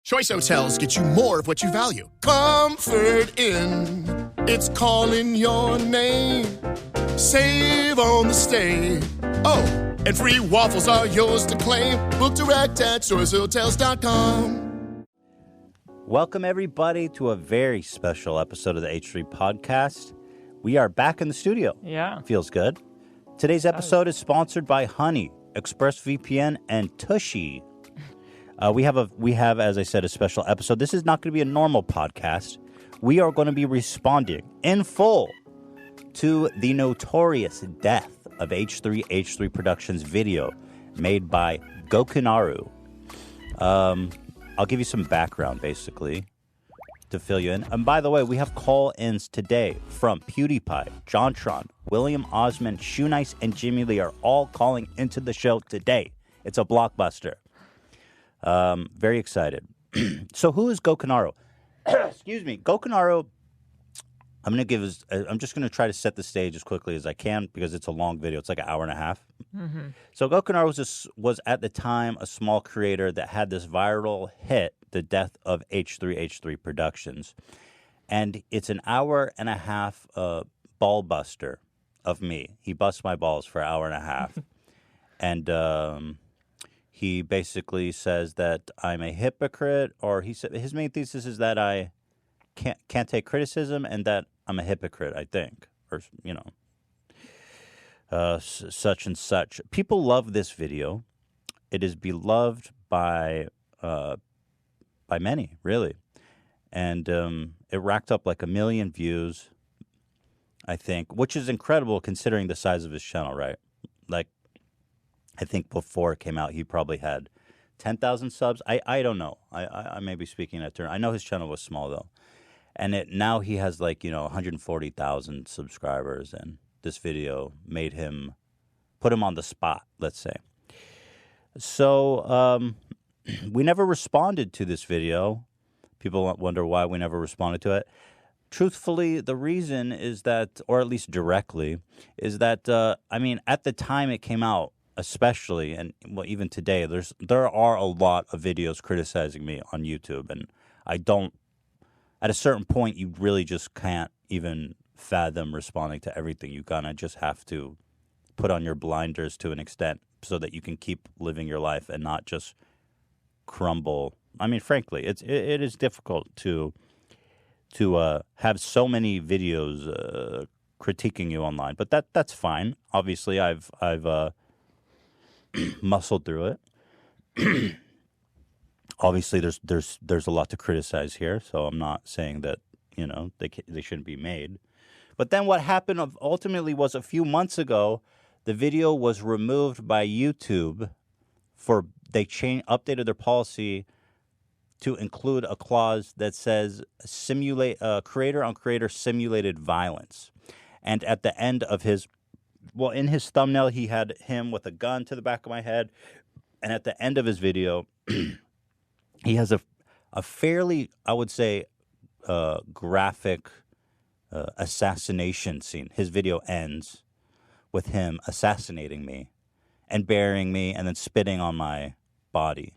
Choice Hotels get you more of what you value. Comfort Inn, it's calling your name. Save on the stay. Oh, and free waffles are yours to claim. Book direct at choicehotels.com. Welcome, everybody, to a very special episode of the H3 podcast. We are back in the studio. Yeah. Feels good. Today's episode is sponsored by Honey, ExpressVPN, and Tushy. We have, as I said, a special episode. This is not going to be a normal podcast. We are going to be responding in full to the notorious death of H3H3 Productions video made by Gokanaru. I'll give you some background, basically, to fill you in. And by the way, we have call-ins today from PewDiePie, JonTron, William Osmond, Shoenice, and Jimmy Lee are all calling into the show today. It's a blockbuster. Very excited. So who is Gokanaru? Excuse me. Gokanaru, I'm just going to try to set the stage as quickly as I can because it's a long video. It's like an hour and a half. Mm-hmm. So Gokanaru was at the time a small creator that had this viral hit, the death of H3H3 Productions. And it's an hour and a half ball buster of me. He busts my balls for an hour and a half. And he basically says that I'm a hypocrite, or he said his main thesis is that I can't take criticism and that I'm a hypocrite, I think, or such and such. People love this video. It is beloved by many, really, and it racked up like 1 million views, I think, which is incredible considering the size of his channel, right? Like, I think before it came out, he probably had 10,000 subs. I don't know. I may be speaking at turn. I know his channel was small, though. And now he has 140,000 subscribers. And this video put him on the spot, let's say. So we never responded to this video. People wonder why we never responded to it. Truthfully, the reason is that, or at least directly, is that, at the time it came out, especially, and even today, there are a lot of videos criticizing me on YouTube, and at a certain point, you really just can't even fathom responding to everything. You kind of just have to put on your blinders to an extent so that you can keep living your life and not just crumble. I mean, frankly, it is difficult to have so many videos critiquing you online, but that's fine. Obviously, I've muscled through it. Obviously, there's a lot to criticize here, so I'm not saying that they shouldn't be made. But then what happened ultimately was a few months ago, the video was removed by YouTube they updated their policy to include a clause that says creator on creator simulated violence, and at the end of in his thumbnail, he had him with a gun to the back of my head. And at the end of his video, he has a fairly, I would say, graphic assassination scene. His video ends with him assassinating me and burying me and then spitting on my body.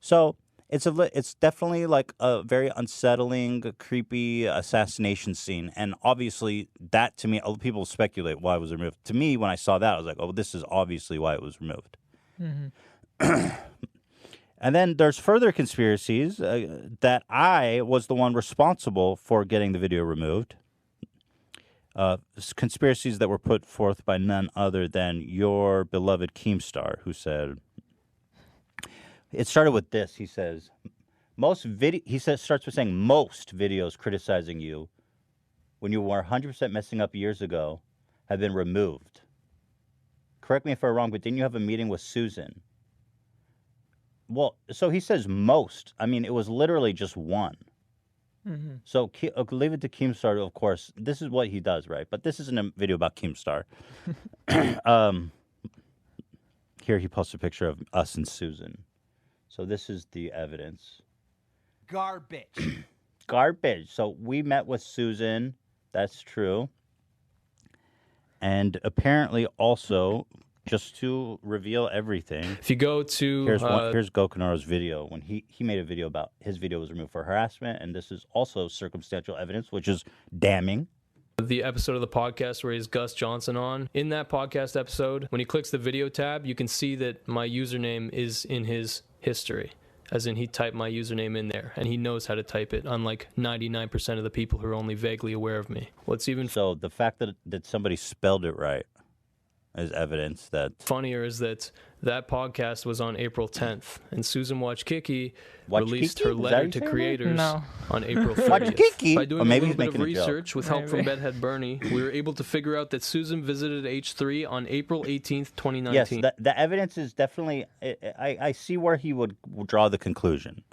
So it's definitely like a very unsettling, creepy assassination scene. And obviously that, to me, people speculate why it was removed. To me, when I saw that, I was like, oh, this is obviously why it was removed. Mm-hmm. And then there's further conspiracies that I was the one responsible for getting the video removed. Conspiracies that were put forth by none other than your beloved Keemstar, who said, it started with this. He says, starts with saying most videos criticizing you when you were 100% messing up years ago have been removed. Correct me if I'm wrong, but didn't you have a meeting with Susan? Well, so he says most. I mean, it was literally just one. Mm-hmm. So leave it to Keemstar, of course. This is what he does, right? But this isn't a video about Keemstar. Here he posts a picture of us and Susan. So this is the evidence. Garbage. Garbage. So we met with Susan. That's true. And apparently also just to reveal everything. If you go to here's Gokanaru's video when he made a video about his video was removed for harassment, and this is also circumstantial evidence, which is damning. The episode of the podcast where he has Gus Johnson on. In that podcast episode, when he clicks the video tab, you can see that my username is in his history. As in, he typed my username in there, and he knows how to type it, unlike 99% of the people who are only vaguely aware of me. What's even So the fact that somebody spelled it right is evidence that... funnier is that podcast was on April 10th, and Susan Wojcicki Watch released Kiki? her Is that letter how you to say her creators No. on April Watch 30th. Kiki? By doing Or maybe a he's little bit of making a joke. research with help from Maybe. Bedhead Bernie, we were able to figure out that Susan visited H3 on April 18th, 2019. Yes, the evidence is definitely... I see where he would draw the conclusion.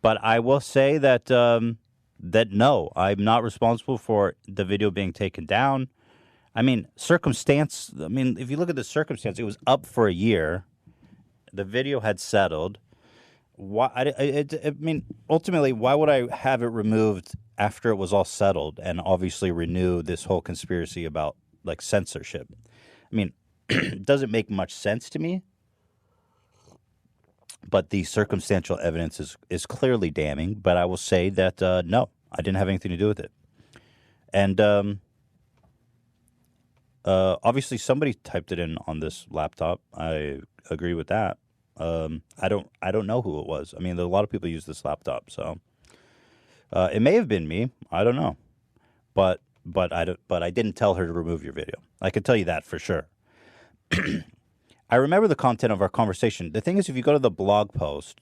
But I will say that that no, I'm not responsible for the video being taken down. I mean, if you look at the circumstance, it was up for a year. The video had settled. Ultimately, why would I have it removed after it was all settled and obviously renew this whole conspiracy about like censorship? I mean, it doesn't make much sense to me. But the circumstantial evidence is clearly damning. But I will say that, no, I didn't have anything to do with it. And obviously somebody typed it in on this laptop. I agree with that. I don't know who it was. I mean, a lot of people use this laptop. So it may have been me. I don't know. But I didn't tell her to remove your video. I can tell you that for sure. I remember the content of our conversation. The thing is, if you go to the blog post,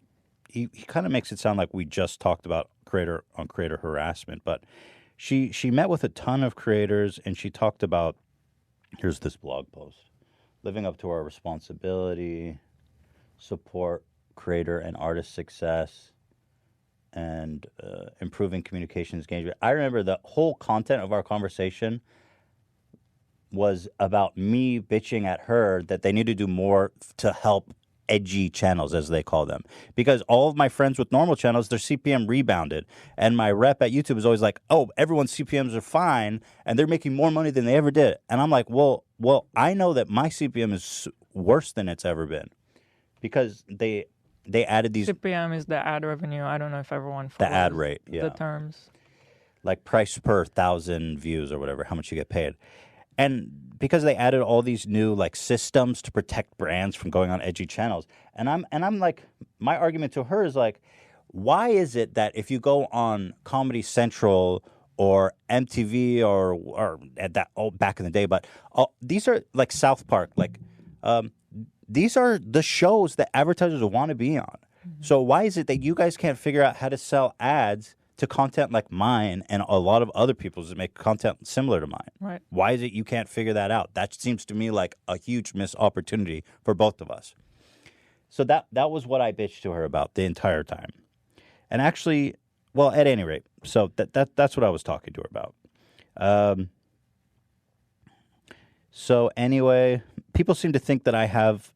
he kind of makes it sound like we just talked about creator harassment. But she met with a ton of creators, and she talked about, here's this blog post, living up to our responsibility, support creator and artist success, and improving communications engagement. I remember the whole content of our conversation was about me bitching at her that they need to do more to help edgy channels, as they call them. Because all of my friends with normal channels, their CPM rebounded. And my rep at YouTube is always like, oh, everyone's CPMs are fine, and they're making more money than they ever did. And I'm like, well, I know that my CPM is worse than it's ever been. Because they added these... CPM is the ad revenue. I don't know if everyone follows the ad rate, yeah. the terms. Like price per 1,000 views or whatever, how much you get paid. And because they added all these new like systems to protect brands from going on edgy channels, and I'm like, my argument to her is like, why is it that if you go on Comedy Central or MTV or at that back in the day, but these are like South Park, like these are the shows that advertisers want to be on. Mm-hmm. So why is it that you guys can't figure out how to sell ads to content like mine and a lot of other people's that make content similar to mine? Right. Why is it you can't figure that out? That seems to me like a huge missed opportunity for both of us. So that was what I bitched to her about the entire time. And actually, well, at any rate, so that's what I was talking to her about. So anyway, people seem to think that I have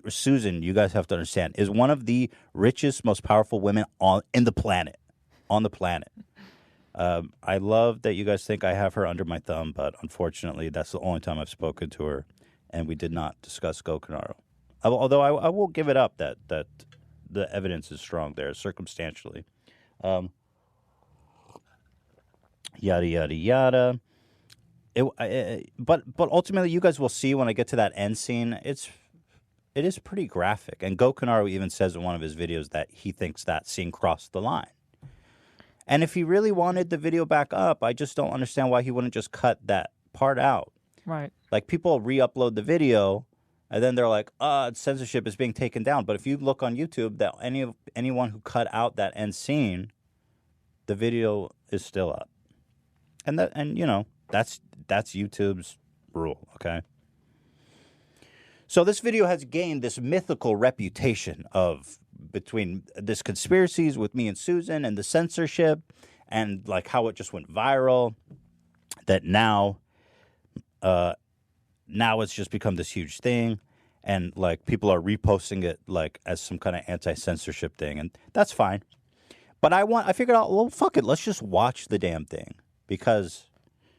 Susan, you guys have to understand, is one of the richest, most powerful women on the planet. I love that you guys think I have her under my thumb, but unfortunately, that's the only time I've spoken to her, and we did not discuss Gokanaru. Although I will give it up that the evidence is strong there, circumstantially. Yada, yada, yada. But ultimately, you guys will see when I get to that end scene, it is pretty graphic. And Gokanaru even says in one of his videos that he thinks that scene crossed the line. And if he really wanted the video back up, I just don't understand why he wouldn't just cut that part out. Right. Like, people re-upload the video, and then they're like, censorship is being taken down. But if you look on YouTube, that anyone who cut out that end scene, the video is still up. And you know, that's YouTube's rule, okay? So this video has gained this mythical reputation of between this conspiracies with me and Susan and the censorship and like how it just went viral, that now it's just become this huge thing, and like people are reposting it like as some kind of anti-censorship thing, and that's fine. But I figured out, well, fuck it, let's just watch the damn thing, because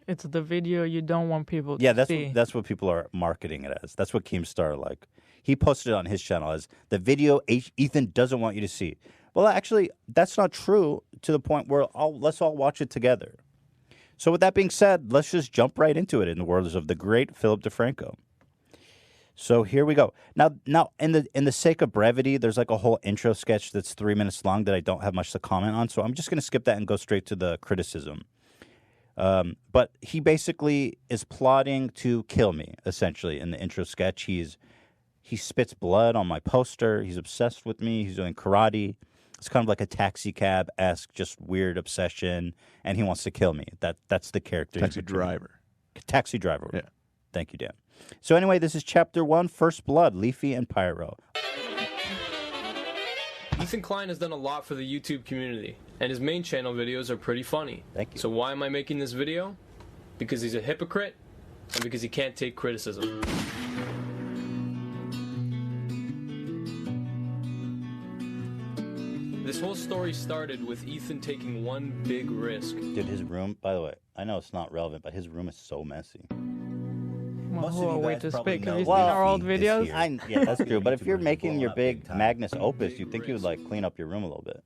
It's the video you don't want people Yeah, to see. that's what people are marketing it as. That's what Keemstar like. He posted it on his channel as the video Ethan doesn't want you to see. Well, actually, that's not true to the point where let's all watch it together. So with that being said, let's just jump right into it in the words of the great Philip DeFranco. So here we go. Now, in the sake of brevity, there's like a whole intro sketch that's 3 minutes long that I don't have much to comment on. So I'm just going to skip that and go straight to the criticism. But he basically is plotting to kill me, essentially, in the intro sketch. He spits blood on my poster. He's obsessed with me. He's doing karate. It's kind of like a taxi cab-esque, just weird obsession, and he wants to kill me. That's the character. Taxi driver. Taxi driver. Yeah. Thank you, Dan. So anyway, this is Chapter 1, First Blood, Leafy and Pyro. Ethan Klein has done a lot for the YouTube community, and his main channel videos are pretty funny. Thank you. So why am I making this video? Because he's a hypocrite, and because he can't take criticism. This whole story started with Ethan taking one big risk. Dude, his room, by the way, I know it's not relevant, but his room is so messy. Well, who are we to speak? Have you seen Well, our old videos? Yeah, that's true. But if you're making your big Magnus Opus, you'd think you would like clean up your room a little bit.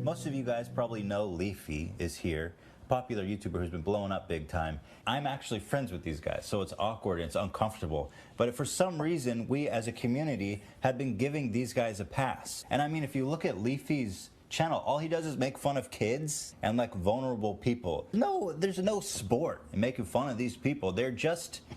Most of you guys probably know Leafy is here, popular YouTuber who's been blowing up big time. I'm actually friends with these guys, so it's awkward and it's uncomfortable. But for some reason, we as a community have been giving these guys a pass. And I mean, if you look at Leafy's channel, all he does is make fun of kids and like vulnerable people. No, there's no sport in making fun of these people.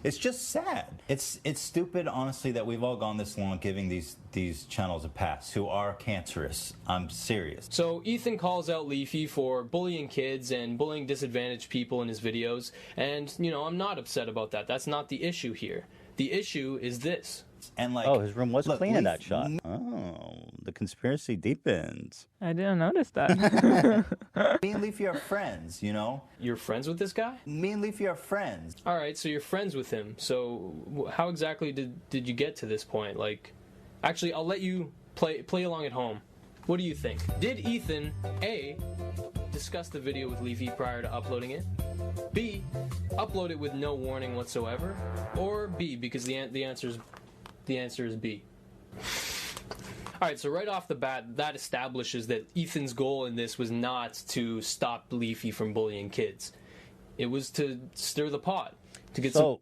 It's just sad. It's stupid, honestly, that we've all gone this long giving these channels a pass who are cancerous. I'm serious. So Ethan calls out Leafy for bullying kids and bullying disadvantaged people in his videos, and I'm not upset about that. That's not the issue here. The issue is this. And like, his room was clean in that shot. Oh, the conspiracy deepens. I didn't notice that. Me and Leafy are friends, You're friends with this guy? Me and Leafy are friends. All right, so you're friends with him. So how exactly did you get to this point? Like, actually, I'll let you play along at home. What do you think? Did Ethan, A, discuss the video with Leafy prior to uploading it? B, upload it with no warning whatsoever? Or B, because the answer is B. Alright, so right off the bat, that establishes that Ethan's goal in this was not to stop Leafy from bullying kids. It was to stir the pot, to get some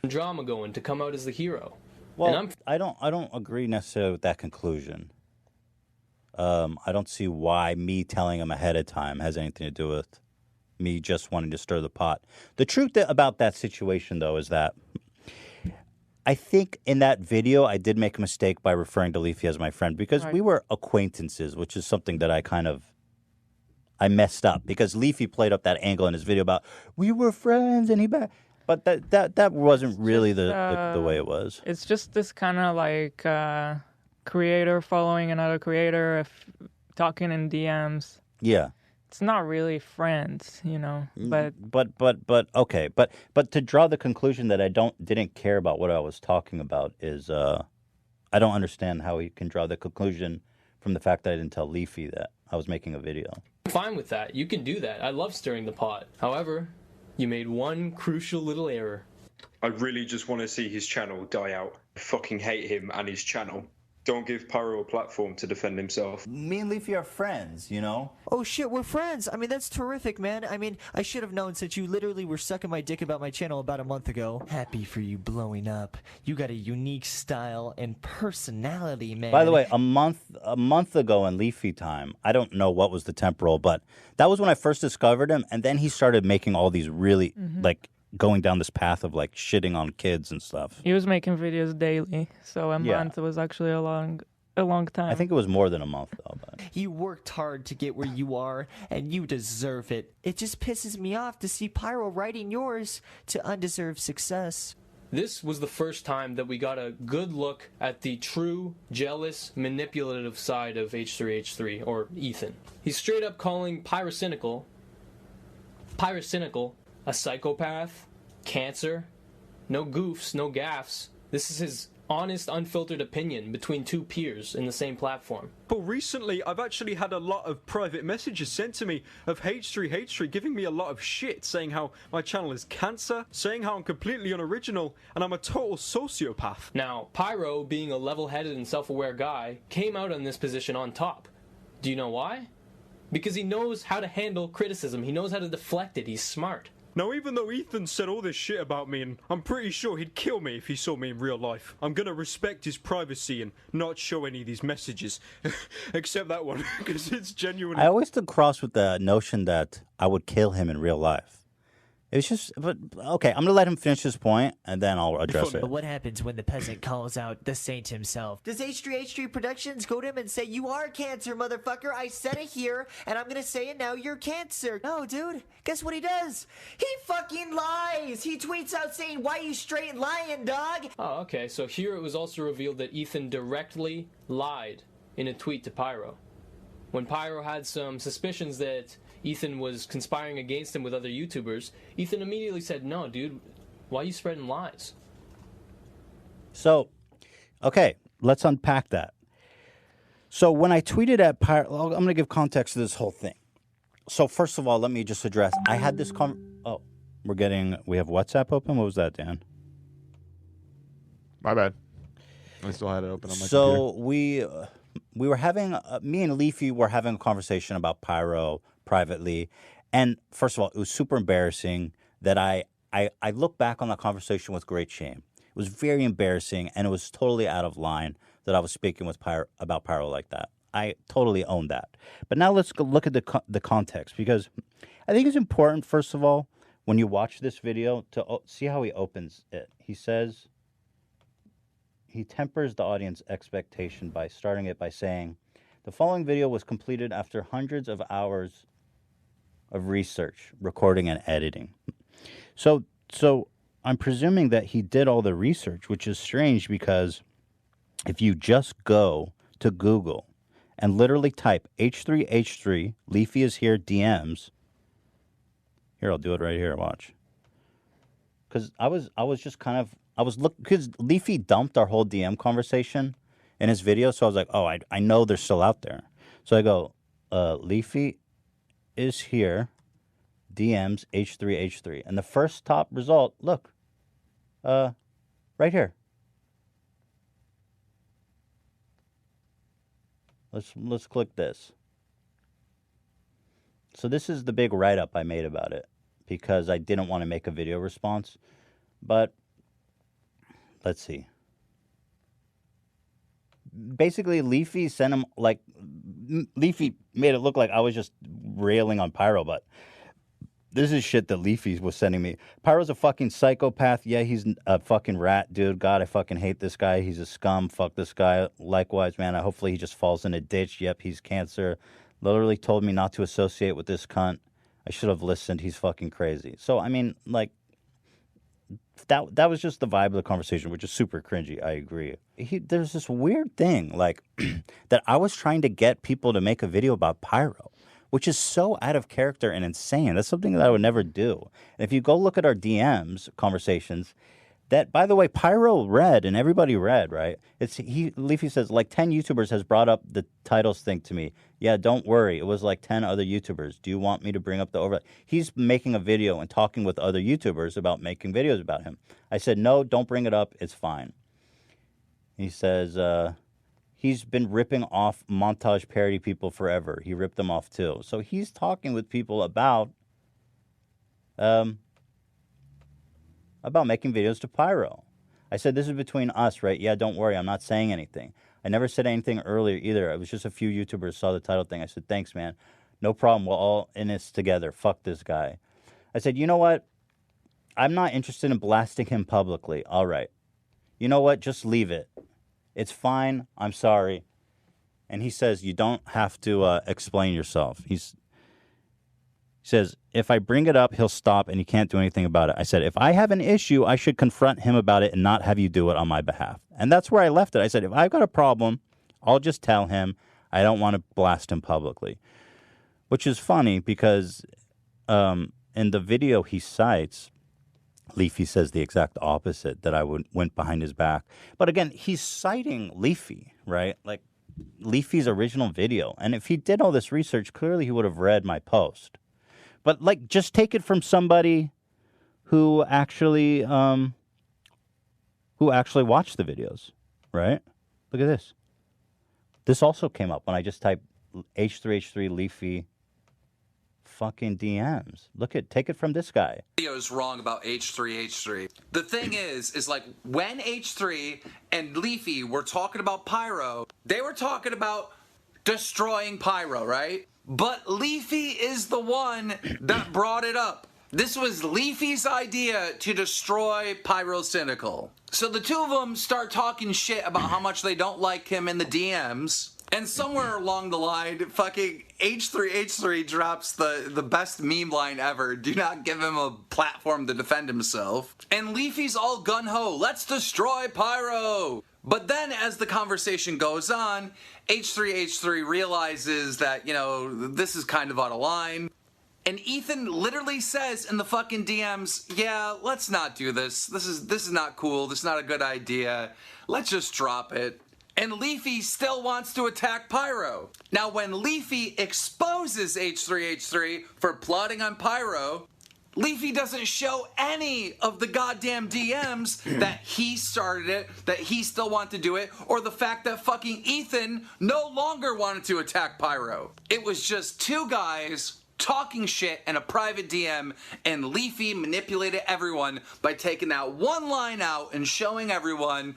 drama going, to come out as the hero. Well, I don't agree necessarily with that conclusion. I don't see why me telling him ahead of time has anything to do with me just wanting to stir the pot. The truth about that situation, though, is that I think in that video I did make a mistake by referring to Leafy as my friend because we were acquaintances, which is something that I messed up because Leafy played up that angle in his video about we were friends and but that wasn't really the way it was. It's just this kind of like creator following another creator, talking in DMs. Yeah. It's not really friends, but okay, but to draw the conclusion that I didn't care about what I was talking about is I don't understand how he can draw the conclusion from the fact that I didn't tell Leafy that I was making a video. I'm fine with that. You can do that. I love stirring the pot. However, you made one crucial little error. I really just want to see his channel die out. I fucking hate him and his channel. Don't give Pyro a platform to defend himself. Me and Leafy are friends, Oh shit, we're friends. I mean, that's terrific, man. I mean, I should have known since you literally were sucking my dick about my channel about a month ago. Happy for you blowing up. You got a unique style and personality, man. By the way, a month ago in Leafy time, I don't know what was the temporal, but that was when I first discovered him, and then he started making all these really, going down this path of like shitting on kids and stuff. He was making videos daily, so a month was actually a long time. I think it was more than a month though. But you worked hard to get where you are, and you deserve it. It just pisses me off to see Pyro writing yours to undeserved success. This was the first time that we got a good look at the true, jealous, manipulative side of H3H3, or Ethan. He's straight up calling Pyrocynical a psychopath, cancer, no goofs, no gaffes. This is his honest, unfiltered opinion between two peers in the same platform. But recently, I've actually had a lot of private messages sent to me of H3H3 giving me a lot of shit, saying how my channel is cancer, saying how I'm completely unoriginal, and I'm a total sociopath. Now, Pyro, being a level-headed and self-aware guy, came out on this position on top. Do you know why? Because he knows how to handle criticism. He knows how to deflect it. He's smart. Now, even though Ethan said all this shit about me, and I'm pretty sure he'd kill me if he saw me in real life, I'm gonna respect his privacy and not show any of these messages. Except that one, because it's genuine. I always stood cross with the notion that I would kill him in real life. It's just, but okay, I'm gonna let him finish his point, and then I'll address it. But what happens when the peasant calls out the saint himself? Does H3H3 Productions go to him and say, "You are cancer, motherfucker. I said it here, and I'm gonna say it now. You're cancer." No, dude. Guess what he does? He fucking lies. He tweets out saying, "Why you straight lying, dog?" Oh, okay. So here it was also revealed that Ethan directly lied in a tweet to Pyro. When Pyro had some suspicions that Ethan was conspiring against him with other YouTubers, Ethan immediately said, "No, dude, why are you spreading lies?" So, okay, let's unpack that. So when I tweeted at Pyro, I'm going to give context to this whole thing. So first of all, let me just address, I had this we have WhatsApp open? What was that, Dan? My bad. I still had it open on my computer. So we were having, me and Leafy were having a conversation about Pyro privately. And first of all, it was super embarrassing that I look back on that conversation with great shame. It was very embarrassing, and it was totally out of line that I was speaking with about Pyro like that. I totally own that. But now let's go look at the context, because I think it's important, first of all, when you watch this video, to see how he opens it. He says, he tempers the audience expectation by starting it by saying, "The following video was completed after hundreds of hours of research, recording, and editing." So I'm presuming that he did all the research, which is strange, because if you just go to Google and literally type H3H3, Leafy is here, DMs. Here, I'll do it right here, watch. Because I was just kind of, because Leafy dumped our whole DM conversation in his video, so I was like, oh, I know they're still out there. So I go, Leafy is here, DMs H3H3. And the first top result, look, right here. Let's click this. So this is the big write-up I made about it, because I didn't want to make a video response. But let's see. Basically, Leafy sent him, like, Leafy made it look like I was just railing on Pyro, but this is shit that Leafy was sending me. Pyro's a fucking psychopath. Yeah, he's a fucking rat, dude. God, I fucking hate this guy. He's a scum. Fuck this guy. Likewise, man, hopefully he just falls in a ditch. Yep, he's cancer. Literally told me not to associate with this cunt. I should have listened. He's fucking crazy. So, I mean, like, that was just the vibe of the conversation, which is super cringy. I agree. There's this weird thing, like, that I was trying to get people to make a video about Pyro, which is so out of character and insane. That's something that I would never do. And if you go look at our DMs conversations, that, by the way, Pyro read, and everybody read, right? Leafy says, like, 10 YouTubers has brought up the titles thing to me. Yeah, don't worry. It was like 10 other YouTubers. Do you want me to bring up the overlap? He's making a video and talking with other YouTubers about making videos about him. I said, no, don't bring it up. It's fine. He says, he's been ripping off montage parody people forever. He ripped them off too. So he's talking with people about making videos to Pyro. I said, this is between us, right? Yeah, don't worry. I'm not saying anything. I never said anything earlier either. It was just a few YouTubers saw the title thing. I said, thanks, man. No problem. We're all in this together. Fuck this guy. I said, you know what? I'm not interested in blasting him publicly. All right. You know what? Just leave it. It's fine. I'm sorry. And he says, you don't have to explain yourself. He says, if I bring it up, he'll stop and he can't do anything about it. I said, if I have an issue, I should confront him about it and not have you do it on my behalf. And that's where I left it. I said, if I've got a problem, I'll just tell him. I don't want to blast him publicly. Which is funny because in the video he cites, Leafy says the exact opposite, that I went behind his back. But again, he's citing Leafy, right? Like Leafy's original video. And if he did all this research, clearly he would have read my post. But like, just take it from somebody who actually watched the videos, right? Look at this. This also came up when I just typed H3H3 Leafy fucking DMs. Take it from this guy. Video is wrong about H3H3. The thing is like when H3 and Leafy were talking about Pyro, they were talking about destroying Pyro, right? But Leafy is the one that brought it up. This was Leafy's idea to destroy Pyrocynical. So the two of them start talking shit about how much they don't like him in the DMs. And somewhere along the line, fucking H3H3 drops the best meme line ever. Do not give him a platform to defend himself. And Leafy's all gun-ho. Let's destroy Pyro. But then as the conversation goes on, H3H3 realizes that, this is kind of out of line. And Ethan literally says in the fucking DMs, yeah, let's not do this. This is not cool. This is not a good idea. Let's just drop it. And Leafy still wants to attack Pyro. Now, when Leafy exposes H3H3 for plotting on Pyro, Leafy doesn't show any of the goddamn DMs that he started it, that he still wanted to do it, or the fact that fucking Ethan no longer wanted to attack Pyro. It was just two guys talking shit in a private DM, and Leafy manipulated everyone by taking that one line out and showing everyone,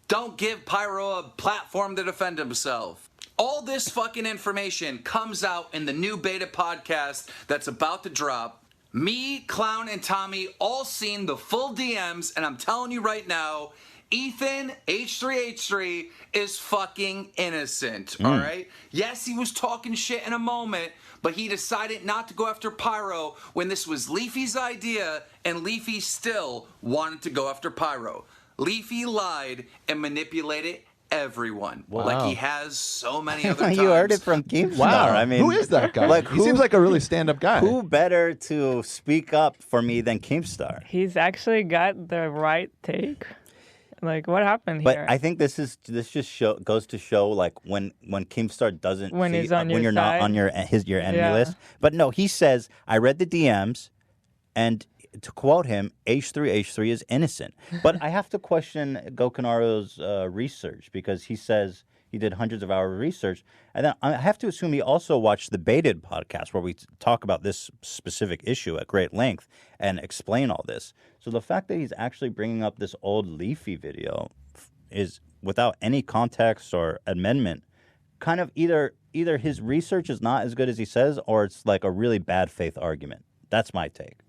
don't give Pyro a platform to defend himself. All this fucking information comes out in the new beta podcast that's about to drop. Me, Clown, and Tommy all seen the full DMs, and I'm telling you right now, Ethan, H3H3, is fucking innocent, alright? Yes, he was talking shit in a moment, but he decided not to go after Pyro when this was Leafy's idea, and Leafy still wanted to go after Pyro. Leafy lied and manipulated everyone, like he has so many other times. You heard it from Keemstar. Wow. I mean, who is that guy? He seems like a really stand-up guy. Who better to speak up for me than Keemstar? He's actually got the right take. Like, what happened But here? I think this just goes to show, like, when Keemstar doesn't When he's on when your you're not side? on your enemy Yeah. list. But no, he says, I read the DMs, and to quote him, H3H3 is innocent. But I have to question Gokanaru's research, because he says he did hundreds of hours of research. And then I have to assume he also watched the Baited podcast, where we talk about this specific issue at great length and explain all this. So the fact that he's actually bringing up this old Leafy video is, without any context or amendment, kind of either his research is not as good as he says, or it's like a really bad faith argument. That's my take.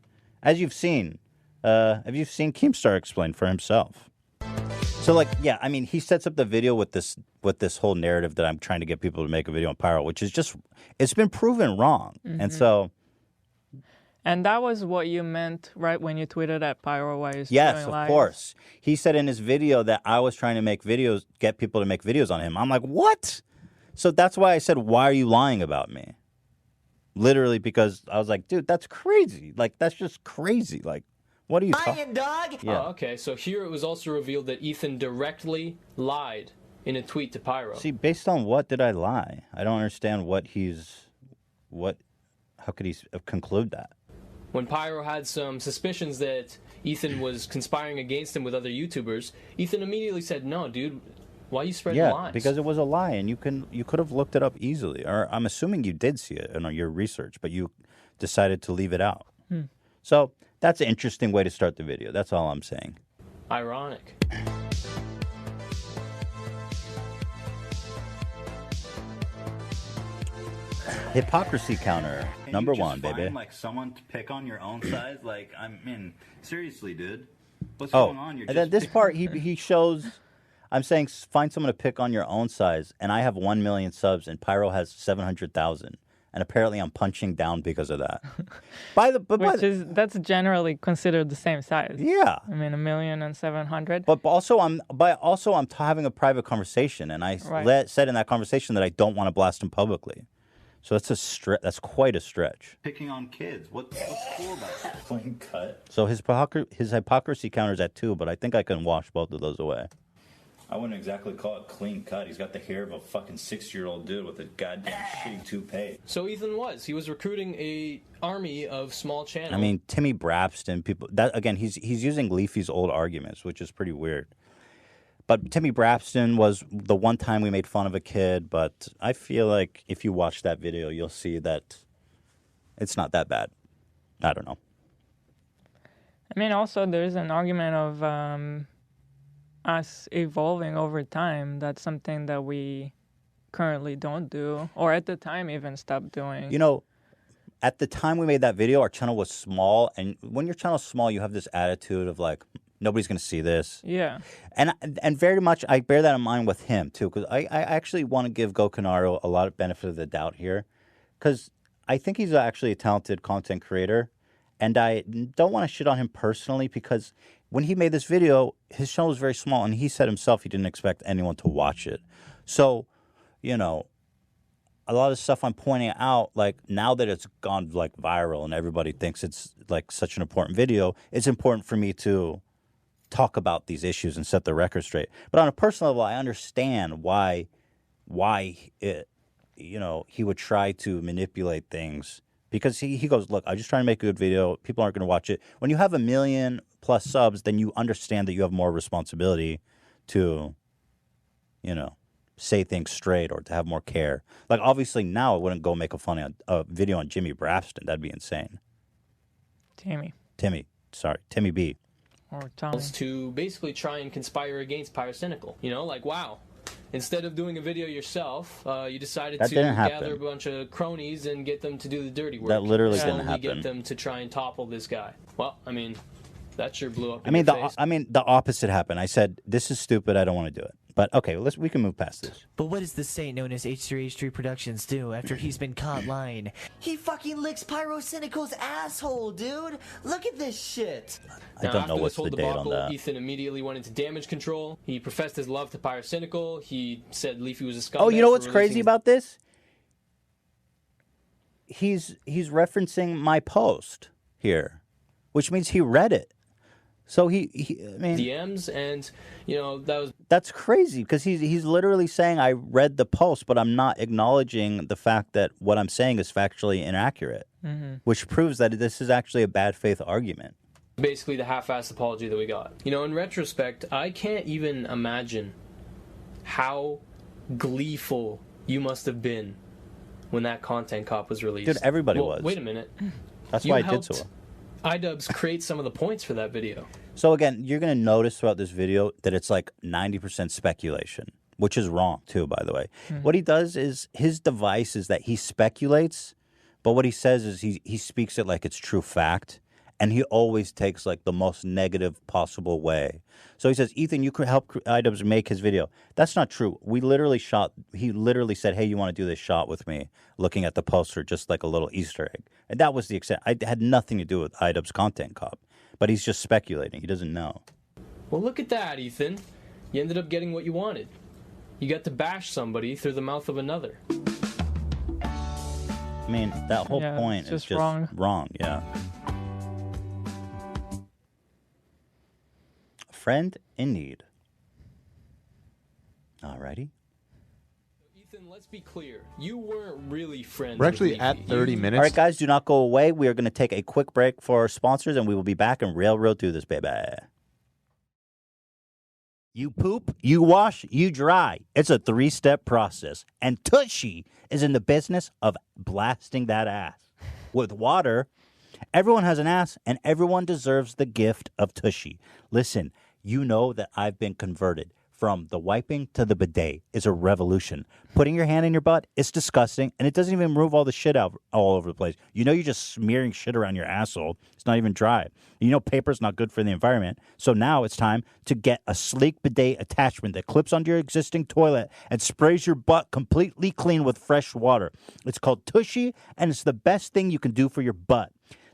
As you've seen, have you seen Keemstar explain for himself? So, like, yeah, I mean, he sets up the video with this whole narrative that I'm trying to get people to make a video on Pyro, which is just, it's been proven wrong. And so... And that was what you meant, right, when you tweeted at Pyro while he's Yes, doing of live? course. He said in his video that I was trying to make videos, get people to make videos on him. I'm like, what? So that's why I said, why are you lying about me? Literally, because I was like, dude, that's crazy. Like, that's just crazy. Like, what are you talking? dog. Yeah. Oh, okay, so here it was also revealed that Ethan directly lied in a tweet to Pyro. See, based on what did I lie? I don't understand how could he conclude that? When Pyro had some suspicions that Ethan was conspiring against him with other YouTubers, Ethan immediately said, no, dude, why are you spreading lies? Because it was a lie, and you could have looked it up easily. Or I'm assuming you did see it in your research, but you decided to leave it out. So that's an interesting way to start the video. That's all I'm saying. Ironic. Hypocrisy counter, number one, find, baby. Like someone to pick on your own size. Like, I mean, seriously, dude, what's Oh, going on? You're and then just this part, he shows. I'm saying find someone to pick on your own size, and I have 1 million subs, and Pyro has 700,000, and apparently I'm punching down because of that. That's generally considered the same size. Yeah. I mean, 1,700,000. But also I'm having a private conversation, and I said in that conversation that I don't want to blast him publicly. So that's quite a stretch. Picking on kids. What's cool about that? Clean cut. So his hypocrisy counter's at 2, but I think I can wash both of those away. I wouldn't exactly call it clean cut. He's got the hair of a fucking 60-year-old dude with a goddamn shitty toupee. So Ethan he was recruiting a army of small channels. I mean, Timmy Brapston, people, that again, he's using Leafy's old arguments, which is pretty weird. But Timmy Brapston was the one time we made fun of a kid, but I feel like if you watch that video, you'll see that it's not that bad. I don't know. I mean, also, there's an argument of us evolving over time. That's something that we currently don't do, or at the time even stopped doing. You know, at the time we made that video, our channel was small, and when your channel's small, you have this attitude of like, nobody's going to see this. Yeah. And very much, I bear that in mind with him, too, because I actually want to give Gokanaru a lot of benefit of the doubt here, because I think he's actually a talented content creator, and I don't want to shit on him personally, because when he made this video, his channel was very small, and he said himself he didn't expect anyone to watch it. So, you know, a lot of stuff I'm pointing out, like, now that it's gone, like, viral and everybody thinks it's, like, such an important video, it's important for me to talk about these issues and set the record straight. But on a personal level, I understand why it, you know, he would try to manipulate things, because he goes, look, I'm just trying to make a good video. People aren't going to watch it. When you have 1 million+ subs, then you understand that you have more responsibility to, you know, say things straight or to have more care. Like, obviously now I wouldn't go make a video on Jimmy Brapston. That'd be insane. Timmy B. Or Tommy. To basically try and conspire against Pyrocynical. You know, like, wow. Instead of doing a video yourself, you decided to gather a bunch of cronies and get them to do the dirty work. That literally didn't happen. Get them to try and topple this guy. Well, I mean, that sure blew up. I mean, the opposite happened. I said, this is stupid. I don't want to do it. But okay, we can move past this. But what does the saint known as H3H3 Productions do after he's been caught lying? He fucking licks Pyrocynical's asshole, dude. Look at this shit. I don't know what's the date on that. Ethan immediately went into damage control. He professed his love to Pyrocynical. He said Leafy was a scumbag. Oh, you know what's crazy about this? He's referencing my post here, which means he read it. So I mean, DMs, and you know that's crazy, because he's literally saying I read the post, but I'm not acknowledging the fact that what I'm saying is factually inaccurate, which proves that this is actually a bad faith argument. Basically, the half-assed apology that we got. You know, in retrospect, I can't even imagine how gleeful you must have been when that content cop was released. Dude, everybody was. Wait a minute. That's why I did so well. iDubbbz create some of the points for that video. So again, you're going to notice throughout this video that it's like 90% speculation, which is wrong too, by the way. What he does is, his device is that he speculates, but what he says is he speaks it like it's true fact, and he always takes like the most negative possible way. So he says, Ethan, you could help iDubbbz make his video. That's not true. He literally said, hey, you want to do this shot with me, looking at the poster, just like a little Easter egg. And that was the extent. I had nothing to do with iDubbbz Content Cop, but he's just speculating. He doesn't know. Well, look at that, Ethan. You ended up getting what you wanted. You got to bash somebody through the mouth of another. I mean, that whole point is just wrong. Yeah. Friend in need. Alrighty. Ethan, let's be clear. You weren't really friends. We're actually at 30 minutes. All right, guys, do not go away. We are going to take a quick break for our sponsors, and we will be back and railroad through this, baby. You poop, you wash, you dry. It's a 3-step process, and Tushy is in the business of blasting that ass. With water, everyone has an ass, and everyone deserves the gift of Tushy. Listen, you know that I've been converted. From the wiping to the bidet is a revolution. Putting your hand in your butt, it's disgusting, and it doesn't even remove all the shit out all over the place. You know you're just smearing shit around your asshole. It's not even dry. You know paper's not good for the environment. So now it's time to get a sleek bidet attachment that clips onto your existing toilet and sprays your butt completely clean with fresh water. It's called Tushy, and it's the best thing you can do for your butt.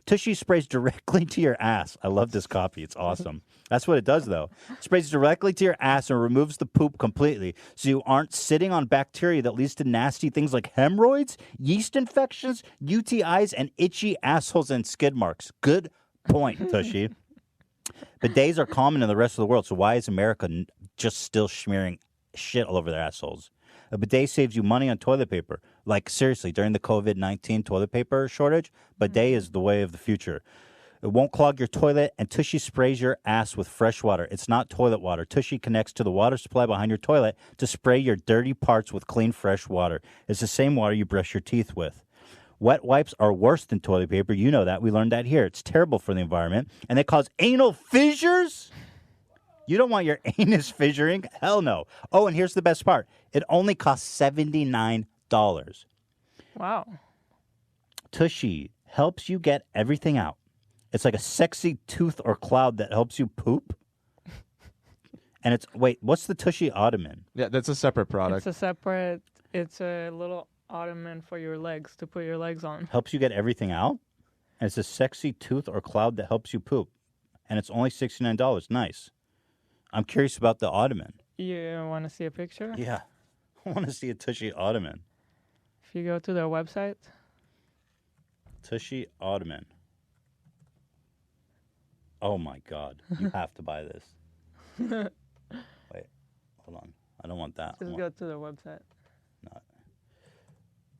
Tushy sprays directly to your ass. I love this copy. It's awesome. That's what it does, though. Sprays directly to your ass and removes the poop completely, so you aren't sitting on bacteria that leads to nasty things like hemorrhoids, yeast infections, UTIs, and itchy assholes and skid marks. Good point, Tushy. Bidets are common in the rest of the world, so why is America just still smearing shit all over their assholes? A bidet saves you money on toilet paper. Like, seriously, during the COVID-19 toilet paper shortage, bidet is the way of the future. It won't clog your toilet, and Tushy sprays your ass with fresh water. It's not toilet water. Tushy connects to the water supply behind your toilet to spray your dirty parts with clean, fresh water. It's the same water you brush your teeth with. Wet wipes are worse than toilet paper. You know that. We learned that here. It's terrible for the environment, and they cause anal fissures. You don't want your anus fissuring? Hell no. Oh, and here's the best part. It only costs $79. Wow. Tushy helps you get everything out. It's like a sexy tooth or cloud that helps you poop. And it's, wait, what's the Tushy Ottoman? Yeah, that's a separate product. It's a little ottoman for your legs, to put your legs on. Helps you get everything out? And it's a sexy tooth or cloud that helps you poop. And it's only $69. Nice. I'm curious about the Ottoman. You want to see a picture? Yeah. I want to see a Tushy Ottoman. If you go to their website. Tushy Ottoman. Oh, my God. You have to buy this. Wait. Hold on. I don't want that. Just go to their website. No.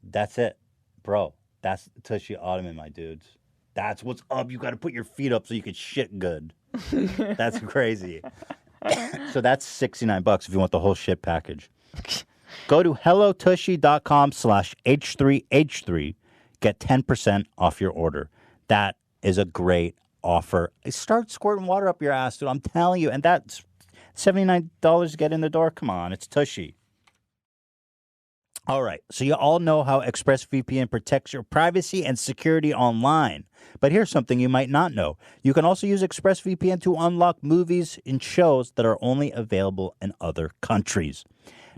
That's it. Bro, that's Tushy Ottoman, my dudes. That's what's up. You got to put your feet up so you can shit good. That's crazy. So that's $69 if you want the whole shit package. Go to hellotushy.com/H3H3. Get 10% off your order. That is a great offer. Start squirting water up your ass, dude. I'm telling you. And that's $79 to get in the door. Come on, it's Tushy. All right, so you all know how ExpressVPN protects your privacy and security online. But here's something you might not know. You can also use ExpressVPN to unlock movies and shows that are only available in other countries.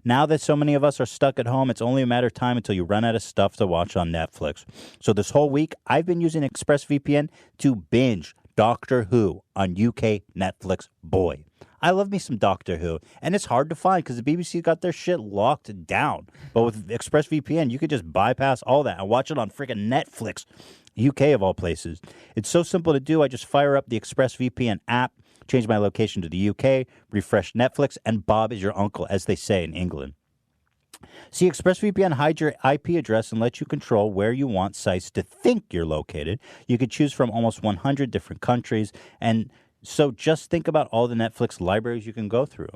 Now that so many of us are stuck at home, it's only a matter of time until you run out of stuff to watch on Netflix. So this whole week, I've been using ExpressVPN to binge Doctor Who on UK Netflix. Boy, I love me some Doctor Who, and it's hard to find because the BBC got their shit locked down. But with ExpressVPN, you could just bypass all that and watch it on freaking Netflix, UK of all places. It's so simple to do. I just fire up the ExpressVPN app, change my location to the UK, refresh Netflix, and Bob is your uncle, as they say in England. See, ExpressVPN hides your IP address and lets you control where you want sites to think you're located. You could choose from almost 100 different countries, and so just think about all the Netflix libraries you can go through.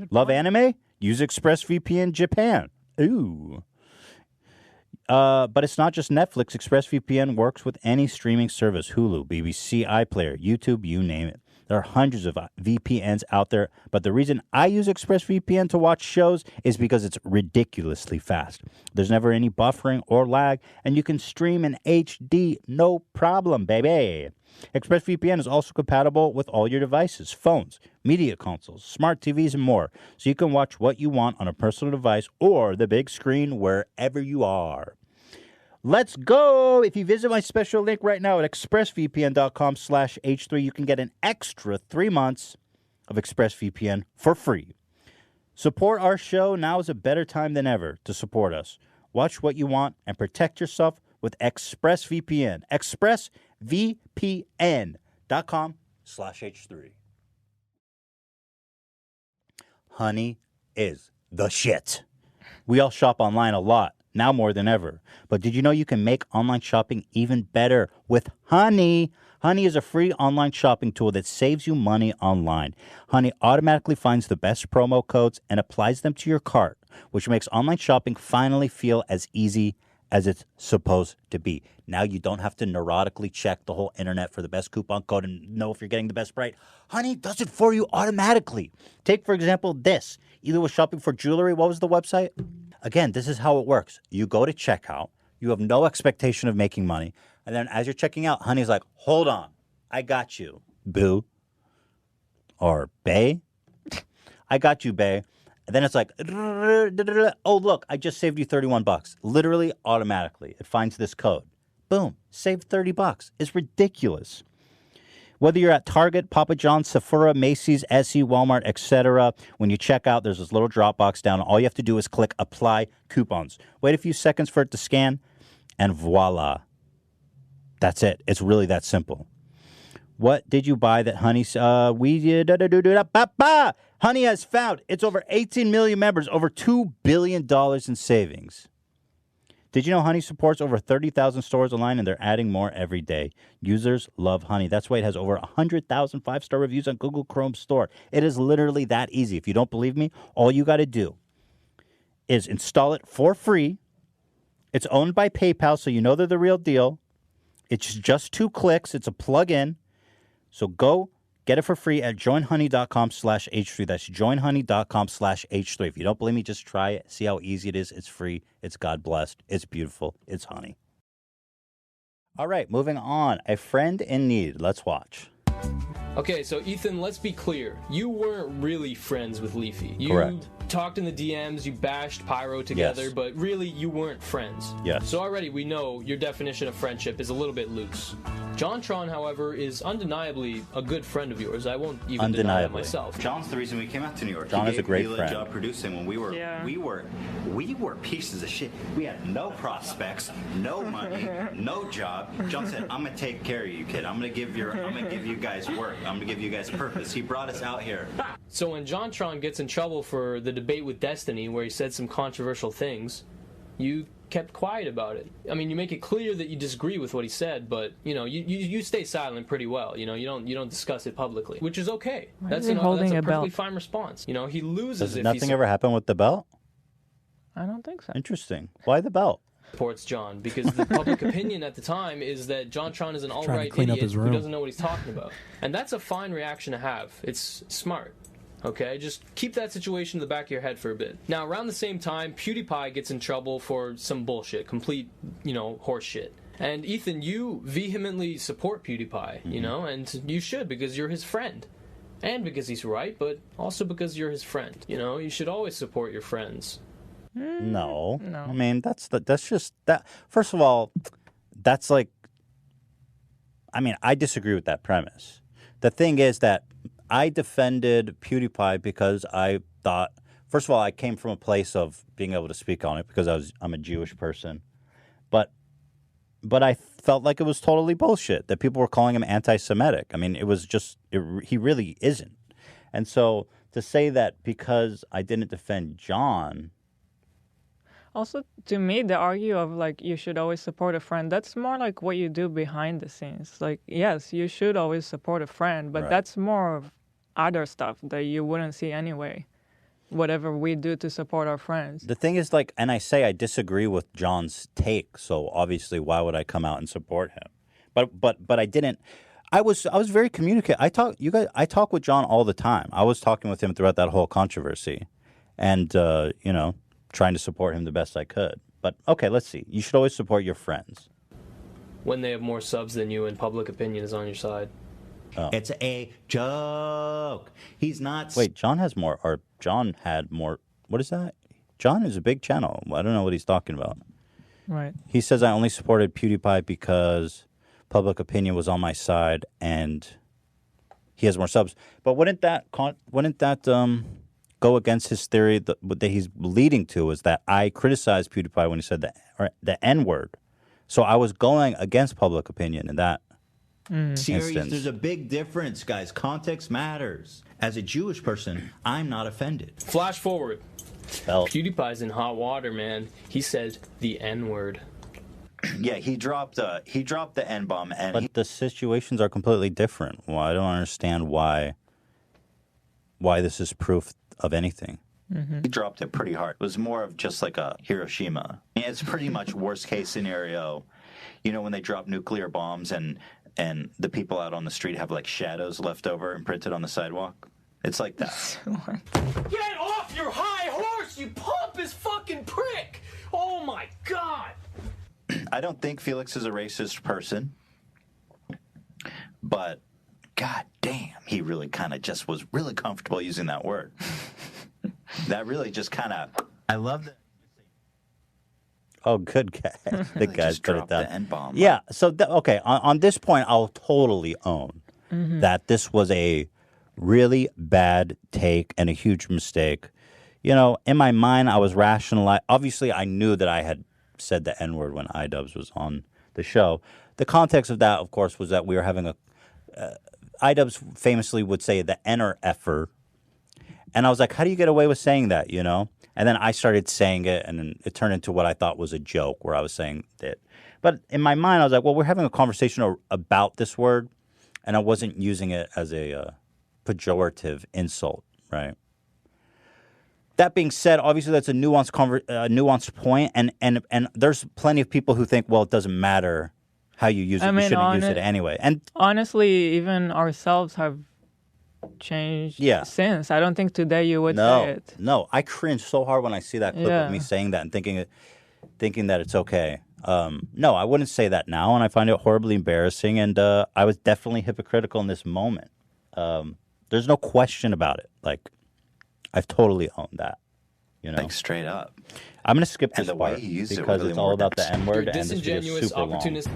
Love anime? Use ExpressVPN Japan. Ooh. But it's not just Netflix. ExpressVPN works with any streaming service. Hulu, BBC, iPlayer, YouTube, you name it. There are hundreds of VPNs out there, but the reason I use ExpressVPN to watch shows is because it's ridiculously fast. There's never any buffering or lag, and you can stream in HD, no problem, baby. ExpressVPN is also compatible with all your devices, phones, media consoles, smart TVs, and more, so you can watch what you want on a personal device or the big screen wherever you are. Let's go. If you visit my special link right now at expressvpn.com/H3, you can get an extra 3 months of ExpressVPN for free. Support our show. Now is a better time than ever to support us. Watch what you want and protect yourself with ExpressVPN. expressvpn.com/H3. Honey is the shit. We all shop online a lot. Now more than ever. But did you know you can make online shopping even better with Honey? Honey is a free online shopping tool that saves you money online. Honey automatically finds the best promo codes and applies them to your cart, which makes online shopping finally feel as easy as it's supposed to be. Now you don't have to neurotically check the whole internet for the best coupon code and know if you're getting the best price. Honey does it for you automatically. Take, for example, this. Either was shopping for jewelry. What was the website? Again, this is how it works. You go to checkout. You have no expectation of making money. And then as you're checking out, Honey's like, hold on. I got you, boo. Or bae. I got you, bae. And then it's like, oh, look, I just saved you $31. Literally, automatically. It finds this code. Boom. Save $30. It's ridiculous. Whether you're at Target, Papa John's, Sephora, Macy's, SE, Walmart, etc., when you check out, there's this little drop box down. All you have to do is click Apply Coupons. Wait a few seconds for it to scan, and voila. That's it. It's really that simple. What did you buy that Honey... Honey has found it's over 18 million members, over $2 billion in savings. Did you know Honey supports over 30,000 stores online, and they're adding more every day? Users love Honey. That's why it has over 100,000 five-star reviews on Google Chrome Store. It is literally that easy. If you don't believe me, all you got to do is install it for free. It's owned by PayPal, so you know they're the real deal. It's just 2 clicks. It's a plug-in. So go get it for free at joinhoney.com/H3. That's joinhoney.com/H3. If you don't believe me, just try it. See how easy it is. It's free. It's God-blessed. It's beautiful. It's honey. All right, moving on. A friend in need. Let's watch. Okay, so Ethan, let's be clear. You weren't really friends with Leafy. You Correct. talked in the DMs, you bashed Pyro together, Yes. but really you weren't friends. Yes. So already we know your definition of friendship is a little bit loose. JonTron, however, is undeniably a good friend of yours. I won't even deny that myself. John's the reason we came out to New York. John He is a gave great me friend. job producing when we were pieces of shit. We had no prospects, no money, no job. John said, "I'm gonna take care of you, kid. I'm gonna give you guys work. I'm gonna give you guys purpose." He brought us out here. So when JonTron gets in trouble for the debate with Destiny, where he said some controversial things, you kept quiet about it. I mean, you make it clear that you disagree with what he said, but you stay silent pretty well. You don't discuss it publicly, which is okay. That's a perfectly fine response. He loses. Does nothing ever happen with the belt? I don't think so. Interesting. Why the belt? Supports John, because the public opinion at the time is that JonTron is an alt-right clean up idiot his who room. doesn't know what he's talking about, and that's a fine reaction to have. It's smart. Okay, just keep that situation in the back of your head for a bit. Now, around the same time, PewDiePie gets in trouble for some bullshit, complete, horse shit. And Ethan, you vehemently support PewDiePie, and you should, because you're his friend. And because he's right, but also because you're his friend. You should always support your friends. No. No. I mean, that's just that. First of all, that's like, I mean, I disagree with that premise. The thing is that I defended PewDiePie because I thought, first of all, I came from a place of being able to speak on it because I'm a Jewish person, but I felt like it was totally bullshit that people were calling him anti-Semitic. I mean, it was just he really isn't, and so to say that because I didn't defend John. Also, to me, the argue of you should always support a friend, that's more like what you do behind the scenes. Yes, you should always support a friend, but that's more of other stuff that you wouldn't see anyway. Whatever we do to support our friends. The thing is, and I say I disagree with John's take, so obviously why would I come out and support him? But I didn't. I was very communicative. I talk with John all the time. I was talking with him throughout that whole controversy, and trying to support him the best I could. But okay, let's see. You should always support your friends when they have more subs than you and public opinion is on your side. Oh. It's a joke. He's not. Wait, John had more. What is that? John is a big channel. I don't know what he's talking about. Right. He says I only supported PewDiePie because public opinion was on my side and he has more subs. But wouldn't that go against his theory that he's leading to is that I criticized PewDiePie when he said the N-word. So I was going against public opinion in that Serious, instance. there's a big difference, guys. Context matters. As a Jewish person, I'm not offended. Flash forward. Belt. PewDiePie's in hot water, man. He said the N-word. Yeah, he dropped the N-bomb. But the situations are completely different. Well, I don't understand why this is proof of anything. He dropped it pretty hard. It was more of just like a Hiroshima. It's pretty much worst case scenario. When they drop nuclear bombs and the people out on the street have shadows left over imprinted on the sidewalk. It's like that. Get off your high horse, you pompous fucking prick! Oh my god! I don't think Felix is a racist person, but god damn, he really kind of just was really comfortable using that word. That really just kind of, I love that. Oh, good guy. The guy just put it dropped down. the N-bomb. Yeah. So okay, on this point, I'll totally own that this was a really bad take and a huge mistake. You know, in my mind, I was rationalizing. Obviously, I knew that I had said the N-word when iDubbbz was on the show. The context of that, of course, was that we were having a iDubbbz famously would say the N or F-er. And I was like, how do you get away with saying that, you know? And then I started saying it, and then it turned into what I thought was a joke where I was saying that. But in my mind, I was like, well, we're having a conversation about this word, and I wasn't using it as a pejorative insult, right? That being said, obviously that's a nuanced point, and there's plenty of people who think, well, it doesn't matter how you use it. You shouldn't use it anyway. And honestly, even ourselves have changed since. I don't think today you would say it. No, I cringe so hard when I see that clip of me saying that and thinking that it's okay. No, I wouldn't say that now, and I find it horribly embarrassing, and I was definitely hypocritical in this moment. There's no question about it. Like, I've totally owned that. You know, like straight up. I'm gonna skip this the part way he used because it it's all about the N-word, You're and this video is super long. opportunist.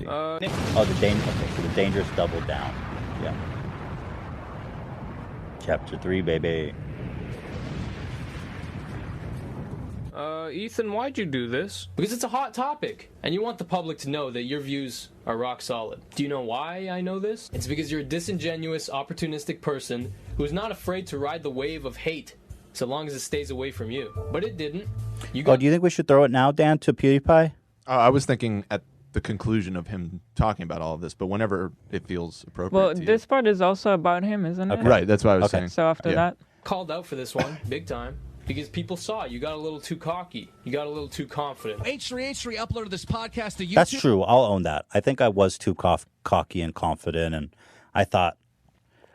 Oh, the dangerous double down. Yeah. Chapter 3, baby. Ethan, why'd you do this? Because it's a hot topic, and you want the public to know that your views are rock solid. Do you know why I know this? It's because you're a disingenuous, opportunistic person who is not afraid to ride the wave of hate, so long as it stays away from you. But it didn't. Do you think we should throw it now, Dan, to PewDiePie? I was thinking at the conclusion of him talking about all of this, but whenever it feels appropriate. Well, this part is also about him, isn't it? Right, that's what I was saying. So after that, called out for this one, big time. Because people saw you got a little too cocky. You got a little too confident. H3H3 uploaded this podcast to YouTube. That's true. I'll own that. I think I was too cocky and confident, and I thought,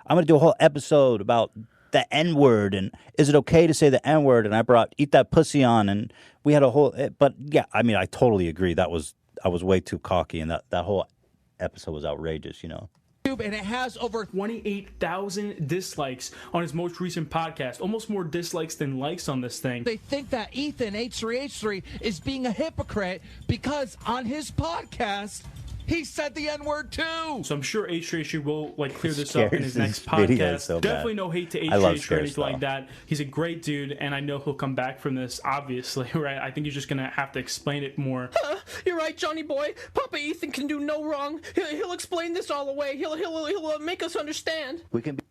I'm going to do a whole episode about the N-word, and is it okay to say the N-word? And I brought Eat That Pussy on, and we had a whole... But, yeah, I mean, I totally agree. I was way too cocky, and that whole episode was outrageous, you know? And it has over 28,000 dislikes on his most recent podcast. Almost more dislikes than likes on this thing. They think that Ethan H3H3 is being a hypocrite because on his podcast he said the N-word too. So I'm sure H3H3 will clear this up in his next podcast. So definitely no hate to H3H3 or anything like that. He's a great dude, and I know he'll come back from this, obviously, right? I think he's just going to have to explain it more. You're right, Johnny boy. Papa Ethan can do no wrong. He'll explain this all away. He'll make us understand. We can be...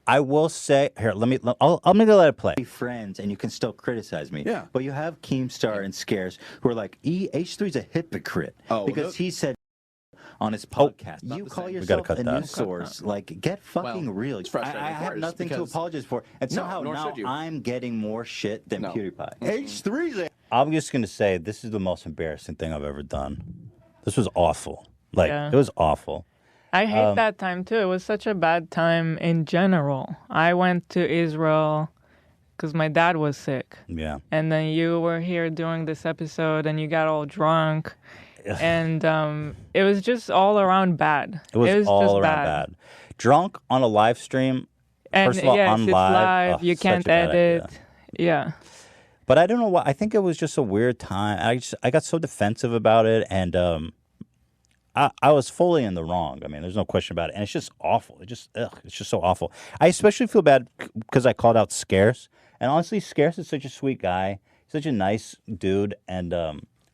I will say here. I'm gonna let it play. Friends, and you can still criticize me. Yeah. But you have Keemstar and Scares who are like, H3's a hypocrite because he said on his podcast. You call yourself a news source. Like, get fucking real. I have nothing to apologize for, and somehow now I'm getting more shit than PewDiePie. H3's. I'm just gonna say this is the most embarrassing thing I've ever done. This was awful. It was awful. I hate that time too. It was such a bad time in general. I went to Israel because my dad was sick. Yeah. And then you were here doing this episode and you got all drunk. And it was just all around bad. It was all just around bad. Drunk on a live stream. And first of all, on it's live. You can't edit. Yeah. But I don't know why. I think it was just a weird time. I got so defensive about it, and I was fully in the wrong. I mean, there's no question about it. And it's just awful. It's just so awful. I especially feel bad because I called out Scarce. And honestly, Scarce is such a sweet guy. Such a nice dude. And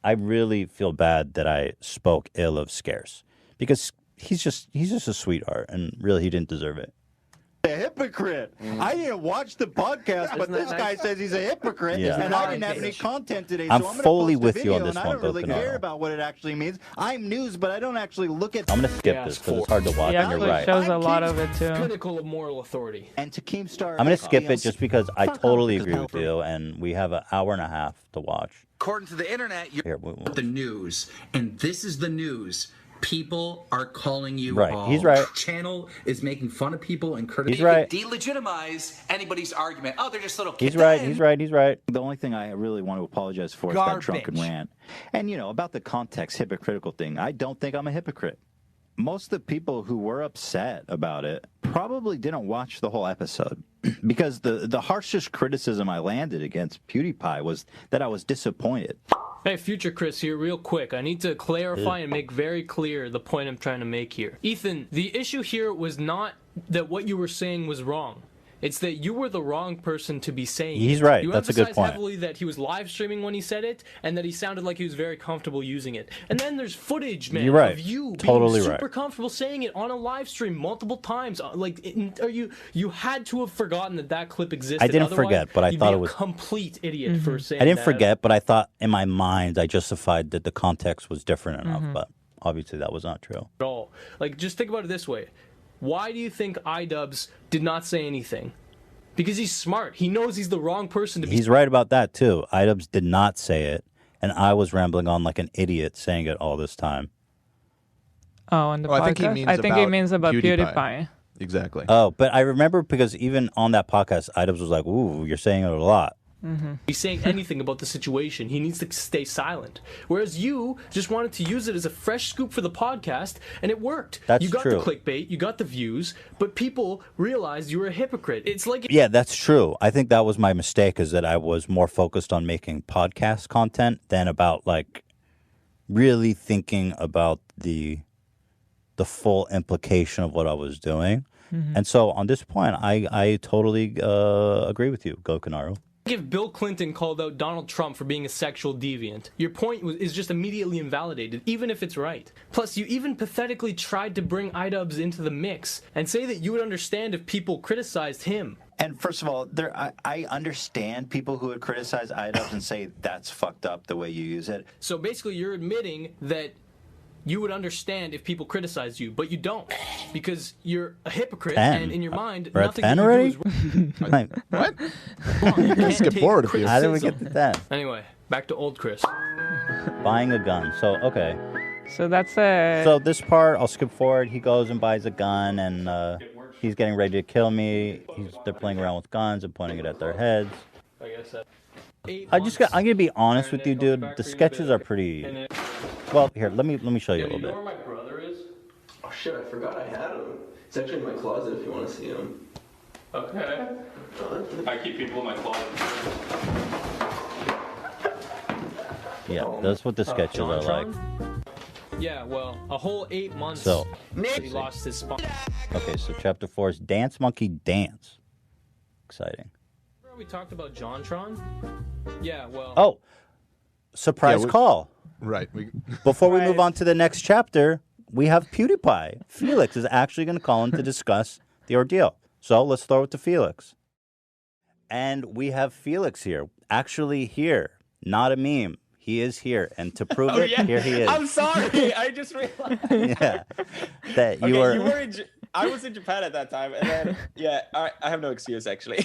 I really feel bad that I spoke ill of Scarce. Because he's just a sweetheart. And really, he didn't deserve it. A hypocrite. I didn't watch the podcast, but this guy says he's a hypocrite, and I didn't have any content today. I'm so I'm fully gonna post with you on this I one, don't really Gokanaru. care about what it actually means. I'm news, but I don't actually look at. I'm going to skip this because it's hard to watch, and you're right. shows a lot of it too. Critical of moral authority. And to Keemstar, I'm going to skip it just because I totally agree with you, and we have an hour and a half to watch. According to the internet, you're the news, and this is the news. People are calling you right. all. He's right. Channel is making fun of people and criticizing. He's right. Delegitimize anybody's argument. Oh, they're just little kids. He's right. He's right. He's right. The only thing I really want to apologize for is that drunken rant. And, about the context hypocritical thing, I don't think I'm a hypocrite. most of the people who were upset about it probably didn't watch the whole episode because the harshest criticism I landed against PewDiePie was that I was disappointed. Hey, Future Chris here, real quick. I need to clarify and make very clear the point I'm trying to make here. Ethan, the issue here was not that what you were saying was wrong. It's that you were the wrong person to be saying He's it. right. You That's a good emphasized point. heavily that he was live streaming when he said it, and that he sounded like he was very comfortable using it. And then there's footage, man, You're right. of you Totally being super right. comfortable saying it on a live stream multiple times. You had to have forgotten that clip existed. I didn't Otherwise, forget, but I you'd thought be it was a complete idiot for saying I didn't that. forget, but I thought in my mind I justified that the context was different enough, but obviously that was not true. At all. Like, just think about it this way. Why do you think iDubbbz did not say anything? Because he's smart. He knows he's the wrong person to be. He's right about that too. iDubbbz did not say it, and I was rambling on like an idiot saying it all this time. Oh, and the podcast? I think he means about PewDiePie. PewDiePie. Exactly. Oh, but I remember because even on that podcast, iDubbbz was like, "Ooh, you're saying it a lot." He's saying anything about the situation. He needs to stay silent. Whereas you just wanted to use it as a fresh scoop for the podcast, and it worked. That's you got true. the clickbait, you got the views, but people realized you were a hypocrite. It's like Yeah, that's true. I think that was my mistake, is that I was more focused on making podcast content than about like really thinking about the full implication of what I was doing. And so on this point, I totally agree with you, Gokanaru. if Bill Clinton called out Donald Trump for being a sexual deviant. Your point is just immediately invalidated, even if it's right. Plus, you even pathetically tried to bring iDubbbz into the mix and say that you would understand if people criticized him. And first of all, I understand people who would criticize iDubbbz and say that's fucked up the way you use it. So basically, you're admitting that you would understand if people criticized you, but you don't, because you're a hypocrite, 10. and in your mind, We're at nothing 10 that already? you do is wrong. What? You can't Skip take forward a few. How did we get criticism. to that? Anyway, back to old Chris. Buying a gun. So, okay. So that's a. So this part, I'll skip forward. He goes and buys a gun, and he's getting ready to kill me. They're playing around with guns and pointing it at their heads. I guess that. I'm gonna be honest with you, dude. The sketches are pretty. Well, here, let me show you a little You know bit. where my brother is? Oh shit, I forgot I had him. It's actually in my closet if you want to see him. Okay. I keep people in my closet. Yeah, that's what the sketches are like. Yeah, well, a whole 8 months. So, he lost his spot. okay, so chapter 4 is Dance Monkey Dance. Exciting. Remember we talked about JonTron? Yeah, well. Oh, surprise call. Right. Before we move on to the next chapter, we have PewDiePie. Felix is actually going to call in to discuss the ordeal. So let's throw it to Felix. And we have Felix here. Actually here. Not a meme. He is here. And to prove it, here he is. I'm sorry. I just realized. Yeah. That you okay, were... I was in Japan at that time, and then, yeah, I have no excuse, actually.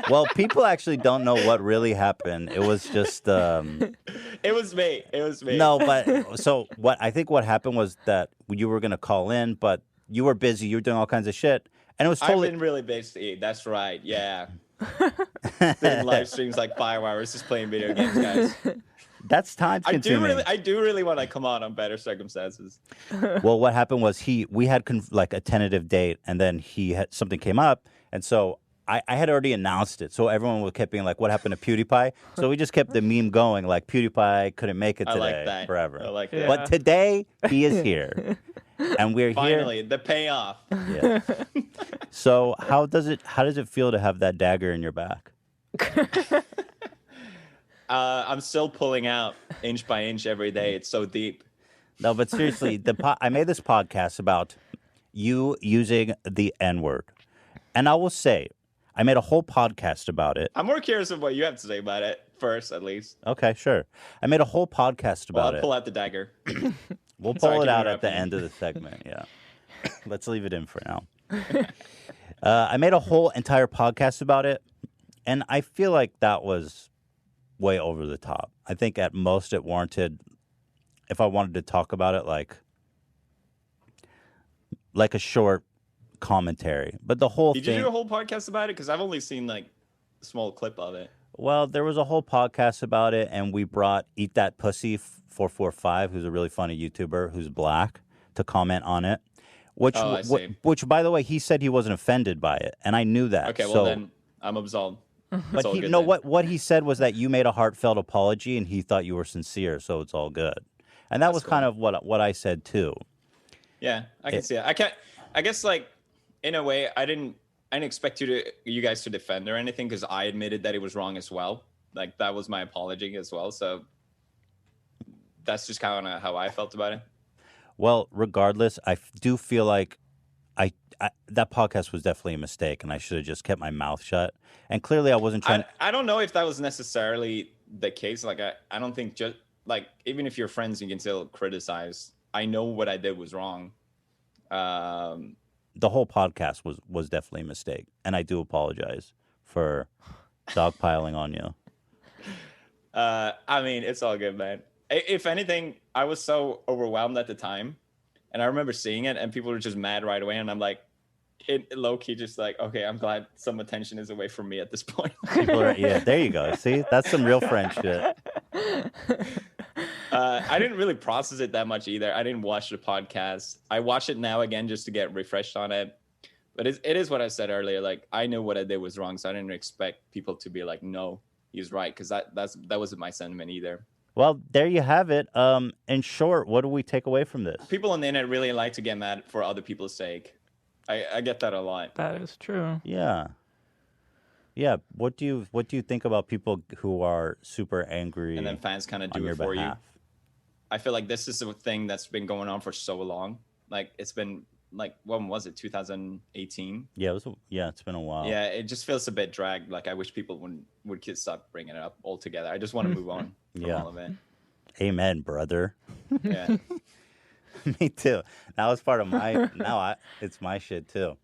Well, people actually don't know what really happened. It was just... It was me. It was me. No, but... So I think what happened was that you were going to call in, but you were busy. You were doing all kinds of shit. And it was totally... I've been really busy. That's right. Yeah. Doing live streams like 5 hours just playing video games, guys. That's time consuming. I do really want to come on better circumstances. Well, what happened was we had like a tentative date, and then something came up, and so I had already announced it. So everyone kept being like, "What happened to PewDiePie?" So we just kept the meme going, like PewDiePie couldn't make it today, I like that. forever. I like that. But today he is here, and we're Finally, here. the payoff. Yeah. So how does it feel to have that dagger in your back? I'm still pulling out inch by inch every day. It's so deep. No, but seriously, I made this podcast about you using the N-word. And I will say, I made a whole podcast about it. I'm more curious of what you have to say about it first, at least. Okay, sure. I made a whole podcast about I'll pull out the dagger. We'll pull Sorry, it keep out at the interrupting. end of the segment, yeah. Let's leave it in for now. I made a whole entire podcast about it, and I feel like that was way over the top. I think at most it warranted, if I wanted to talk about it, like a short commentary. But the whole Did thing... you do a whole podcast about it? Because I've only seen like a small clip of it. Well, there was a whole podcast about it, and we brought Eat That Pussy 445, who's a really funny YouTuber who's black, to comment on it. Which, I see. which, by the way, he said he wasn't offended by it, and I knew that. Okay, well so, then I'm absolved. but all he, good no, then. what he said was that you made a heartfelt apology, and he thought you were sincere, so it's all good. And that was kind of what I said too. Yeah, I can see it. I guess like in a way, I didn't expect you guys to defend or anything because I admitted that it was wrong as well. Like that was my apology as well. So that's just kind of how I felt about it. Well, regardless, I do feel like I that podcast was definitely a mistake, and I should have just kept my mouth shut. And clearly, I wasn't trying. I don't know if that was necessarily the case. Like I don't think just like even if you're friends, you can still criticize. I know what I did was wrong. The whole podcast was definitely a mistake, and I do apologize for dogpiling on you. I mean, it's all good, man. If anything, I was so overwhelmed at the time, and I remember seeing it, and people were just mad right away, and I'm like, low key, just like, okay, I'm glad some attention is away from me at this point. Yeah, there you go. See, that's some real friendship. I didn't really process it that much either. I didn't watch the podcast. I watch it now again just to get refreshed on it. But it is what I said earlier. Like I knew what I did was wrong, so I didn't expect people to be like, "No, he's right," because that wasn't my sentiment either. Well, there you have it. In short, what do we take away from this? People on the internet really like to get mad for other people's sake. I get that a lot. That is true. Yeah. Yeah. What do you think about people who are super angry and then fans kind of do it for you? I feel like this is a thing that's been going on for so long. Like it's been like when was it? 2018. Yeah, it's been a while. Yeah, it just feels a bit dragged. Like I wish people would stop bringing it up altogether. I just want to move on from all of it. Amen, brother. Yeah. Me too. That was part of my. It's my shit too.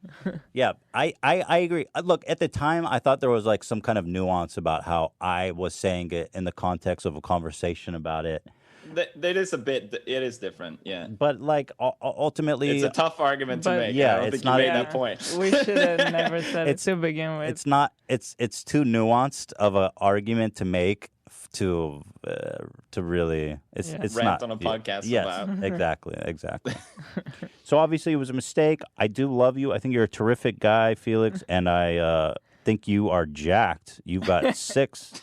Yeah, I agree. Look, at the time, I thought there was like some kind of nuance about how I was saying it in the context of a conversation about it. That is a bit. It is different. Yeah. But like ultimately, it's a tough argument to make. Yeah, I don't it's think not you made that point. We should have never said it to begin with. It's not. It's too nuanced of an argument to make to really. It's rant not on a podcast. Yes, about. exactly. So obviously it was a mistake. I do love you. I think you're a terrific guy, Felix, and I think you are jacked. You've got 6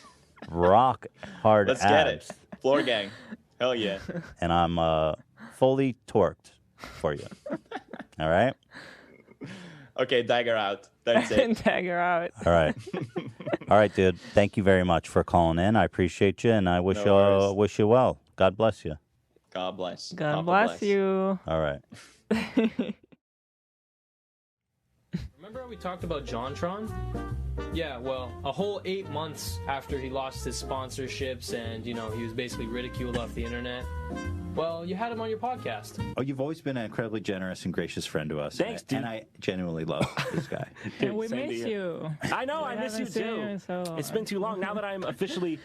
rock hard Let's abs. get it. Floor gang. Hell yeah. And I'm fully torqued for you. All right? Okay, dagger out. That's it. Dagger out. All right. All right, dude. Thank you very much for calling in. I appreciate you, and I wish you well. God bless you. God bless. God Papa bless you. All right. Remember how we talked about JonTron? Yeah, well, a whole 8 months after he lost his sponsorships and, he was basically ridiculed off the internet, well, you had him on your podcast. Oh, you've always been an incredibly generous and gracious friend to us. Thanks, dude. And I genuinely love this guy. And we miss you. I know, I miss you too. It's been too long. Now that I'm officially,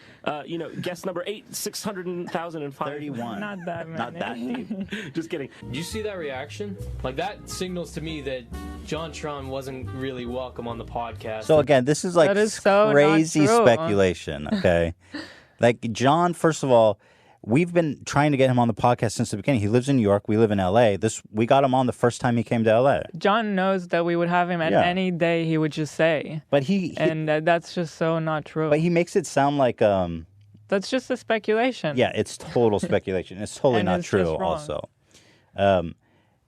guest number 600,005. Not that many. Not that deep. Just kidding. Did you see that reaction? Like, that signals to me that JonTron wasn't really welcome on the podcast. So again, this is like so crazy not true. speculation, okay? Like John, first of all, we've been trying to get him on the podcast since the beginning. He lives in New York. We live in L.A. We got him on the first time he came to L.A. John knows that we would have him at any day. He would just say. But and that's just so not true. But he makes it sound like that's just a speculation. Yeah, it's total speculation. It's totally not it's true. just wrong. Also,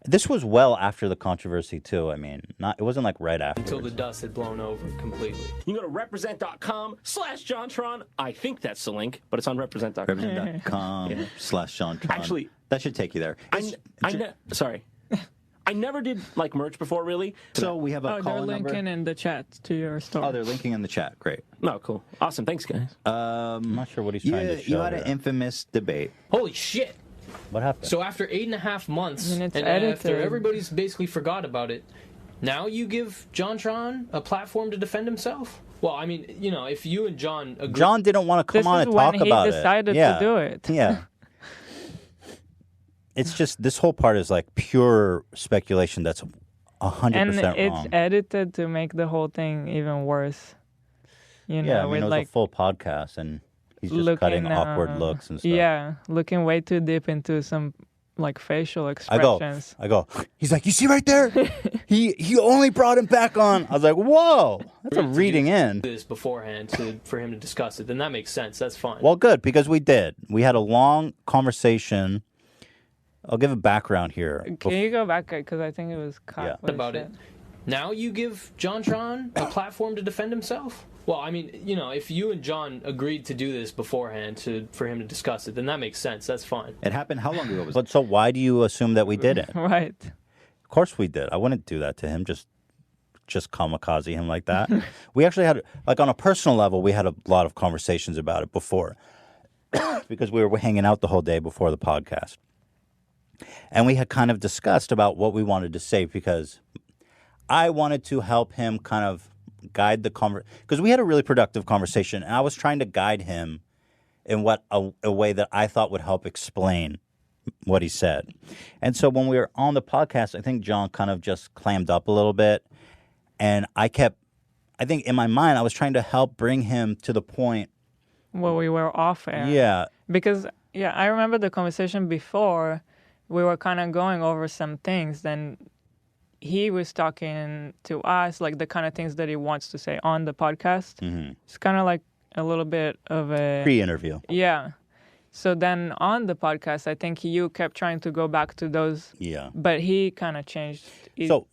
this was well after the controversy too. I mean, it wasn't like right after. Until the dust had blown over completely. You can go to represent.com/JonTron. I think that's the link, but it's on represent.com. Represent.com/JonTron. Actually, that should take you there. Sorry. I never did like merch before, really. So we have a call they're number. linking in the chat to your store. Oh, they're linking in the chat. Great. No, cool. Awesome. Thanks, guys. I'm not sure what he's trying to show. You had an infamous debate. Holy shit. What happened? So after 8.5 months, and edited. after everybody's basically forgot about it, now you give JonTron a platform to defend himself? Well, I mean, if you and John agree... John didn't want to come on and talk about it. This is when he decided to do it. Yeah. It's just, this whole part is like pure speculation that's 100% and wrong. it's edited to make the whole thing even worse. Yeah, I mean, with it was like a full podcast, and he's just cutting awkward looks and stuff. Yeah, looking way too deep into some like facial expressions. I go. He's like, you see right there? he only brought him back on. I was like, whoa, that's a reading in. This beforehand for him to discuss it, then that makes sense. That's fine. Well, good, because we did. We had a long conversation. I'll give a background here. Can you go back because I think it was cut. Yeah. About it. Now you give John a platform to defend himself? Well, I mean, if you and John agreed to do this beforehand for him to discuss it, then that makes sense. That's fine. It happened how long ago? But so why do you assume that we did it? Right. Of course we did. I wouldn't do that to him. Just kamikaze him like that. We actually had, like, on a personal level, we had a lot of conversations about it before because we were hanging out the whole day before the podcast. And we had kind of discussed about what we wanted to say because I wanted to help him kind of guide the conversation, because we had a really productive conversation, and I was trying to guide him in a way that I thought would help explain what he said. And so when we were on the podcast, I think John kind of just clammed up a little bit, and I think in my mind, I was trying to help bring him to the point where we were off air. Yeah. Because, I remember the conversation before, we were kind of going over some things, then he was talking to us, like the kind of things that he wants to say on the podcast. Mm-hmm. It's kind of like a little bit of a... pre-interview. Yeah. So then on the podcast, I think you kept trying to go back to those. Yeah. But he kind of changed.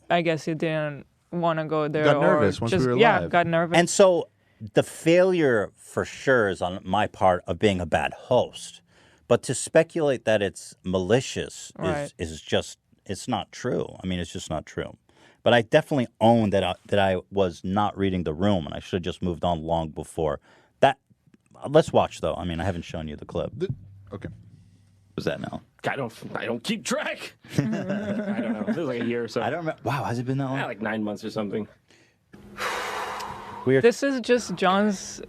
I guess he didn't want to go there. Got nervous once we were live. Yeah, got nervous. And so the failure for sure is on my part of being a bad host. But to speculate that it's malicious is just... It's not true. I mean, it's just not true. But I definitely own that I was not reading the room, and I should have just moved on long before. That. Let's watch, though. I mean, I haven't shown you the clip. Okay. What's that now? I don't keep track. I don't know. It was like a year or so. I don't remember. Wow, has it been that long? Yeah, like 9 months or something. This is just John's...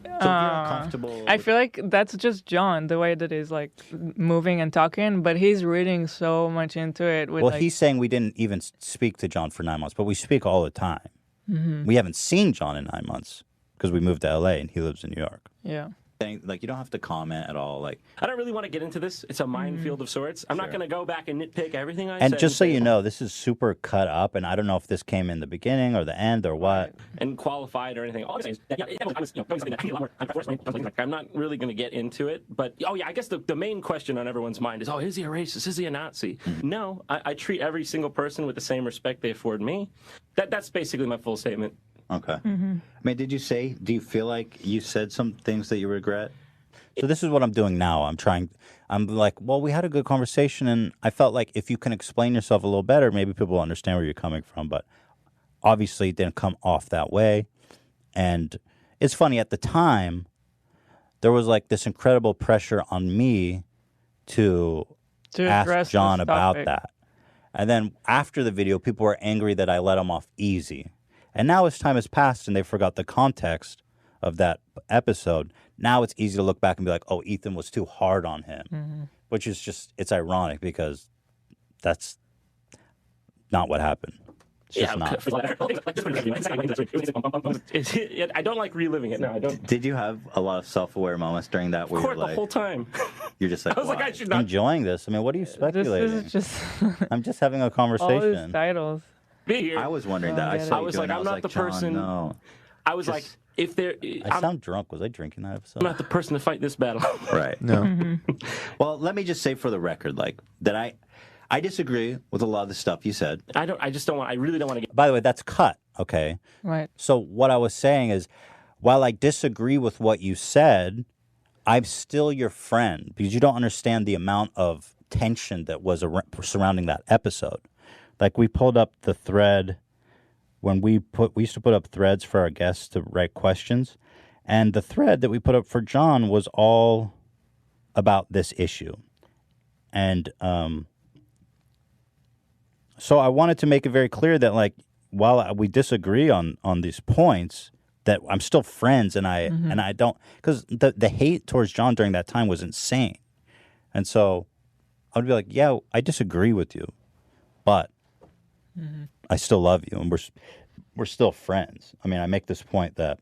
So if you're uncomfortable... I feel like that's just John, the way that he's like moving and talking, but he's reading so much into it. Well, he's saying we didn't even speak to John for 9 months, but we speak all the time. Mm-hmm. We haven't seen John in 9 months because we moved to LA and he lives in New York. Yeah. Like, you don't have to comment at all. Like, I don't really want to get into this. It's a minefield of sorts. I'm not going to go back and nitpick everything I said. And just so you know, this is super cut up, and I don't know if this came in the beginning or the end or what. And qualified or anything. All I'm saying is, I'm not really going to get into it. But, I guess the main question on everyone's mind is, is he a racist? Is he a Nazi? No, I treat every single person with the same respect they afford me. That's basically my full statement. Okay. I mean, do you feel like you said some things that you regret? So this is what I'm doing now. I'm like, well, we had a good conversation, and I felt like if you can explain yourself a little better, maybe people will understand where you're coming from. But obviously it didn't come off that way. And it's funny, at the time, there was like this incredible pressure on me to ask John about that. And then after the video, people were angry that I let him off easy. And now as time has passed and they forgot the context of that episode, now it's easy to look back and be like, oh, Ethan was too hard on him, which is just, it's ironic because that's not what happened. It's just not. I don't like reliving it. No, I don't. Did you have a lot of self-aware moments during that where you're like... the whole time. You're just like, I was like, I should not... enjoying this. I mean, what are you speculating? This is just... I'm just having a conversation. All his titles. I was wondering that. I was like, I'm not the person. No. I was like, if there. I sound drunk. Was I drinking that episode? I'm not the person to fight this battle. Right. No. Well, let me just say for the record, like, that I disagree with a lot of the stuff you said. I really don't want to get. By the way, that's cut. Okay. Right. So what I was saying is, while I disagree with what you said, I'm still your friend because you don't understand the amount of tension that was surrounding that episode. Like, we pulled up the thread when we used to put up threads for our guests to write questions, and the thread that we put up for John was all about this issue. And so I wanted to make it very clear that, like, while we disagree on these points, that I'm still friends, and I don't, because the hate towards John during that time was insane. And so I would be like, yeah, I disagree with you, but I still love you, and we're still friends. I mean, I make this point that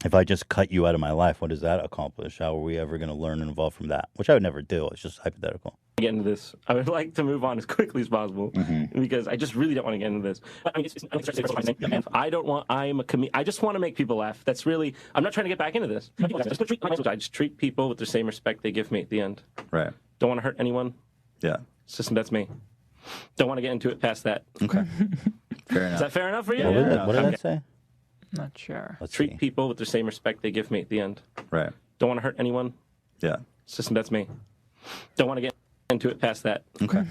if I just cut you out of my life, what does that accomplish? How are we ever going to learn and evolve from that? Which I would never do. It's just hypothetical. get into this. I would like to move on as quickly as possible because I just really don't want to get into this. But I mean, I don't want. I just want to make people laugh. That's really. I'm not trying to get back into this. I just treat people with the same respect they give me at the end. Right. Don't want to hurt anyone. Yeah. It's just that's me. Don't want to get into it past that. Okay. Fair enough. Is that fair enough for you? What did I say? Not sure. Treat people with the same respect they give me at the end. Right. Don't want to hurt anyone. Yeah. It's just that's me. Don't want to get into it past that. Okay.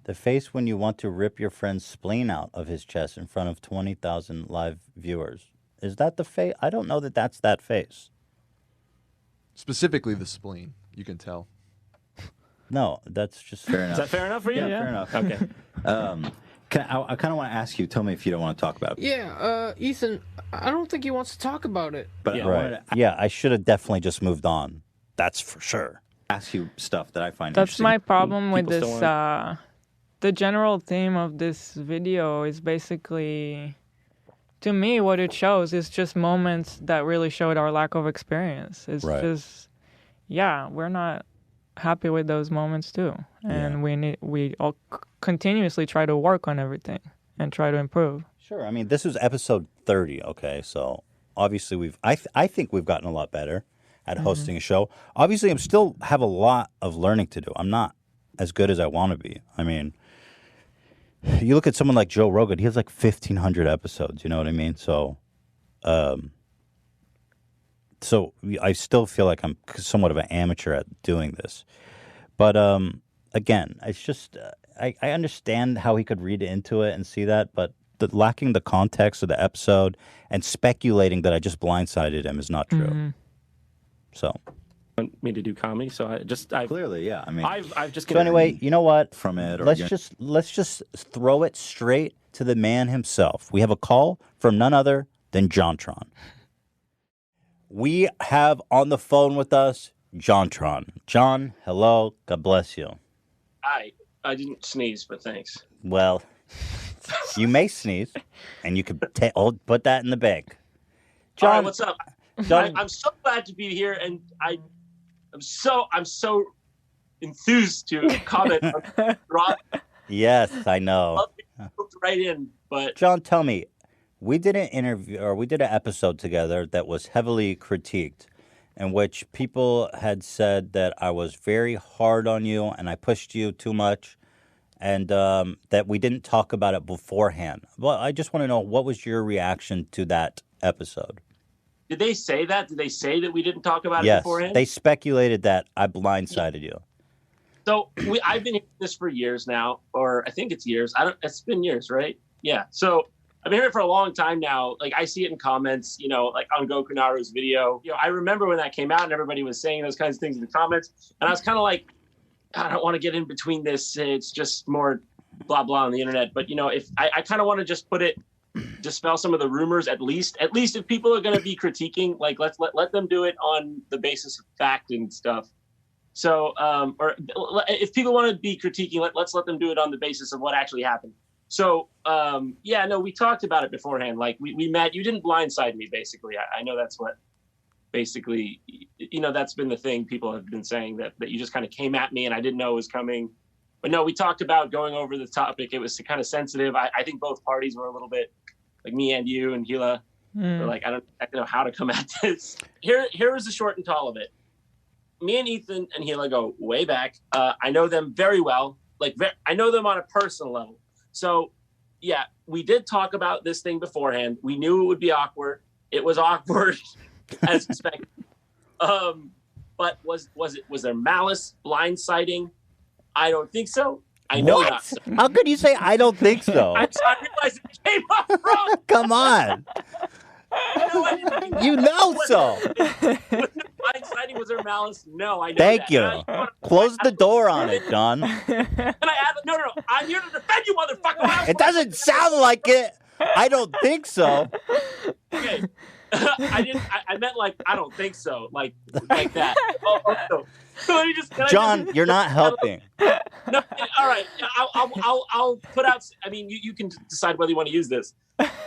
The face when you want to rip your friend's spleen out of his chest in front of 20,000 live viewers. Is that the face? I don't know that that's that face. Specifically the spleen, you can tell. No, that's just fair enough. Is that fair enough for you? Yeah, fair enough. Okay. I kind of want to ask you. Tell me if you don't want to talk about it. Yeah, Ethan, I don't think he wants to talk about it. But I should have definitely just moved on. That's for sure. Ask you stuff that I find That's interesting. my problem with People this. still The general theme of this video is basically, to me, what it shows is just moments that really showed our lack of experience. It's just, we're not happy with those moments too, and we all continuously try to work on everything and try to improve. Sure. I mean, this is episode 30. Okay, so obviously I think we've gotten a lot better at hosting a show. Obviously, I still have a lot of learning to do. I'm not as good as I want to be. I mean, you look at someone like Joe Rogan, he has like 1,500 episodes, you know what I mean? So I still feel like I'm somewhat of an amateur at doing this. But again, it's just, I understand how he could read into it and see that, but lacking the context of the episode and speculating that I just blindsided him is not true. So, want me to do comedy, so I clearly, yeah. I mean, I've just. So anyway, you know what? From it, or let's just throw it straight to the man himself. We have a call from none other than JonTron. We have on the phone with us JonTron. John, hello. God bless you. I didn't sneeze, but thanks. Well, you may sneeze, and you could put that in the bank. John, all right, what's up? I'm so glad to be here, and I'm so enthused to comment on Rob. Yes, I know. Hooked right in, but John, tell me, we did an interview, or we did an episode together that was heavily critiqued, in which people had said that I was very hard on you and I pushed you too much, and that we didn't talk about it beforehand. Well, I just want to know, what was your reaction to that episode? did they say that? Did they say that we didn't talk about it Yes, beforehand? they speculated that I blindsided you. So I've been hearing this for years now, or I think it's years. It's been years, right? Yeah. So I've been hearing it for a long time now. Like I see it in comments, like on Gokanaru's video. I remember when that came out and everybody was saying those kinds of things in the comments, and I was kind of like, I don't want to get in between this. It's just more blah blah on the internet. But if I kind of want to just dispel some of the rumors, at least if people are going to be critiquing, like let them do it on the basis of fact and stuff. So, or if people want to be critiquing, let's let them do it on the basis of what actually happened. So, we talked about it beforehand. Like we met. You didn't blindside me, basically. I know that's what, basically, that's been the thing people have been saying, that you just kind of came at me and I didn't know it was coming. But no, we talked about going over the topic. It was kind of sensitive. I think both parties were a little bit, like me and you and Gila, were like, I don't know how to come at this. Here is the short and tall of it. Me and Ethan and Gila go way back. I know them very well. I know them on a personal level. So, yeah, we did talk about this thing beforehand. We knew it would be awkward. It was awkward, as expected. But was there malice, blindsiding? I don't think so. I know not so. How could you say I don't think so? I realized it came off wrong. Come on. You know so. Blindsiding, was there malice? No, I know Thank that. you. Close the door on it, John. No, I'm here to defend you, motherfucker. It doesn't sound like it. I don't think so. Okay. I meant like I don't think so, like that. So let me John, you're not helping. No, all right. I'll put out. I mean, you can decide whether you want to use this.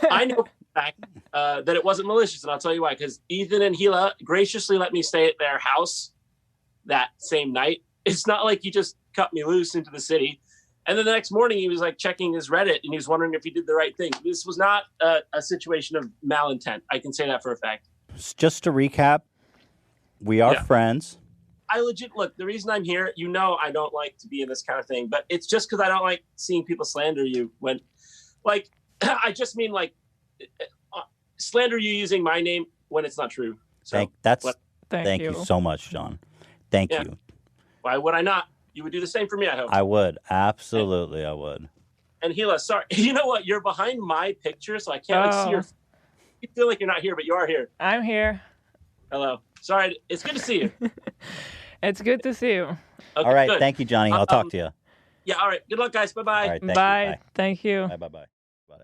I know for a fact that it wasn't malicious, and I'll tell you why. Because Ethan and Gila graciously let me stay at their house that same night. It's not like you just cut me loose into the city. And then the next morning, he was like checking his Reddit, and he was wondering if he did the right thing. This was not a situation of malintent. I can say that for a fact. Just to recap, we are friends. I legit look. The reason I'm here, I don't like to be in this kind of thing, but it's just because I don't like seeing people slander you. When, like, I just mean like slander you using my name when it's not true. So thank you so much, John. Thank you. Why would I not? You would do the same for me, I hope. I would. Absolutely, I would. And Gila, sorry. You know what? You're behind my picture, so I can't see your... You feel like you're not here, but you are here. I'm here. Hello. Sorry. It's good to see you. It's good to see you. Okay, all right. good. Thank you, Johnny. I'll talk to you. Yeah, all right. Good luck, guys. Bye-bye. All right, Bye. Thank you. Bye-bye.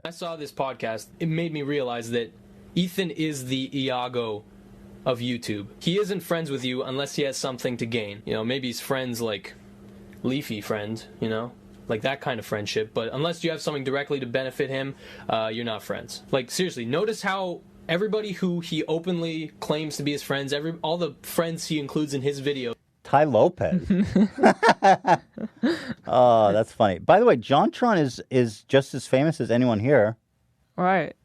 I saw this podcast. It made me realize that Ethan is the Iago of YouTube. He isn't friends with you unless he has something to gain. Maybe he's friends like Leafy friend, like that kind of friendship. But unless you have something directly to benefit him, you're not friends. Like, seriously, notice how everybody who he openly claims to be his friends, all the friends he includes in his video. Ty Lopez. Oh, that's funny. By the way, JonTron is just as famous as anyone here. Right.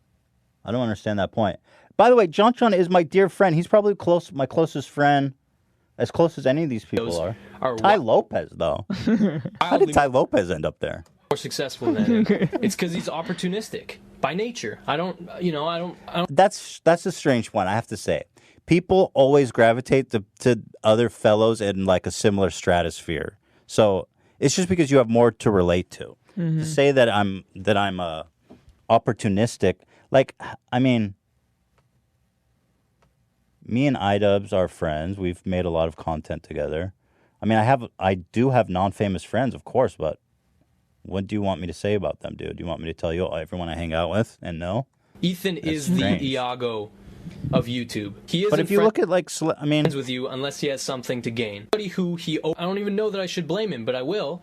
I don't understand that point. By the way, JonTron is my dear friend. He's probably my closest friend, as close as any of these people are. Ty Lopez, though. How did Ty Lopez end up there? More successful than him. It's because he's opportunistic by nature. I don't. That's a strange one, I have to say. People always gravitate to other fellows in like a similar stratosphere. So it's just because you have more to relate to. To say that I'm opportunistic, like, I mean, me and iDubbbz are friends. We've made a lot of content together. I mean, I do have non-famous friends, of course, but what do you want me to say about them, dude? Do you want me to tell you everyone I hang out with and know? Ethan is the Iago of YouTube. He isn't but if you look at friends with you unless he has something to gain. I don't even know that I should blame him, but I will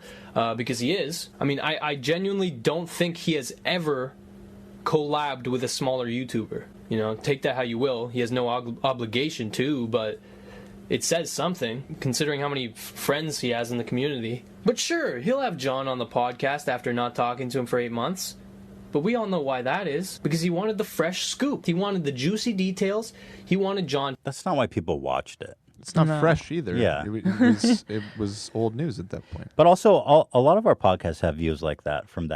because he is. I mean, I genuinely don't think he has ever collabed with a smaller YouTuber. Take that how you will. He has no obligation to, but it says something considering how many friends he has in the community. But sure, he'll have John on the podcast after not talking to him for 8 months. But we all know why that is. Because he wanted the fresh scoop. He wanted the juicy details. He wanted John. That why people watched it. It's not fresh either. Yeah. It was old news at that point. But also, a lot of our podcasts have views like that from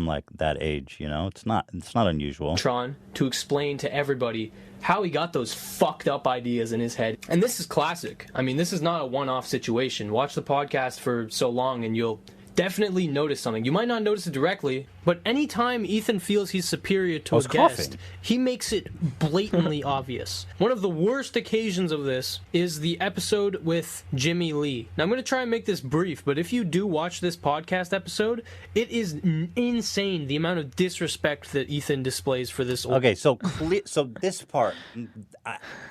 like that age. It's not unusual. Tron to explain to everybody how he got those fucked up ideas in his head. And this is classic. I mean, this is not a one-off situation. Watch the podcast for so long and you'll definitely notice something. You might not notice it directly, but anytime Ethan feels he's superior to a guest, he makes it blatantly obvious. One of the worst occasions of this is the episode with Jimmy Lee. Now, I'm going to try and make this brief, but if you do watch this podcast episode, it is insane the amount of disrespect that Ethan displays for this. Okay, so this part,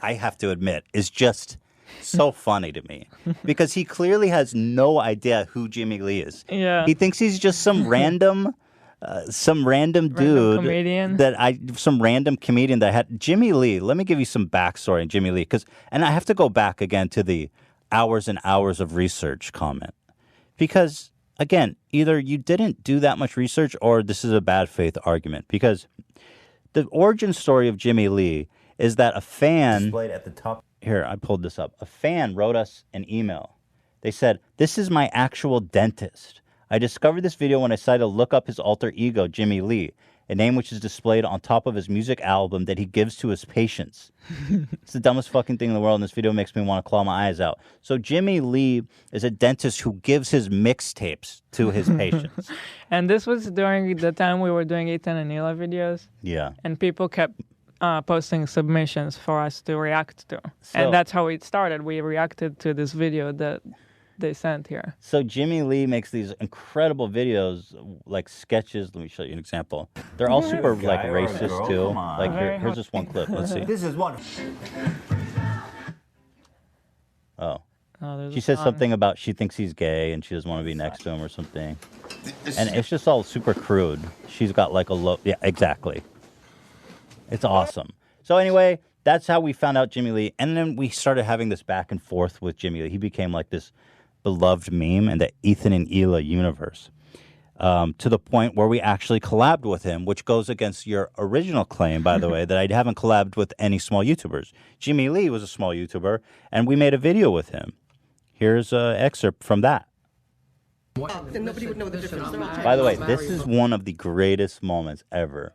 I have to admit, is just so funny to me because he clearly has no idea who Jimmy Lee is. Yeah, he thinks he's just some random dude comedian. Some random comedian that had Jimmy Lee. Let me give you some backstory on Jimmy Lee and I have to go back again to the hours and hours of research comment because again, either you didn't do that much research or this is a bad faith argument because the origin story of Jimmy Lee is that a fan displayed at the top. Here, I pulled this up. A fan wrote us an email. They said, "This is my actual dentist. I discovered this video when I decided to look up his alter ego, Jimmy Lee, a name which is displayed on top of his music album that he gives to his patients." It's the dumbest fucking thing in the world, and this video makes me want to claw my eyes out. So Jimmy Lee is a dentist who gives his mixtapes to his patients. And this was during the time we were doing Ethan and Hila videos. Yeah. And people kept posting submissions for us to react to. And that's how it started. We reacted to this video that they sent here. So Jimmy Lee makes these incredible videos, like sketches. Let me show you an example. They're all super like racist too. Like here's this one clip. Let's see. This is one. Oh, she says something about she thinks he's gay and she doesn't want to be next to him or something. And it's just all super crude. She's got like a low. Yeah, exactly. It's awesome. So anyway, that's how we found out Jimmy Lee. And then we started having this back and forth with Jimmy Lee. He became like this beloved meme in the Ethan and Hila universe. To the point where we actually collabed with him, which goes against your original claim, by the way, that I haven't collabed with any small YouTubers. Jimmy Lee was a small YouTuber, and we made a video with him. Here's an excerpt from that. Then nobody would know the difference. By the way, this is one of the greatest moments ever.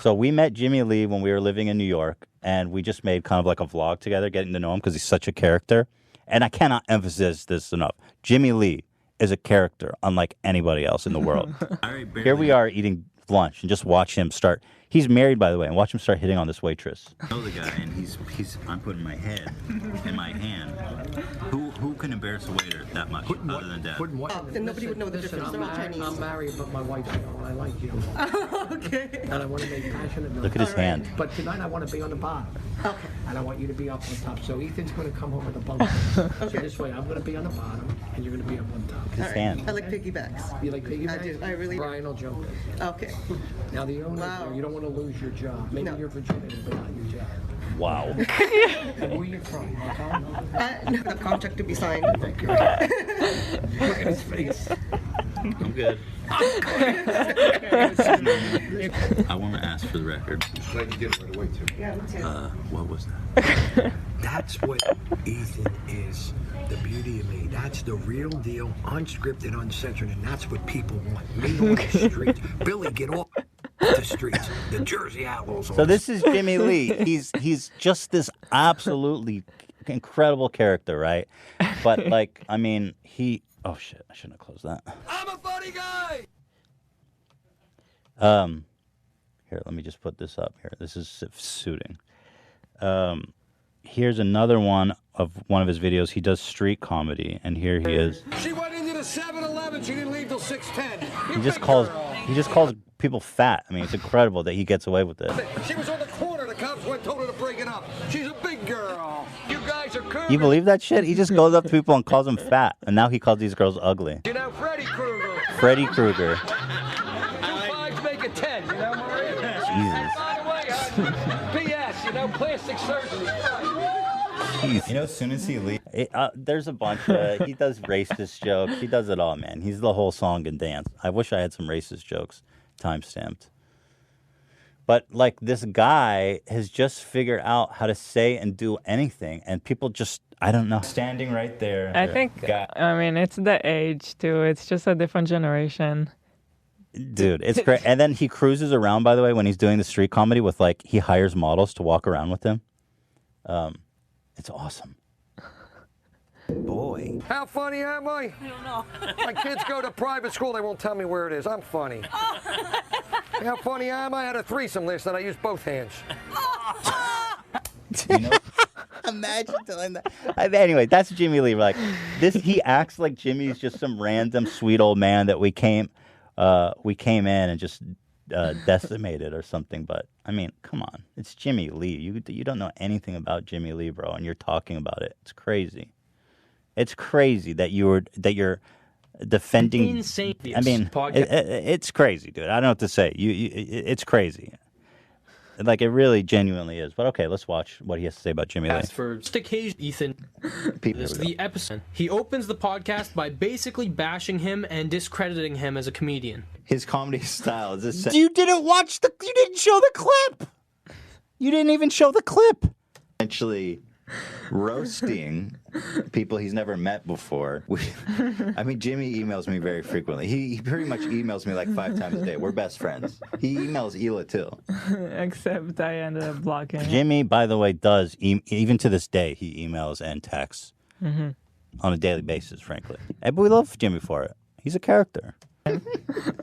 So we met Jimmy Lee when we were living in New York, and we just made kind of like a vlog together, getting to know him because he's such a character. And I cannot emphasize this enough. Jimmy Lee is a character unlike anybody else in the world. Here we are eating lunch, and just watch him start. He's married, by the way, and watch him start hitting on this waitress. I know the guy, and he's. I'm putting my head in my hand. Who can embarrass a waiter that much other than Dad? Then nobody would know the difference. They're all Chinese. I'm married, but my wife's single. I like you. Okay. And I want to make passionate. Look at his hand. But tonight I want to be on the bottom. Okay. And I want you to be up on top. So Ethan's going to come home with a bunk. So this way I'm going to be on the bottom, and you're going to be up on top. His hand. I like piggybacks. You like piggybacks? I do. I really. Brian will jump in. Okay. Now the owner, Wow. you don't want to lose your job. Maybe your virginity, but not your job. Wow. And where are you from? Hong Kong? No, the contract to be signed. Thank you. Look at his face. I'm good. I want to ask for the record. Glad you did it right away, too. Yeah, me too. What was that? That's what Ethan is. The beauty of me. That's the real deal, unscripted, uncensored, and that's what people want. Me on the streets. Billy, get off the streets. The Jersey Outlaws. So this is Jimmy Lee. He's just this absolutely incredible character, right? But like, I mean, oh shit, I shouldn't have closed that. I'm a funny guy. Here, let me just put this up here. This is suiting. Here's another one of his videos. He does street comedy, and here he is. She went into the 7-Eleven. She didn't leave till 6:10. He just calls people fat. I mean, it's incredible that he gets away with this. She was on the corner. The cops went told her to break it up. She's a big girl. You guys are curvy. You believe that shit? He just goes up to people and calls them fat, and now he calls these girls ugly. You know, Freddy Krueger. Freddy Krueger. 2 5s make a 10. You know, Maria? Jesus. By the way, P.S. You know, plastic surgery. You know, as soon as he leaves, there's a bunch of, he does racist jokes. He does it all, man. He's the whole song and dance. I wish I had some racist jokes time-stamped. But, like, this guy has just figured out how to say and do anything, and people just, I don't know. Standing right there. I think, I mean, it's the age, too. It's just a different generation. Dude, it's great. And then he cruises around, by the way, when he's doing the street comedy with, like, he hires models to walk around with him. It's awesome. Boy. How funny am I? I don't know. My kids go to private school. They won't tell me where it is. I'm funny. How funny am I? I had a threesome last night. I used both hands. You know? Imagine telling that. Anyway, that's Jimmy Lee. Like this, he acts like Jimmy's just some random sweet old man that we came in and just decimated or something. But I mean, come on, it's Jimmy Lee. You don't know anything about Jimmy Lee, bro, and you're talking about it. It's crazy. It's crazy that you're defending. Insane. I mean, it's crazy, dude. I don't know what to say. It's crazy. Like, it really genuinely is. But okay, let's watch what he has to say about Jimmy Lee. As for just occasion, Ethan, this is the episode. He opens the podcast by basically bashing him and discrediting him as a comedian. His comedy style is this. You didn't show the clip. You didn't even show the clip. Essentially roasting people he's never met before. I mean, Jimmy emails me very frequently. He pretty much emails me like 5 times a day. We're best friends. He emails Hila too. Except I ended up blocking him. Jimmy, by the way, does, even to this day, he emails and texts on a daily basis, frankly. But we love Jimmy for it. He's a character.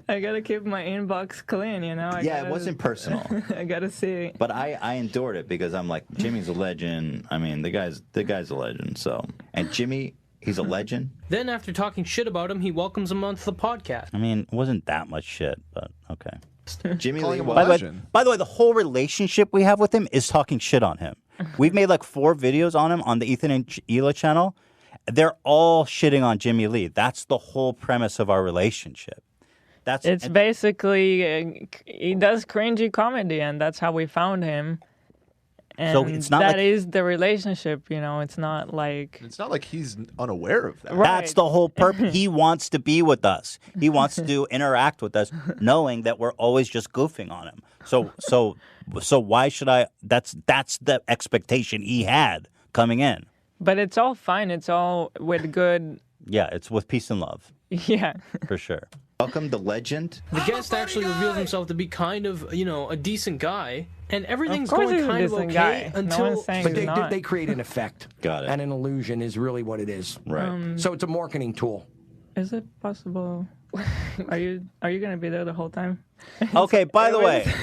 I gotta keep my inbox clean, you know? It wasn't personal. I gotta see. But I endured it because I'm like, Jimmy's a legend. I mean, the guy's a legend. So, and Jimmy, he's a legend. Then, after talking shit about him, he welcomes him onto the podcast. I mean, it wasn't that much shit, but okay. Jimmy Lee, by the way, the whole relationship we have with him is talking shit on him. We've made like 4 videos on him on the Ethan and Hila channel. They're all shitting on Jimmy Lee. That's the whole premise of our relationship. It's basically he does cringy comedy, and that's how we found him. And So it's not that like is the relationship, you know. It's not like he's unaware of that. That's the whole purpose. He wants to be with us. He wants to interact with us, knowing that we're always just goofing on him. So why should I? That's the expectation he had coming in. But it's all fine. It's all with good. Yeah, it's with peace and love. Yeah, for sure. Welcome to Legend. The guest actually reveals himself to be kind of, a decent guy, and everything's Of course going he's a kind of decent okay guy. No until. one's saying But he's not. they create an effect. Got it. And an illusion is really what it is. Right. So it's a marketing tool. Is it possible? Are you gonna be there the whole time? Okay, by the way,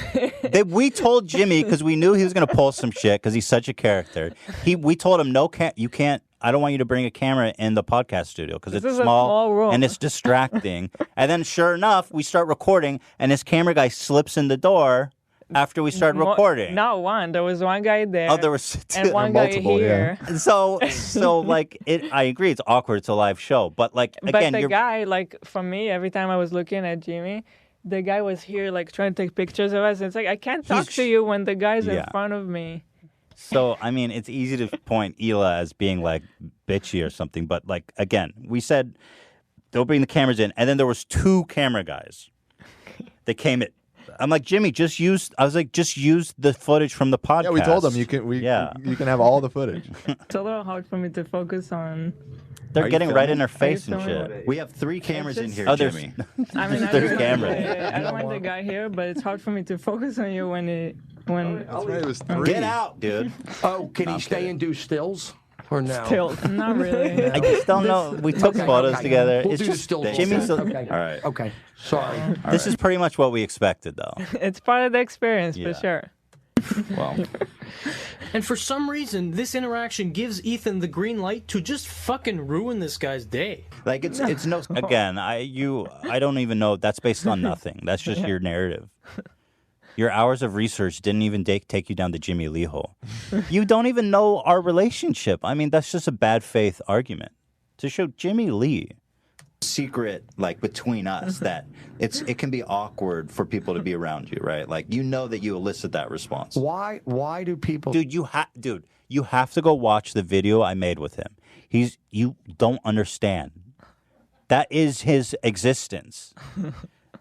we told Jimmy, because we knew he was going to pull some shit because he's such a character. We told him, you can't, I don't want you to bring a camera in the podcast studio because it's This is a small small room. and it's distracting. And then sure enough, we start recording and this camera guy slips in the door after we started recording. Not one. There was one guy there. Oh, there was two. and one guy here. So like, I agree, it's awkward, it's a live show. But like, again, But the guy, like, for me, every time I was looking at Jimmy, the guy was here, like, trying to take pictures of us. It's like, I can't talk to you when the guy's in front of me. So, I mean, it's easy to point Hila as being, like, bitchy or something. But, like, again, we said they'll bring the cameras in. And then there was two camera guys. They came in. I'm like, Jimmy, just use the footage from the podcast. Yeah, we told them you can have all the footage. It's a little hard for me to focus on. They're getting right in their face and shit. We have 3 cameras in here, Oh, Jimmy. I mean, There's cameras. I don't mind the guy here, but it's hard for me to focus on you when. It was 3. Get out, dude. Oh, can he stay and do stills? Or no? Stills, not really. I just don't know. We took photos together. We'll It's do the just stills. Jimmy's. Okay. All right. Okay. Sorry. This is pretty much what we expected, though. It's part of the experience, Yeah. for sure. Well, And for some reason, this interaction gives Ethan the green light to just fucking ruin this guy's day. like it's no. Again, I don't even know. That's based on nothing. That's just your narrative. Your hours of research didn't even take you down the Jimmy Lee hole. You don't even know our relationship. I mean, that's just a bad faith argument to show Jimmy Lee. Secret, like, between us that it can be awkward for people to be around you, right? Like, you know that you elicit that response. Why do people... Dude, you have to go watch the video I made with him. You don't understand. That is his existence.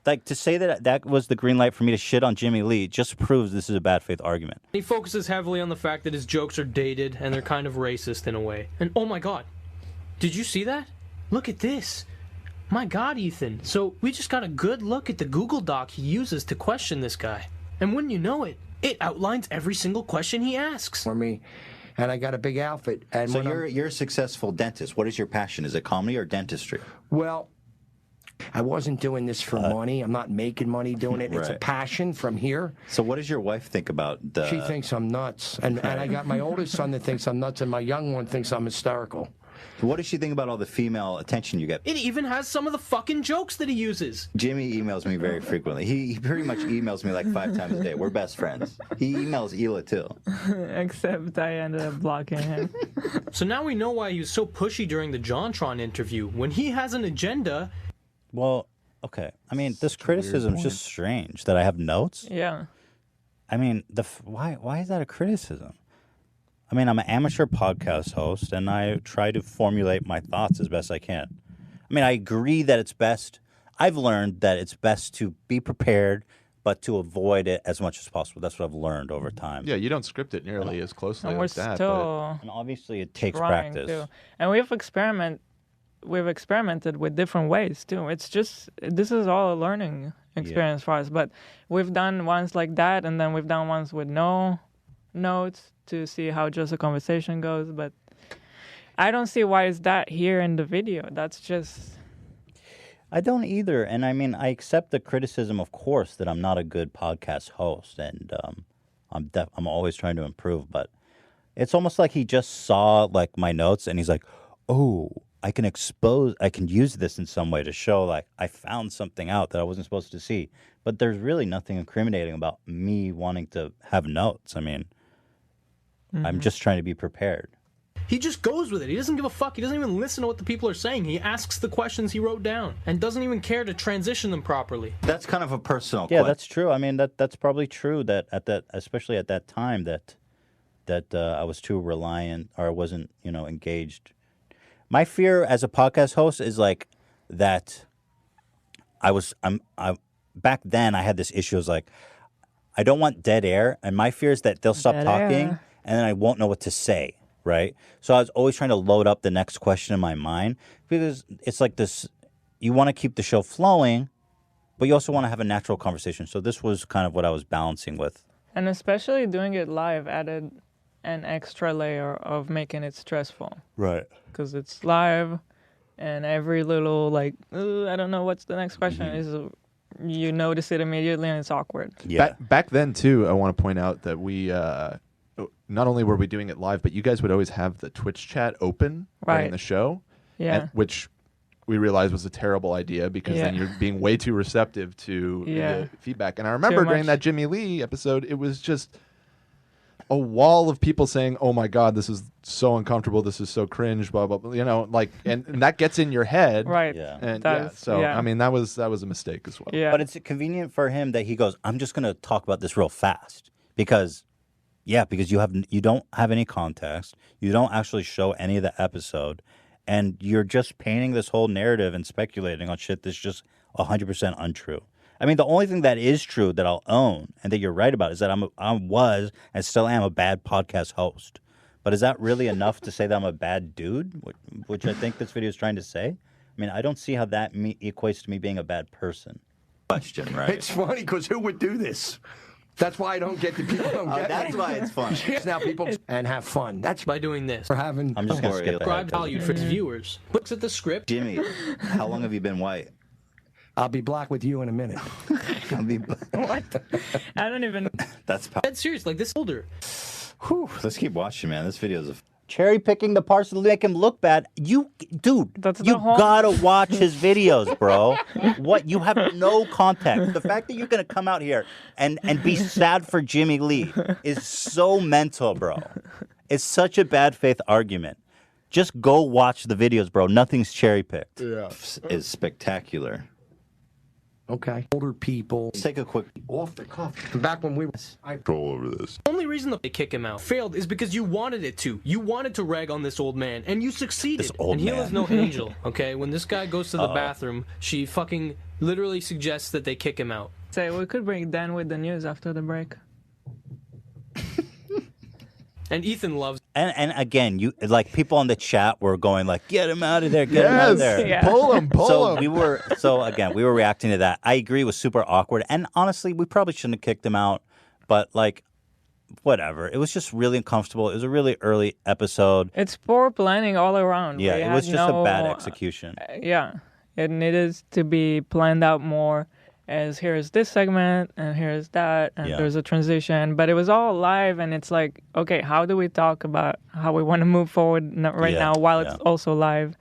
Like, to say that was the green light for me to shit on Jimmy Lee just proves this is a bad faith argument. He focuses heavily on the fact that his jokes are dated and they're kind of racist in a way. And oh my god, did you see that? Look at this. My god, Ethan. So we just got a good look at the Google Doc he uses to question this guy. And wouldn't you know it, it outlines every single question he asks. For me, and I got a big outfit. And So when you're a successful dentist. What is your passion? Is it comedy or dentistry? Well, I wasn't doing this for money. I'm not making money doing it. It's a Right. passion from here. So what does your wife think about the... She thinks I'm nuts. And I got my oldest son that thinks I'm nuts, and my young one thinks I'm hysterical. What does she think about all the female attention you get? It even has some of the fucking jokes that he uses. Jimmy emails me very frequently. He pretty much emails me like 5 times a day. We're best friends. He emails Hila too. Except I ended up blocking him. So now we know why he was so pushy during the JonTron interview. When he has an agenda... Well, okay. I mean, this criticism is just strange that I have notes. Yeah. I mean, why is that a criticism? I mean, I'm an amateur podcast host, and I try to formulate my thoughts as best I can. I mean, I agree that it's best. I've learned that it's best to be prepared, but to avoid it as much as possible. That's what I've learned over time. Yeah, you don't script it nearly as closely And we're as that. still And obviously, it takes trying practice. too. And we've experimented with different ways too. It's just, this is all a learning experience for us. But we've done ones like that, and then we've done ones with no notes to see how just a conversation goes. But I don't see why is that here in the video. That's just... I don't either. And I mean, I accept the criticism, of course, that I'm not a good podcast host, and I'm always trying to improve. But it's almost like he just saw like my notes, and he's like, "Oh, I can use this in some way to show like I found something out that I wasn't supposed to see." But there's really nothing incriminating about me wanting to have notes. I mean, I'm just trying to be prepared. He just goes with it. He doesn't give a fuck. He doesn't even listen to what the people are saying. He asks the questions he wrote down and doesn't even care to transition them properly. That's kind of a personal Yeah, question. that's true. I mean, that's probably true that especially at that time that that I was too reliant or I wasn't, engaged. My fear as a podcast host is like that. Back then I had this issue. I was like, I don't want dead air, and my fear is that they'll stop talking, and then I won't know what to say. Right. So I was always trying to load up the next question in my mind because it's like this. You want to keep the show flowing, but you also want to have a natural conversation. So this was kind of what I was balancing with. And especially doing it live added an extra layer of making it stressful. Right. Because it's live, and every little, I don't know what's the next question is, you notice it immediately, and it's awkward. Yeah. Back then, too, I want to point out that we, not only were we doing it live, but you guys would always have the Twitch chat open during the show. Yeah. Which we realized was a terrible idea because then you're being way too receptive to the feedback. And I remember during that Jimmy Lee episode, it was just a wall of people saying, "Oh my God, this is so uncomfortable. This is so cringe." Blah blah. Blah. And that gets in your head, right? Yeah. And I mean, that was a mistake as well. Yeah. But it's convenient for him that he goes, "I'm just going to talk about this real fast," because you don't have any context. You don't actually show any of the episode. And you're just painting this whole narrative and speculating on shit that's just 100% untrue. I mean, the only thing that is true that I'll own and that you're right about is that I was and still am a bad podcast host. But is that really enough to say that I'm a bad dude, which I think this video is trying to say? I mean, I don't see how that equates to me being a bad person. Question, right? It's funny because who would do this? That's why I don't get the people. Don't get that's why it's fun. Now people and have fun. That's by doing this. We're having. I'm just going to skip that. Subscribe valued for his viewers. Looks at the script. Jimmy, how long have you been white? I'll be black with you in a minute. I'll be what? I don't even. That's dead serious. Like this older. Whew, let's keep watching, man. This video is cherry picking the parts that make him look bad. You gotta watch his videos, bro. What? You have no context. The fact that you're gonna come out here and be sad for Jimmy Lee is so mental, bro. It's such a bad faith argument. Just go watch the videos, bro. Nothing's cherry picked. Yeah, is spectacular. Okay. Older people. Let's take a quick off the cuff. Back when we were control over this. The only reason that they kick him out failed is because you wanted it to. You wanted to rag on this old man, and you succeeded. This old and he man. was no angel, okay? When this guy goes to the bathroom, she fucking literally suggests that they kick him out. Say, we could bring Dan with the news after the break. And Ethan loves. And again, you like people in the chat were going like, "Get him out of there! Get him out of there! Yeah. Pull him! So we were reacting to that. I agree, it was super awkward, and honestly, we probably shouldn't have kicked him out. But like, whatever. It was just really uncomfortable. It was a really early episode. It's poor planning all around. Yeah, it was just a bad execution. Yeah, it needed to be planned out more. As here's this segment and here's that and there's a transition, but it was all live, and it's like, okay, how do we talk about how we want to move forward now while it's also live,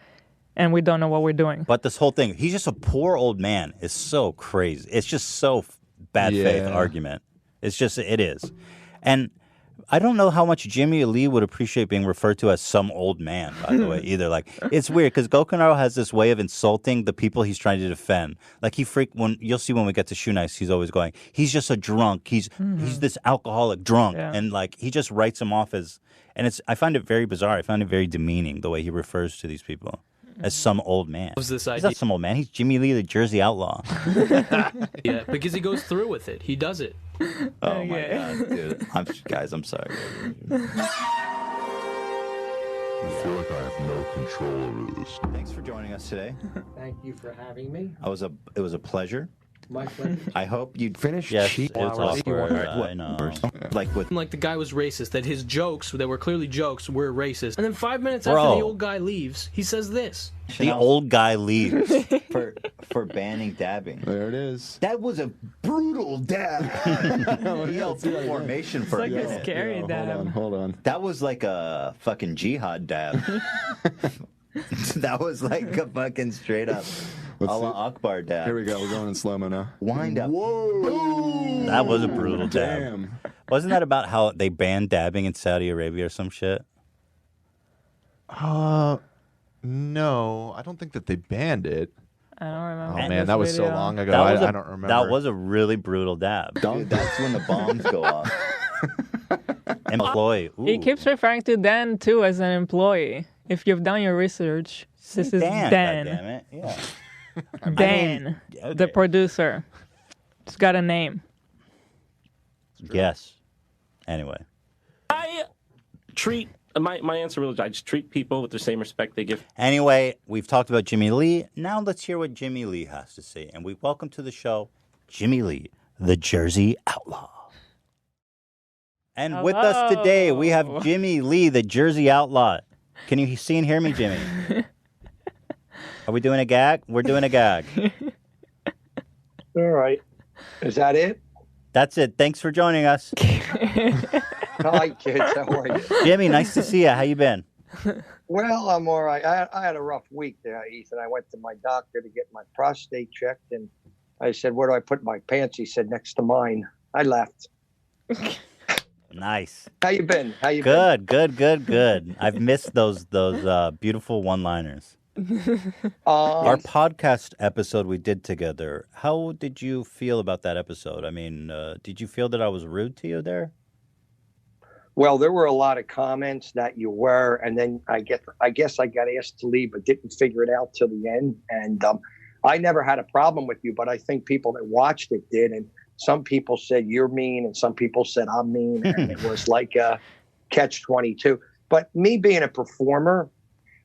and we don't know what we're doing. But this whole thing, he's just a poor old man, is so crazy. It's just so bad faith argument. It's just, it is. And I don't know how much Jimmy Lee would appreciate being referred to as some old man, by the way, either. Like, it's weird because Gokanaru has this way of insulting the people he's trying to defend. Like, you'll see when we get to Shoe Nice, he's always going, he's just a drunk. He's this alcoholic drunk. Yeah. And like, he just writes him off as, and I find it very bizarre. I find it very demeaning the way he refers to these people as some old man. What's this He's idea? not some old man. He's Jimmy Lee, the Jersey Outlaw. Yeah, because he goes through with it. He does it. Oh my God, dude. I'm sorry. I feel like I have no control over this. Thanks for joining us today. Thank you for having me. It was a pleasure. My pleasure. I hope you'd finish. Yes, it's awkward. I know. Like the guy was racist, that his jokes that were clearly jokes were racist. And then 5 minutes after the old guy leaves, he says this. The old guy leaves for banning dabbing. There it is. That was a brutal dab. He held the formation for a minute. It's like a scary dab. Hold on. That was like a fucking jihad dab. That was like a fucking straight up Allah Akbar dab. Here we go. We're going in slow-mo now. Wind up. Whoa! That was a brutal dab. Damn. Wasn't that about how they banned dabbing in Saudi Arabia or some shit? No, I don't think that they banned it. I don't remember. Oh man, that was so long ago. I don't remember. That was a really brutal dab. Dude, that's when the bombs go off. Employee. Ooh. He keeps referring to Dan too as an employee. If you've done your research, this is Dan. Goddammit. Yeah. Dan, the producer. It's got a name. Yes. Anyway. I treat my answer really. I just treat people with the same respect they give. Anyway, we've talked about Jimmy Lee. Now let's hear what Jimmy Lee has to say. And we welcome to the show Jimmy Lee, the Jersey Outlaw. And with us today, we have Jimmy Lee, the Jersey Outlaw. Can you see and hear me, Jimmy? Are we doing a gag? We're doing a gag. All right. Is that it? That's it. Thanks for joining us. Hi, kids. How are you? Jimmy, nice to see you. How you been? Well, I'm all right. I had a rough week there, Ethan. I went to my doctor to get my prostate checked, and I said, where do I put my pants? He said, next to mine. I left. Nice. How you been? Good. I've missed those beautiful one-liners. Our podcast episode we did together. How did you feel about that episode? I mean, did you feel that I was rude to you there? Well, there were a lot of comments that you were, and then I guess I got asked to leave, but didn't figure it out till the end. And I never had a problem with you, but I think people that watched it did. And some people said you're mean, and some people said I'm mean, and it was like a catch-22. But me being a performer,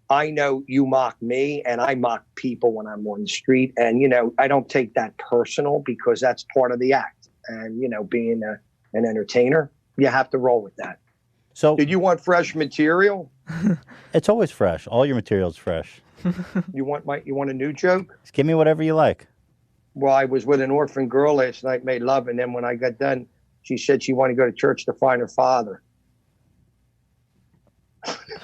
I know you mock me, and I mock people when I'm on the street. And, I don't take that personal because that's part of the act. And, being an entertainer, you have to roll with that. So, did you want fresh material? It's always fresh. All your material's fresh. You want a new joke? Just give me whatever you like. Well, I was with an orphan girl last night, made love, and then when I got done, she said she wanted to go to church to find her father.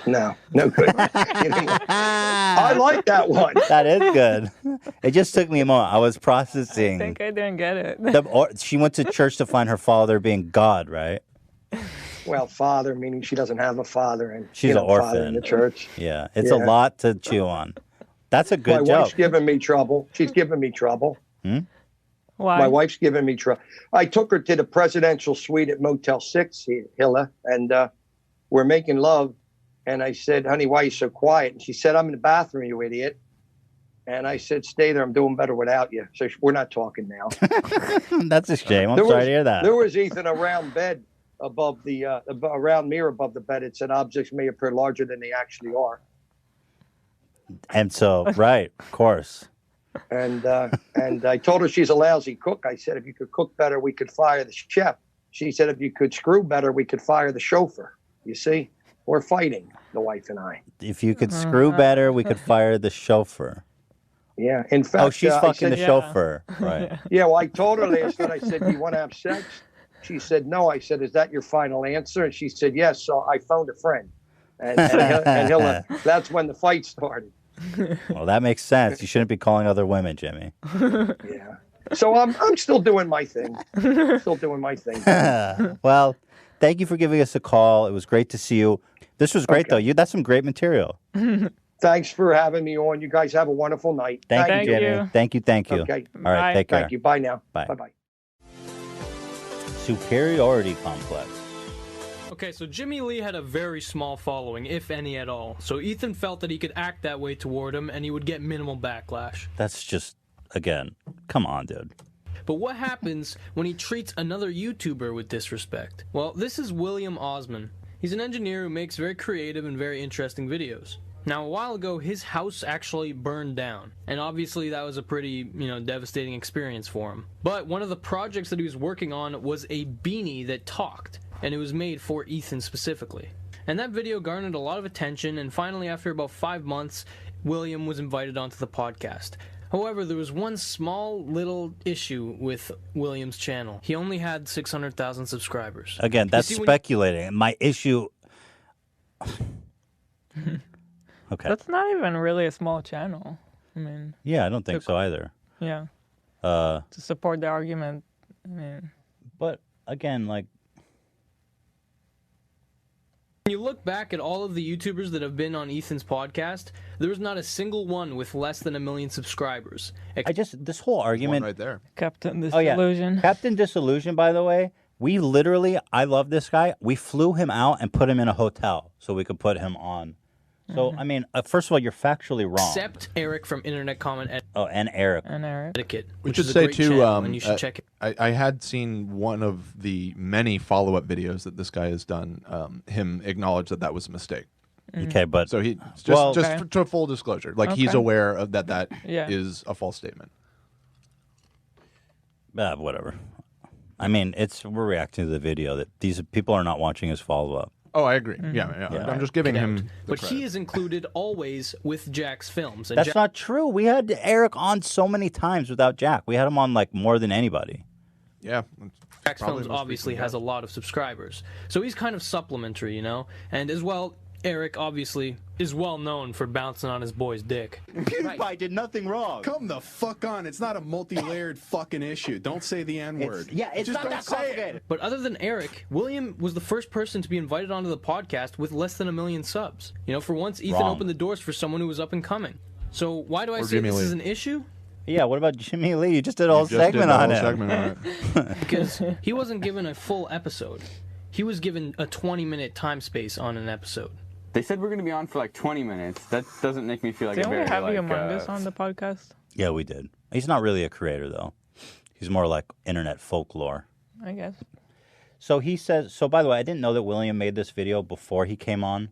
No good. I like that one. That is good. It just took me a moment. I was processing. I think I didn't get it. She went to church to find her father being God, right? Well, father, meaning she doesn't have a father. And she's an orphan. Father in the church. Yeah, it's a lot to chew on. That's a good joke. My wife's giving me trouble. She's giving me trouble. Why? My wife's giving me trouble. I took her to the presidential suite at Motel 6, Hilla, and we're making love. And I said, honey, why are you so quiet? And she said, I'm in the bathroom, you idiot. And I said, stay there. I'm doing better without you. So we're not talking now. That's a shame. I'm sorry to hear that. There was, Ethan, a round bed above the, a round mirror above the bed. It said objects may appear larger than they actually are. And so, right, of course. And I told her she's a lousy cook. I said, if you could cook better, we could fire the chef. She said, if you could screw better, we could fire the chauffeur. You see? We're fighting, the wife and I. If you could screw better, we could fire the chauffeur. Yeah. In fact, she's fucking the chauffeur. Right. Yeah, well, I told her last night, I said, do you want to have sex? She said, no. I said, is that your final answer? And she said, yes. So I phoned a friend. And that's when the fight started. Well, that makes sense. You shouldn't be calling other women, Jimmy. Yeah. So I'm still doing my thing. Well, thank you for giving us a call. It was great to see you. This was great, though. That's some great material. Thanks for having me on. You guys have a wonderful night. Thank you, Jimmy. Thank you. Okay. All right, take care. Thank you. Bye now. Bye. Bye-bye. Superiority complex. Okay, so Jimmy Lee had a very small following, if any at all. So Ethan felt that he could act that way toward him, and he would get minimal backlash. That's just, again, come on, dude. But what happens when he treats another YouTuber with disrespect? Well, this is William Osman. He's an engineer who makes very creative and very interesting videos. Now, a while ago, his house actually burned down, and obviously that was a pretty, devastating experience for him. But one of the projects that he was working on was a beanie that talked, and it was made for Ethan specifically. And that video garnered a lot of attention, and finally, after about 5 months, William was invited onto the podcast. However, there was one small little issue with William's channel. He only had 600,000 subscribers. Again, that's speculating. My issue... Okay. That's not even really a small channel. I mean... Yeah, I don't think so either. Yeah. To support the argument, I mean... But, again, like... When you look back at all of the YouTubers that have been on Ethan's podcast, there is not a single one with less than 1 million subscribers. This whole argument... One right there. Captain Disillusion. Captain Disillusion, by the way, We literally, I love this guy. We flew him out and put him in a hotel so we could put him on. So, I mean, first of all, you're factually wrong. Except Eric from Internet Comment and Eric. Etiquette, We which should is a say great too. channel, and you should check it. I had seen one of the many follow-up videos that this guy has done. Him acknowledge that was a mistake. Okay, but so he to full disclosure, like he's aware of that is a false statement. Whatever. I mean, we're reacting to the video that these people are not watching his follow-up. Oh, I agree. Yeah. I'm just giving him. But he is included always with Jack's films. And That's not true. We had Eric on so many times without Jack. We had him on like more than anybody. Yeah. Jack's films obviously has a lot of subscribers. So he's kind of supplementary, you know? And as well, Eric obviously is well known for bouncing on his boy's dick. PewDiePie did nothing wrong. Come the fuck on. It's not a multi-layered fucking issue. Don't say the N-word. It's Just not don't that say it. complicated. But other than Eric, William was the first person to be invited onto the podcast with less than 1 million subs. You know, for once, Ethan Wrong. opened the doors for someone who was up and coming. So why do I say Jimmy this Lee. is an issue? Yeah, what about Jimmy Lee? You just did a whole segment on him. Because he wasn't given a full episode. He was given a 20-minute time space on an episode. They said we're going to be on for like 20 minutes. That doesn't make me feel like Didn't a very we have like, Among Us on the podcast? Yeah, we did. He's not really a creator, though. He's more like internet folklore. I guess. So he says, so by the way, I didn't know that William made this video before he came on.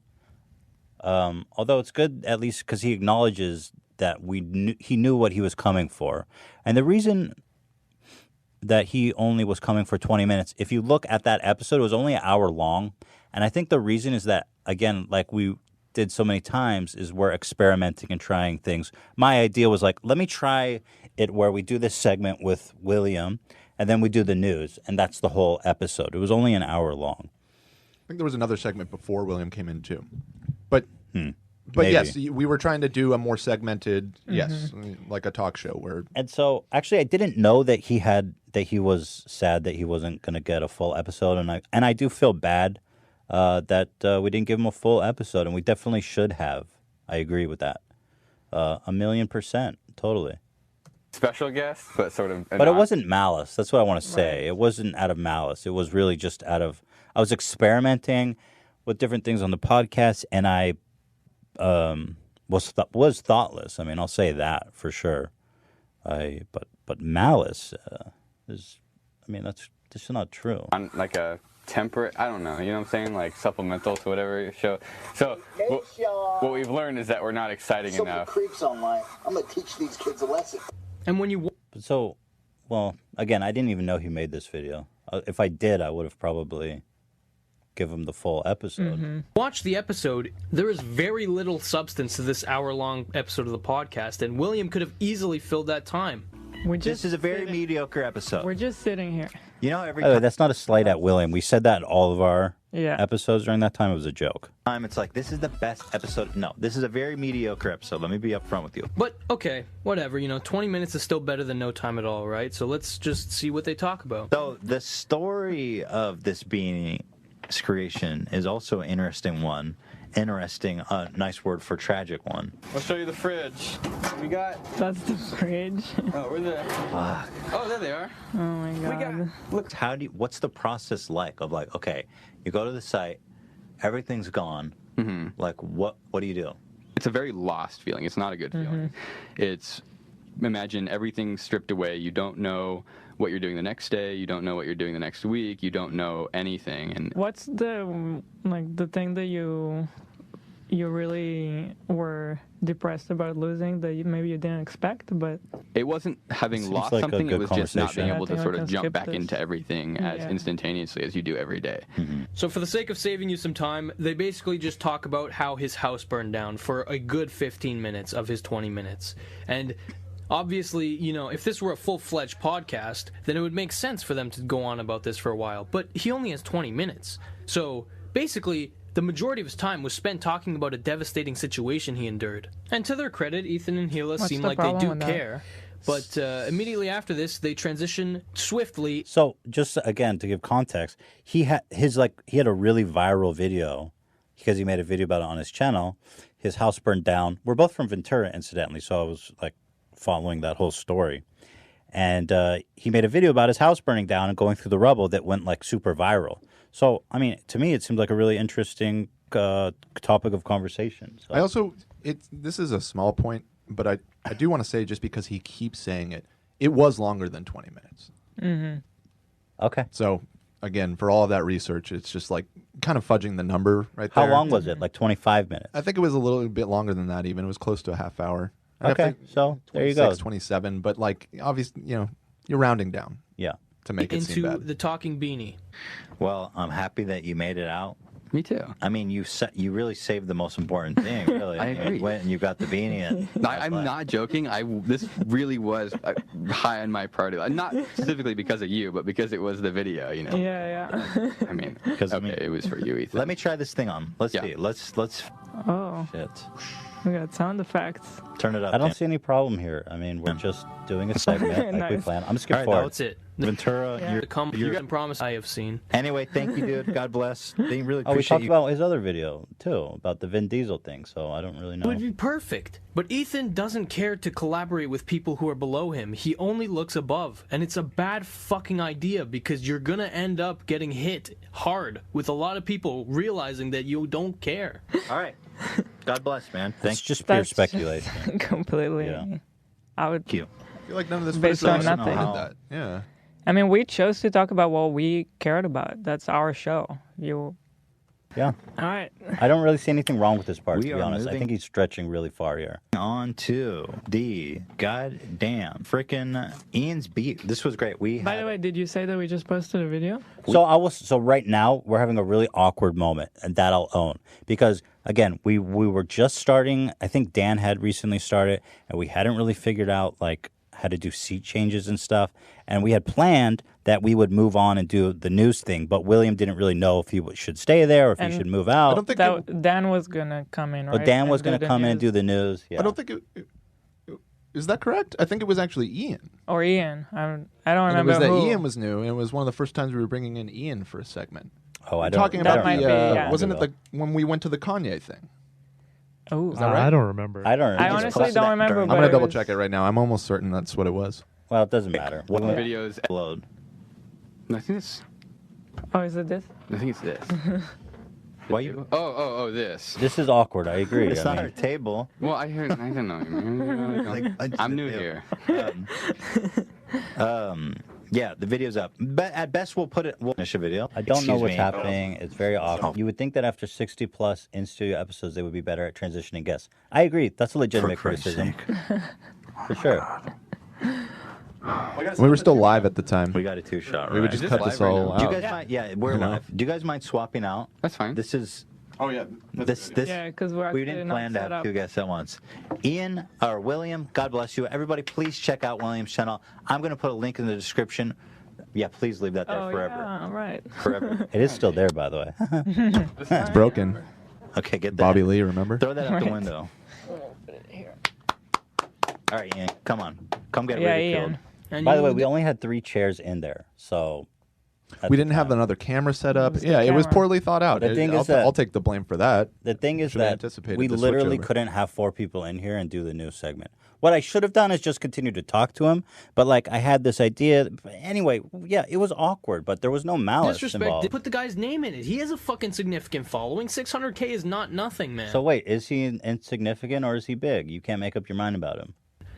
Although it's good, at least, because he acknowledges that he knew what he was coming for. And the reason that he only was coming for 20 minutes, if you look at that episode, it was only an hour long. And I think the reason is that, again, like we did so many times, is we're experimenting and trying things. My idea was like, let me try it where we do this segment with William, and then we do the news, and that's the whole episode. It was only an hour long. I think there was another segment before William came in too, but Maybe. yes, we were trying to do a more segmented, like a talk show where. And so, actually, I didn't know that he was sad that he wasn't going to get a full episode, and I do feel bad that we didn't give him a full episode, and we definitely should have. I agree with that, 1,000,000%, totally. special guest, but sort of. But it wasn't malice. That's what I want to say. Right. It wasn't out of malice. It was really just out of. I was experimenting with different things on the podcast, and I was thoughtless. I mean, I'll say that for sure. But malice is. I mean, that's just not true. On like a temperate, I don't know. You know what I'm saying? Like supplemental to whatever show. So what we've learned is that we're not exciting enough. Creeps online. I'm gonna teach these kids a lesson. And when you so, well, again, I didn't even know he made this video. If I did, I would have probably give him the full episode. Watch the episode. There is very little substance to this hour-long episode of the podcast, and William could have easily filled that time. This is a very mediocre episode. We're just sitting here. You know, that's not a slight at William. We said that in all of our episodes during that time. It was a joke. It's like, this is the best episode. No, this is a very mediocre episode. Let me be upfront with you. But, okay, whatever. 20 minutes is still better than no time at all, right? So let's just see what they talk about. So the story of this being's creation is also an interesting one. Interesting, nice word for tragic one. I'll show you the fridge. We got. That's the fridge. Oh, we're there. Oh, there they are. Oh my god. Look, what's the process like of like, okay, you go to the site, everything's gone. Like, what do you do? It's a very lost feeling. It's not a good feeling. It's, imagine everything stripped away. You don't know what you're doing the next day. You don't know what you're doing the next week. You don't know anything. And what's the thing that you really were depressed about losing that maybe you didn't expect? But it wasn't having Seems lost like something. It was just not being Yeah, able I think to I sort can of jump skip back this. into everything as instantaneously as you do every day. So for the sake of saving you some time, they basically just talk about how his house burned down for a good 15 minutes of his 20 minutes. And obviously, if this were a full-fledged podcast, then it would make sense for them to go on about this for a while. But he only has 20 minutes. So basically, the majority of his time was spent talking about a devastating situation he endured. And to their credit, Ethan and Gila seem like they do care. But immediately after this, they transition swiftly. So just again to give context, he had a really viral video because he made a video about it on his channel. His house burned down. We're both from Ventura, incidentally, so I was like following that whole story. And he made a video about his house burning down and going through the rubble that went like super viral. So, I mean, to me, it seems like a really interesting topic of conversation. So. I also, this is a small point, but I do want to say, just because he keeps saying it, it was longer than 20 minutes. Mm-hmm. Okay. So, again, for all of that research, it's just like kind of fudging the number right How there. long was it? Like 25 minutes? I think it was a little bit longer than that even. It was close to a half hour. Okay, so there you go. 27, but like, obviously, you're rounding down. Yeah. To make it seem Into bad. the talking beanie. Well, I'm happy that you made it out. Me too. I mean, you really saved the most important thing, really. I agree. You went and you got the beanie. And I'm not joking. This really was high on my priority list. Not specifically because of you, but because it was the video, Yeah. I mean, it was for you, Ethan. Let me try this thing on. Let's see. Let's. Oh. Shit. We got sound effects. Turn it up. I don't Dan. see any problem here. I mean, we're just doing a segment like we Nice. planned. I'm skipping All right, forward. That's it. Ventura, Yeah. You can promise I have seen. Anyway, thank you, dude. God bless. They really Oh, we appreciate talked you. about his other video, too, about the Vin Diesel thing, so I don't really It know. would be perfect. But Ethan doesn't care to collaborate with people who are below him. He only looks above. And it's a bad fucking idea because you're gonna end up getting hit hard with a lot of people realizing that you don't care. All right. God bless, man. That's Thanks. just pure That's speculation. Completely. Yeah. I would. Thank you. I feel like none of this Based footage on did nothing. that. Yeah. I mean, we chose to talk about what we cared about. That's our show. You. Yeah. All right. I don't really see anything wrong with this part, We to be are honest. I moving- think he's stretching really far here. On to the goddamn freaking Ian's beat. This was great. By the way, did you say that we just posted a video? So right now we're having a really awkward moment, and that I'll own, because again we were just starting. I think Dan had recently started, and we hadn't really figured out like how to do seat changes and stuff. And we had planned that we would move on and do the news thing, but William didn't really know if he should stay there or if he should move out. I don't think Dan was gonna come in, right? But Dan was going to come in and do the news. Yeah. I don't think is that correct? I think it was actually Ian. Or Ian. I don't And remember it was who. that Ian was new, and it was one of the first times we were bringing in Ian for a segment. Oh, I We're don't. talking That about might the be, yeah. wasn't it when we went to the Kanye thing? Oh, Is that right? I don't remember. I don't remember. I honestly don't remember. I'm but gonna it double was- check it right now. I'm almost certain that's what it was. Well, it doesn't matter. What videos upload? I think it's. Oh, is it this? I think it's this. Why you? Oh, this. This is awkward. I agree. It's I not mean, our table. Well, I don't know. Man. I'm new here. Yeah, the video's up. But at best, we'll finish a video. I don't know Excuse what's me. happening. It's very awkward. You would think that after 60 plus in-studio episodes, they would be better at transitioning guests. I agree. That's a legitimate For Christ's criticism. For sure. We were still live at the time. We got a two-shot. We would just cut this all out. Do you guys mind? Yeah, we're You know? live. Do you guys mind swapping out? That's fine. This is. Oh yeah. This. Yeah, because we're We actually didn't not plan to set have up. two guests at once. Ian or William, God bless you. Everybody, please check out William's channel. I'm going to put a link in the description. Yeah, please leave that there Oh, forever. yeah, right. Forever. It is still there, by the way. It's broken. Okay, get that. Bobby Lee, remember? Throw that out the Right. window. All right, Ian, come on. Come get Yeah, ridiculed. Ian. And By the way, you- we only had 3 chairs in there, so... at We the didn't have time. another camera set up. was the Yeah, it was camera. poorly thought out. The thing is that- I'll take the blame for that. The thing is Should've that anticipated we the literally switchover. couldn't have 4 people in here and do the news segment. What I should have done is just continue to talk to him, but like I had this idea. Anyway, yeah, it was awkward, but there was no malice Disrespect. involved. Put the guy's name in it. He has a fucking significant following. 600K is not nothing, man. So wait, is he insignificant or is he big? You can't make up your mind about him.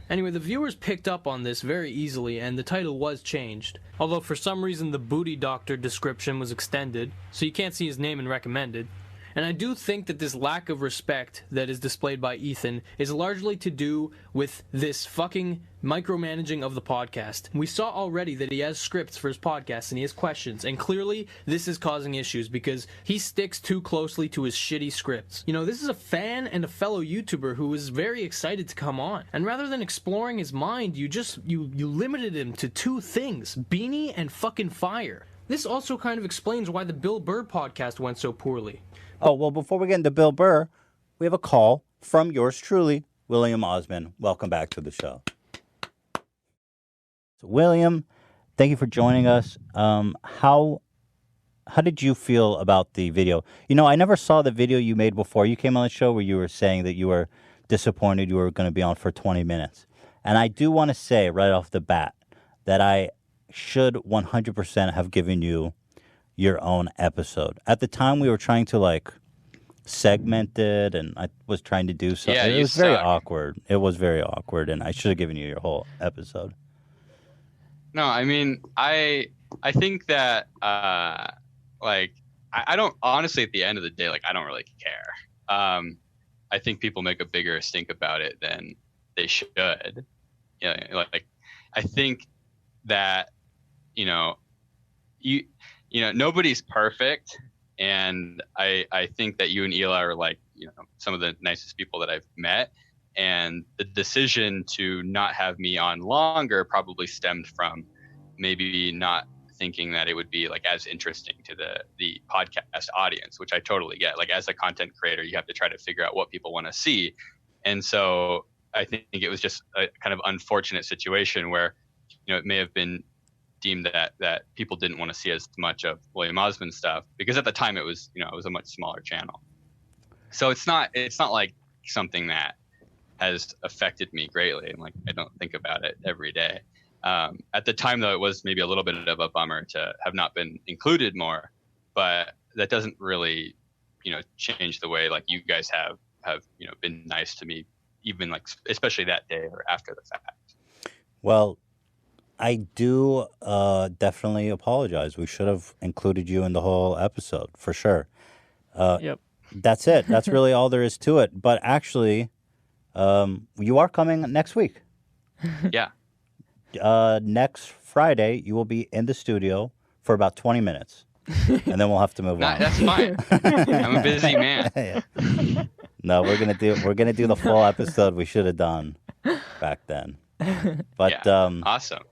Anyway, the viewers picked up on this very easily, and the title was changed. Although for some reason the booty doctor description was extended, so you can't see his name in recommended. And I do think that this lack of respect that is displayed by Ethan is largely to do with this fucking micromanaging of the podcast. We saw already that he has scripts for his podcast and he has questions, and clearly this is causing issues because he sticks too closely to his shitty scripts. You know, this is a fan and a fellow YouTuber who is very excited to come on, and rather than exploring his mind, you limited him to 2 things: Beanie and fucking fire. This also kind of explains why the Bill Burr podcast went so poorly. Oh, well, before we get into Bill Burr, we have a call from yours truly, William Osmond. Welcome back to the show. So, William, thank you for joining us. How did you feel about the video? You know, I never saw the video you made before you came on the show where you were saying that you were disappointed you were going to be on for 20 minutes. And I do want to say right off the bat that I should 100% have given you your own episode. At the time, we were trying to like segment it, and I was trying to do something. Yeah, it was very awkward. It was very awkward, and I should have given you your whole episode. No, I mean, I think that like I don't honestly at the end of the day, like I don't really care. I think people make a bigger stink about it than they should. Yeah, like I think that you know nobody's perfect, and I think that you and Eli are like some of the nicest people that I've met. And the decision to not have me on longer probably stemmed from maybe not thinking that it would be like as interesting to the podcast audience, which I totally get. Like as a content creator, you have to try to figure out what people want to see. And so I think it was just a kind of unfortunate situation where, it may have been deemed that people didn't want to see as much of William Osmond stuff, because at the time it was a much smaller channel. So it's not like something that has affected me greatly, and like I don't think about it every day. At the time, though, it was maybe a little bit of a bummer to have not been included more, but that doesn't really, change the way like you guys have been nice to me, even like especially that day or after the fact. Well, I do definitely apologize. We should have included you in the whole episode for sure. Yep. That's it. That's really all there is to it. But actually, you are coming next week. Yeah. Next Friday, you will be in the studio for about 20 minutes, and then we'll have to move on. That's fine. I'm a busy man. Yeah. No, we're gonna do the full episode we should have done back then. But awesome.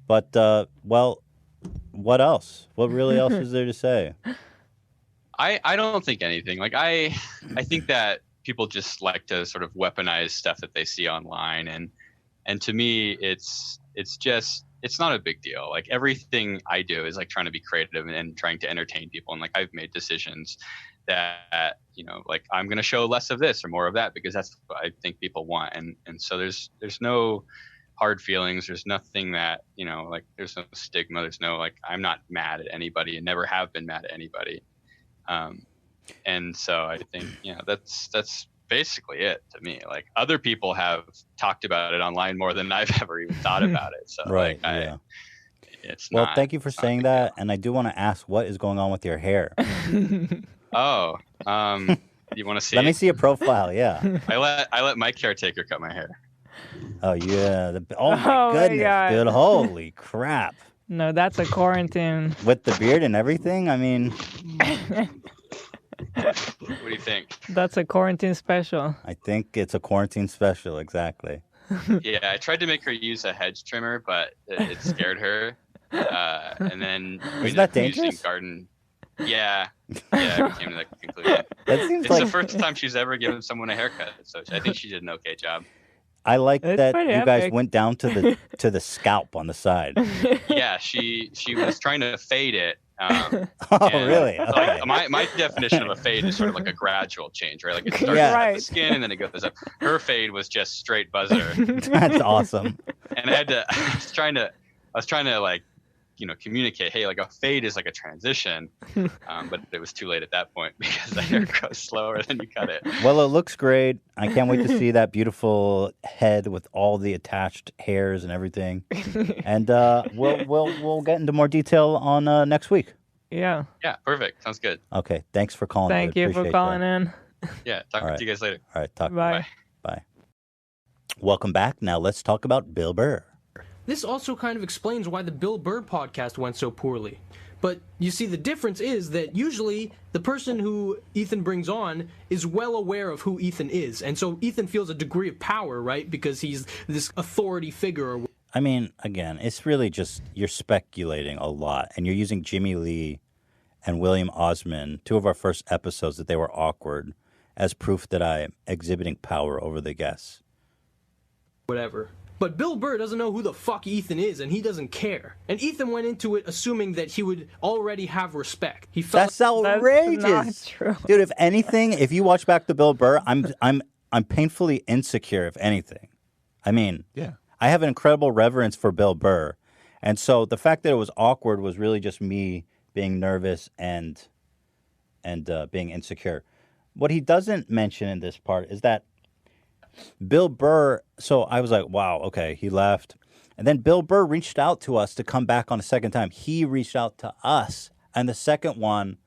But well, what else? What really else is there to say? I don't think anything. Like I think that people just like to sort of weaponize stuff that they see online, and to me it's not a big deal. Like everything I do is like trying to be creative and trying to entertain people, and like I've made decisions that like I'm going to show less of this or more of that because that's what I think people want, and so there's no hard feelings. There's nothing that like there's no stigma. There's no like I'm not mad at anybody and never have been mad at anybody. And so I think that's basically it to me. Like other people have talked about it online more than I've ever even thought about it. So right, like, well, thank you for saying that, and I do want to ask what is going on with your hair. Oh, you want to see? Let me see a profile. Yeah, I let my caretaker cut my hair. Oh yeah! Oh my goodness, dude! Holy crap! No, that's a quarantine. With the beard and everything. I mean, what do you think? That's a quarantine special. I think it's a quarantine special. Exactly. Yeah, I tried to make her use a hedge trimmer, but it scared her. And then is that dangerous? Garden. Yeah, we came to that conclusion. It's the first time she's ever given someone a haircut, so I think she did an okay job. I like It's that pretty you guys epic. went down to the scalp on the side. Yeah, she was trying to fade it. Oh, really? Okay. Like my definition of a fade is sort of like a gradual change, right? Like it starts at the skin and then it goes up. Her fade was just straight buzzer. That's awesome. And I was trying to like communicate, hey, like a fade is like a transition, but it was too late at that point because the hair grows slower than you cut it. Well, it looks great. I can't wait to see that beautiful head with all the attached hairs and everything. And we'll get into more detail on next week. Yeah. Yeah, perfect. Sounds good. Okay, thanks for calling. Thank you for calling in. Yeah, talk to you guys later. All right, talk. Bye. Bye. Welcome back. Now let's talk about Bill Burr. This also kind of explains why the Bill Burr podcast went so poorly. But you see, the difference is that usually the person who Ethan brings on is well aware of who Ethan is. And so Ethan feels a degree of power, right? Because he's this authority figure. I mean, again, it's really just you're speculating a lot. And you're using Jimmy Lee and William Osmond, two of our first episodes that they were awkward, as proof that I'm exhibiting power over the guests. Whatever. But Bill Burr doesn't know who the fuck Ethan is, and he doesn't care. And Ethan went into it assuming that he would already have respect. He felt That's outrageous. That's not true. Dude, if anything, if you watch back the Bill Burr, I'm painfully insecure, if anything. I mean, yeah. I have an incredible reverence for Bill Burr. And so the fact that it was awkward was really just me being nervous and being insecure. What he doesn't mention in this part is that Bill Burr, so I was like, wow, okay, he left. And then Bill Burr reached out to us to come back on a second time. He reached out to us. And the second one,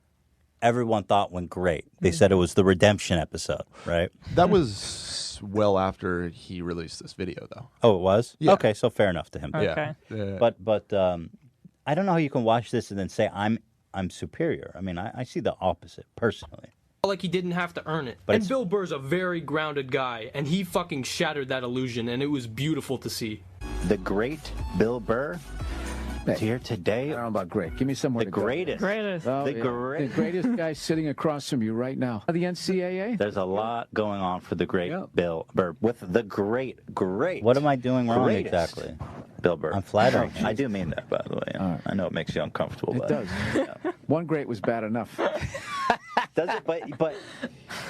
everyone thought went great. They said it was the redemption episode, right? That was well after he released this video, though. Oh, it was? Yeah. Okay, so fair enough to him. Okay. Yeah. But I don't know how you can watch this and then say I'm superior. I mean, I see the opposite, personally. Like he didn't have to earn it. But And Bill Burr's a very grounded guy, and he fucking shattered that illusion, and it was beautiful to see. The great Bill Burr is here today. I don't know about great. Give me somewhere The to go. greatest. Oh, The yeah. great- The greatest guy sitting across from you right now. The NCAA? There's a lot going on for the great Bill Burr. With the great. What am I doing wrong greatest exactly? Bill Burr. I'm flattering him. I do mean that, by the way. I know it makes you uncomfortable. It but, does. One great was bad enough. Does it? But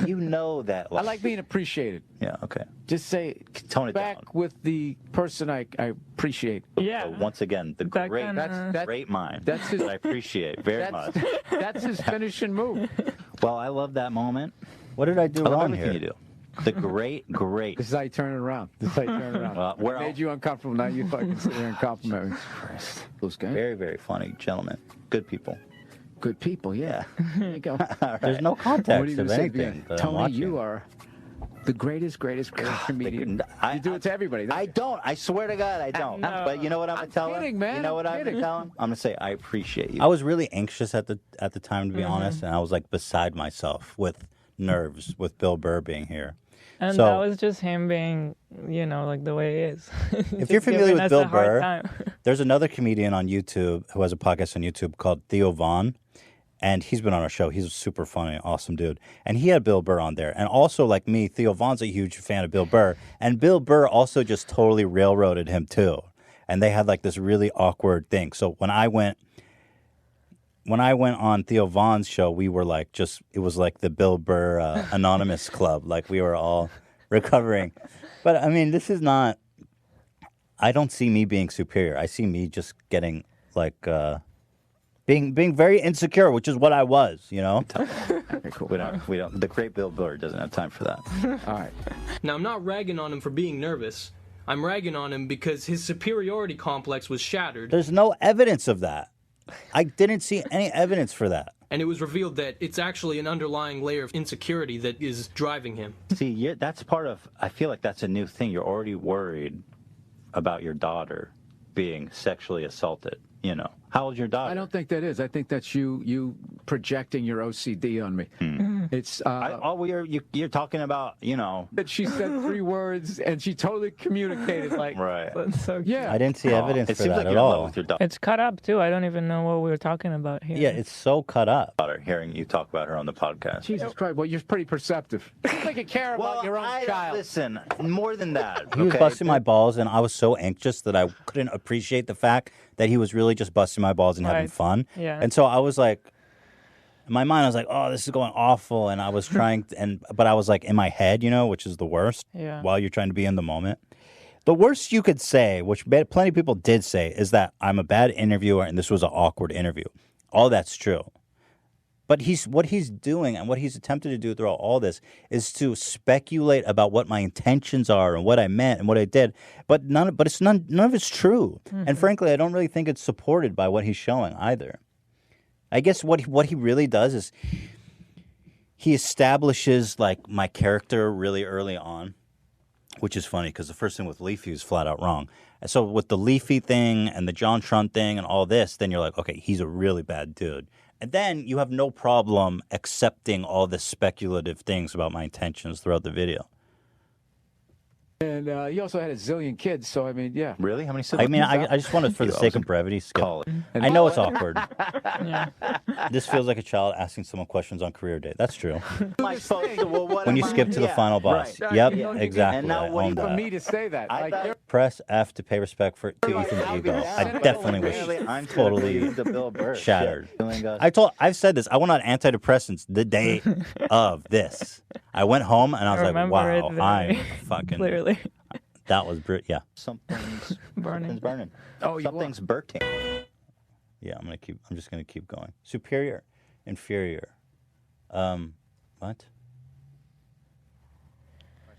you know that. I like being appreciated. Yeah, okay. Just say, tone it back down. with the person I appreciate. Yeah. So once again, the That great, kinda- great mind that's his- that I appreciate very much. That's his finishing move. Well, I love that moment. What did I do I love wrong everything here? you do. The great. This is how you turn it around. This is how you turn it around. Well, we're Made you uncomfortable. Now you fucking sit there and compliment me. Those guys. Very, very funny gentlemen. Good people. Good people, yeah. There you go. There's no What context are you of gonna say? anything that I'm Tony, watching. you are the greatest comedian. You do it to everybody. I don't. I swear to God, I don't. But you know what I'm going to tell kidding, him? man. You know what I'm I'm going to kidding. tell him? I'm going to say, I appreciate you. I was really anxious at the time, to be Mm-hmm. honest, and I was like beside myself with nerves with Bill Burr being here. And So- that was just him being, like the way he is. If you're familiar with Bill Burr, time. there's another comedian on YouTube who has a podcast on YouTube called Theo Vaughn, and he's been on our show. He's a super funny, awesome dude. And he had Bill Burr on there. And also, like me, Theo Vaughn's a huge fan of Bill Burr. And Bill Burr also just totally railroaded him, too. And they had like this really awkward thing. So when I went on Theo Vaughn's show, we were like it was like the Bill Burr Anonymous Club. Like we were all recovering. But I mean, this is not, I don't see me being superior. I see me just getting like, being very insecure, which is what I was, Okay, cool. We don't. The great Bill Burr doesn't have time for that. All right. Now, I'm not ragging on him for being nervous. I'm ragging on him because his superiority complex was shattered. There's no evidence of that. I didn't see any evidence for that. And it was revealed that it's actually an underlying layer of insecurity that is driving him. See, that's part of. I feel like that's a new thing. You're already worried about your daughter being sexually assaulted. How old's your daughter? I don't think that is. I think that's you projecting your OCD on me. It's you're talking about, that she said 3 words and she totally communicated like right. Yeah. I didn't see evidence it for seems that like at you're in love all. with your daughter. It's cut up too. I don't even know what we were talking about here. Yeah, it's so cut up. Hearing you talk about her on the podcast. Jesus Christ. Well, you're pretty perceptive. You think you care about your own child. Listen, more than that. He was busting my balls, and I was so anxious that I couldn't appreciate the fact that he was really just busting my balls and having Right. fun. Yeah. And so I was like, in my mind, I was like, oh, this is going awful. And I was trying, but I was like in my head, which is the worst Yeah. while you're trying to be in the moment. The worst you could say, which plenty of people did say, is that I'm a bad interviewer and this was an awkward interview. All that's true. But what he's doing and what he's attempted to do throughout all this is to speculate about what my intentions are and what I meant and what I did. But none of it's true. And frankly, I don't really think it's supported by what he's showing either. I guess what he really does is he establishes like my character really early on, which is funny because the first thing with Leafy is flat out wrong. And so with the Leafy thing and the John Trump thing and all this, then you're like, okay, he's a really bad dude. And then you have no problem accepting all the speculative things about my intentions throughout the video. And he also had a zillion kids, so I mean, yeah. Really? How many I siblings? mean, I just wanted, for the sake of brevity, skip. I know it's awkward. This feels like a child asking someone questions on career day. That's true. When you skip to the final boss. Right. Yep, You know, exactly. And now I what own for that. me to say that? Press F to pay respect to Ethan's ego. I definitely wish I'm totally the Bill Burr shattered. shit. I've said this. I went on antidepressants the day of this. I went home and I was like, remember wow, it very I'm fucking clearly. That was yeah. Something's burning. Oh, something's burning. Yeah, I'm just gonna keep going. Superior, inferior. What?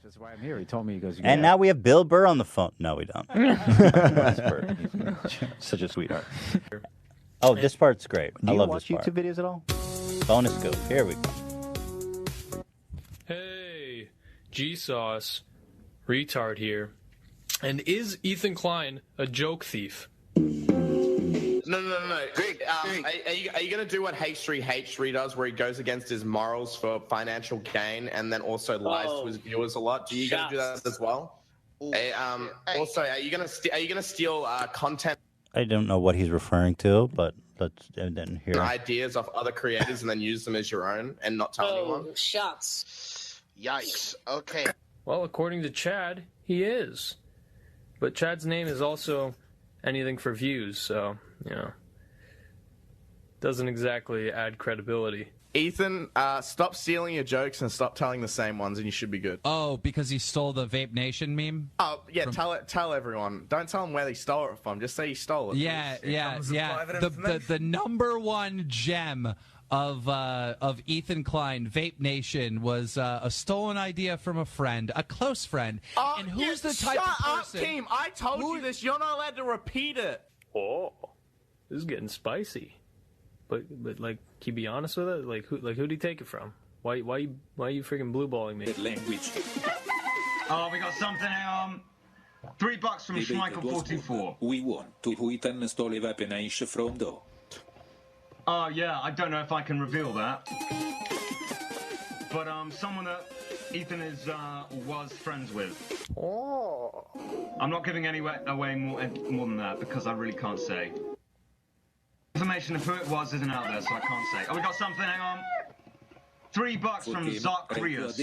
That's why I'm here. He told me, he goes, And now we have Bill Burr on the phone. No, we don't. That's Burr. He's such a sweetheart. Oh, this part's great. Do I you love watch this part. YouTube videos at all? Bonus scoop. Here we go. Hey, G-Sauce, retard here. And is Ethan Klein a joke thief? No. Greg, are you going to do what H3H3 does, where he goes against his morals for financial gain and then also lies to his viewers a lot? Do you going to do that as well? Also, are you going to steal content? I don't know what he's referring to, but let's then hear. Ideas of other creators and then use them as your own and not tell anyone? Shots. Yikes. Okay. Well, according to Chad, he is. But Chad's name is also anything for views, so, doesn't exactly add credibility. Ethan, stop stealing your jokes and stop telling the same ones, and you should be good. Oh, because he stole the Vape Nation meme? Oh, yeah, tell everyone. Don't tell them where they stole it from. Just say you stole it. Yeah. The number one gem of Ethan Klein, Vape Nation, was a stolen idea from a friend, a close friend. And who's the type of person? Shut up, Keem. I told you this. You're not allowed to repeat it. Oh, this is getting spicy. But like, can you be honest with it? Like, who'd he take it from? Why you freaking blue balling me? Language. Oh, we got something. $3 from Schmeichel44. We want to who Ethan stole a weapon from though. Oh yeah, I don't know if I can reveal that. But someone that Ethan was friends with. Oh. I'm not giving away more than that because I really can't say. Information of who it was isn't out there, so I can't say. Oh, we got something. Hang on. $3 from Zacharias.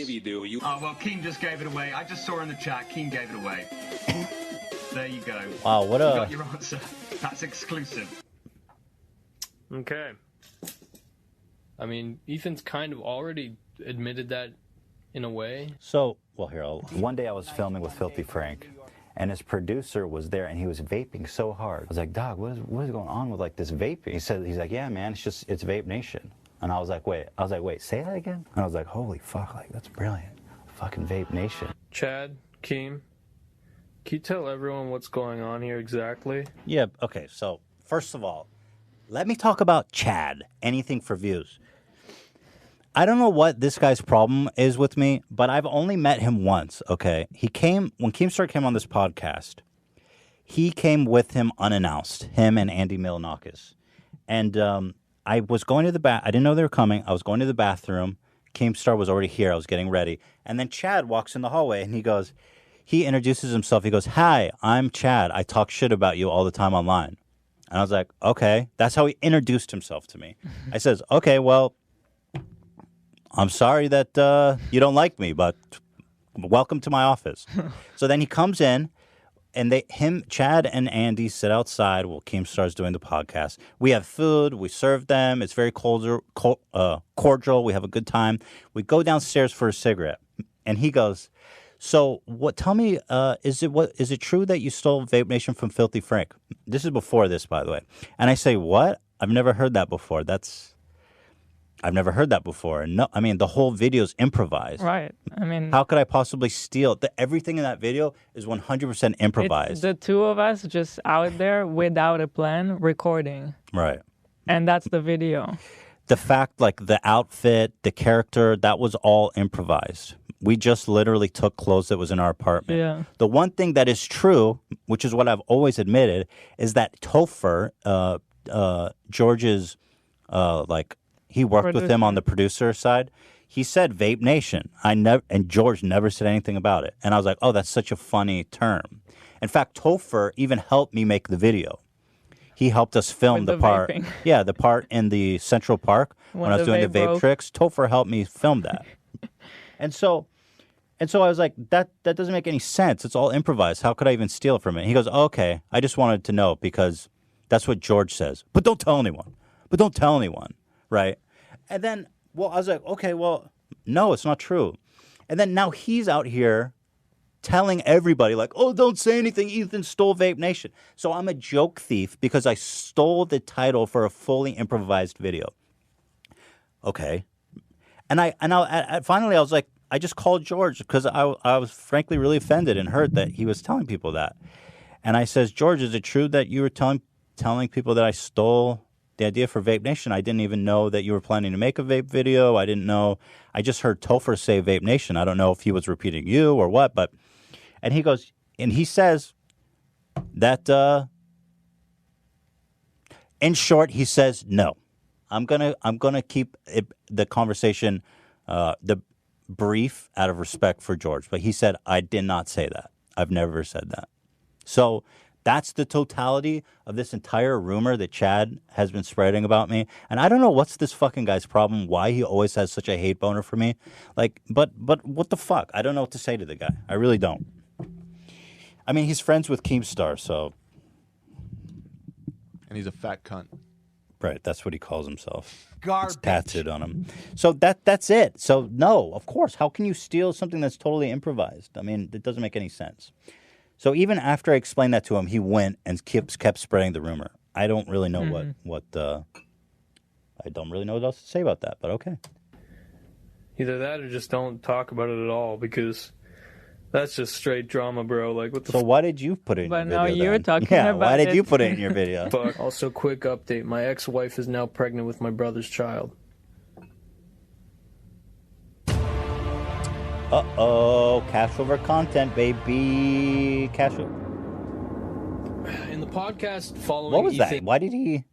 Oh well, Keem just gave it away. I just saw in the chat. Keem gave it away. There you go. Wow, what You a... got your answer. That's exclusive. Okay. I mean, Ethan's kind of already admitted that in a way. So, well, here, one day I was filming with Filthy Frank, and his producer was there, and he was vaping so hard. I was like, Dog, what is going on with, like, this vaping? He's like, yeah, man, it's Vape Nation. And I was like, wait, say that again? And I was like, holy fuck, like, that's brilliant. Fucking Vape Nation. Chad, Keem, can you tell everyone what's going on here exactly? Yeah, okay, so, first of all, let me talk about Chad. Anything for views. I don't know what this guy's problem is with me, but I've only met him once, okay? When Keemstar came on this podcast, he came with him unannounced, him and Andy Milonakis. And I was going to I didn't know they were coming. I was going to the bathroom. Keemstar was already here. I was getting ready. And then Chad walks in the hallway, and he introduces himself. He goes, hi, I'm Chad. I talk shit about you all the time online. And I was like, okay. That's how he introduced himself to me. I says, okay, well, I'm sorry that you don't like me, but welcome to my office. So then he comes in, and Chad and Andy sit outside while Keemstar's doing the podcast. We have food. We serve them. It's very cordial. We have a good time. We go downstairs for a cigarette, and he goes, so what? Tell me, is it true that you stole Vape Nation from Filthy Frank? This is before this, by the way. And I say, what? I've never heard that before. I've never heard that before. No, I mean, the whole video is improvised. Right. I mean, how could I possibly steal? Everything in that video is 100% improvised. It's the two of us just out there without a plan recording. Right. And that's the video. The fact, like the outfit, the character, that was all improvised. We just literally took clothes that was in our apartment. Yeah. The one thing that is true, which is what I've always admitted, is that Topher, George's, he worked with him on the producer side. He said Vape Nation. And George never said anything about it. And I was like, oh, that's such a funny term. In fact, Topher even helped me make the video. He helped us film the part. Vaping. Yeah, the part in the Central Park when I was doing the vape tricks. Topher helped me film that. And so I was like, that doesn't make any sense. It's all improvised. How could I even steal from it? He goes, oh, okay, I just wanted to know because that's what George says. But don't tell anyone. Right? And then, well, I was like, okay, well, no, it's not true. And then now he's out here telling everybody, like, oh, don't say anything. Ethan stole Vape Nation. So I'm a joke thief because I stole the title for a fully improvised video. Okay. And finally I was like, I just called George because I was frankly really offended and hurt that he was telling people that. And I says, George, is it true that you were telling people that I stole the idea for Vape Nation? I didn't even know that you were planning to make a vape video. I didn't know. I just heard Topher say Vape Nation. I don't know if he was repeating you or what, but, and he goes, and he says that, in short, he says, no, I'm going to keep the conversation, the brief out of respect for George. But he said, I did not say that. I've never said that. So that's the totality of this entire rumor that Chad has been spreading about me. And I don't know what's this fucking guy's problem, why he always has such a hate boner for me. Like, but what the fuck? I don't know what to say to the guy. I really don't. I mean, he's friends with Keemstar, so. And he's a fat cunt. Right, that's what he calls himself. Garbage. It's tattooed on him. So that's it. So no, of course. How can you steal something that's totally improvised? I mean, it doesn't make any sense. So even after I explained that to him, he went and kept spreading the rumor. I don't really know what I don't really know what else to say about that, but okay. Either that or just don't talk about it at all, because that's just straight drama, bro. Like, what the So why did you put it in your video? But now you're talking about why did it. you put it in your video? Fuck. Also, quick update. My ex-wife is now pregnant with my brother's child. Uh-oh, cash over content, baby. Cash over. In the podcast following What was that? Why did he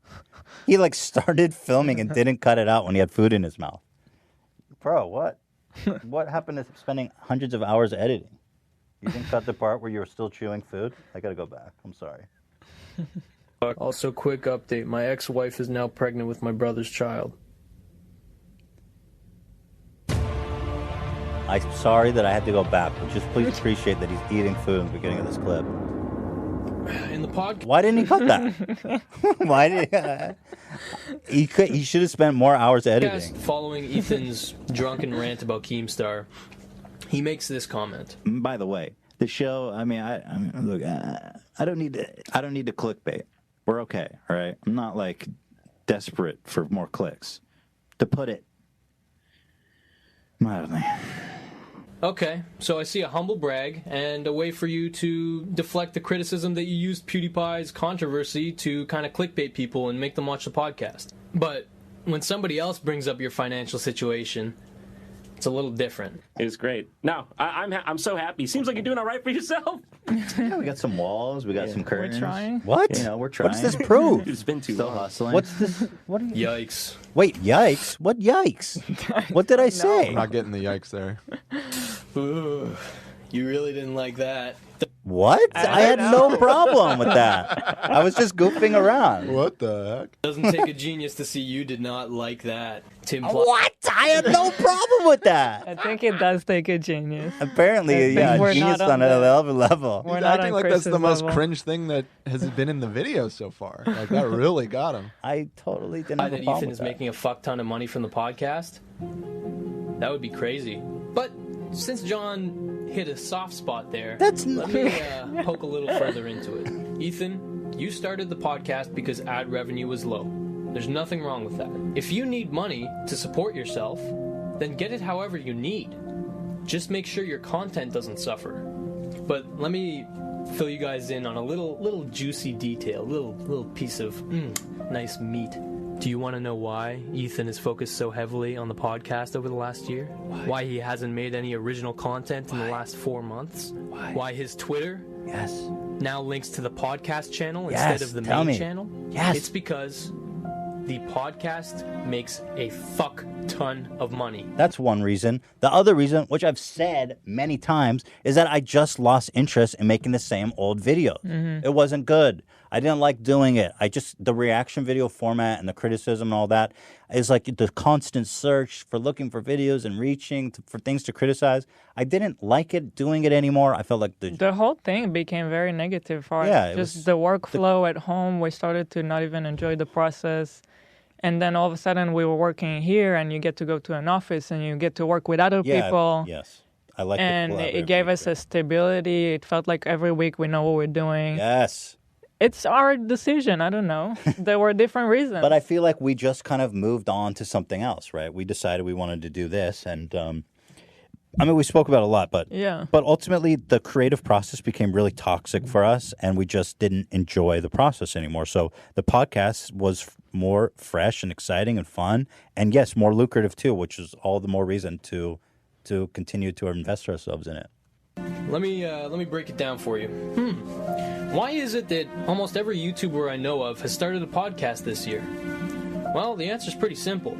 like started filming and didn't cut it out when he had food in his mouth? Bro, what? What happened to spending hundreds of hours editing? You didn't cut the part where you were still chewing food? I gotta go back. I'm sorry. Also, quick update. My ex-wife is now pregnant with my brother's child. I'm sorry that I had to go back, but just please appreciate that he's eating food in the beginning of this clip. In the podcast, why didn't he cut that? Why did he should have spent more hours editing. Following Ethan's drunken rant about Keemstar, he makes this comment. By the way, the show. I mean, look. I don't need to clickbait. We're okay, all right. I'm not like desperate for more clicks. To put it mildly. Okay, so I see a humble brag and a way for you to deflect the criticism that you used PewDiePie's controversy to kind of clickbait people and make them watch the podcast. But when somebody else brings up your financial situation, it's a little different. It was great. No, I'm so happy. Seems like you're doing all right for yourself. Yeah, we got some walls. We got some curtains. We're trying. What? You know, we're trying. What does this prove? It's been too Still long. hustling. What's this? What? Yikes. Wait, yikes? What yikes? What did I say? I'm not getting the yikes there. Ooh, you really didn't like that. What? I had no problem with that. I was just goofing around. What the heck? Doesn't take a genius to see you did not like that. Tim. What? I had no problem with that. I think it does take a genius. Apparently, yeah, We're genius not on on another level. We're He's not acting on like that's the Chris's most level. cringe thing that has been in the video so far. Like, that really got him. I totally didn't have That a problem Ethan with is that. making a fuck ton of money from the podcast. That would be crazy. But since John hit a soft spot there, let me poke a little further into it. Ethan, you started the podcast because ad revenue was low. There's nothing wrong with that. If you need money to support yourself, then get it however you need. Just make sure your content doesn't suffer. But let me fill you guys in on a little juicy detail, little piece of nice meat. Do you want to know why Ethan is focused so heavily on the podcast over the last year? Why he hasn't made any original content in the last 4 months? Why his Twitter now links to the podcast channel instead of the main channel? Yes. It's because the podcast makes a fuck ton of money. That's one reason. The other reason, which I've said many times, is that I just lost interest in making the same old videos. Mhm. It wasn't good. I didn't like doing it. The reaction video format and the criticism and all that is like the constant search for looking for videos and reaching for things to criticize. I didn't like it doing it anymore. I felt like The whole thing became very negative for us. Yeah, it Just was the workflow at home, we started to not even enjoy the process. And then all of a sudden we were working here and you get to go to an office and you get to work with other people. Yes. I like and the it gave us a stability. It felt like every week we know what we're doing. Yes. It's our decision. I don't know. There were different reasons. But I feel like we just kind of moved on to something else, right? We decided we wanted to do this, and I mean, we spoke about it a lot, but yeah. But ultimately, the creative process became really toxic for us, and we just didn't enjoy the process anymore. So the podcast was more fresh and exciting and fun, and yes, more lucrative too, which is all the more reason to continue to invest ourselves in it. Let me break it down for you. Why is it that almost every YouTuber I know of has started a podcast this year? Well, the answer's pretty simple.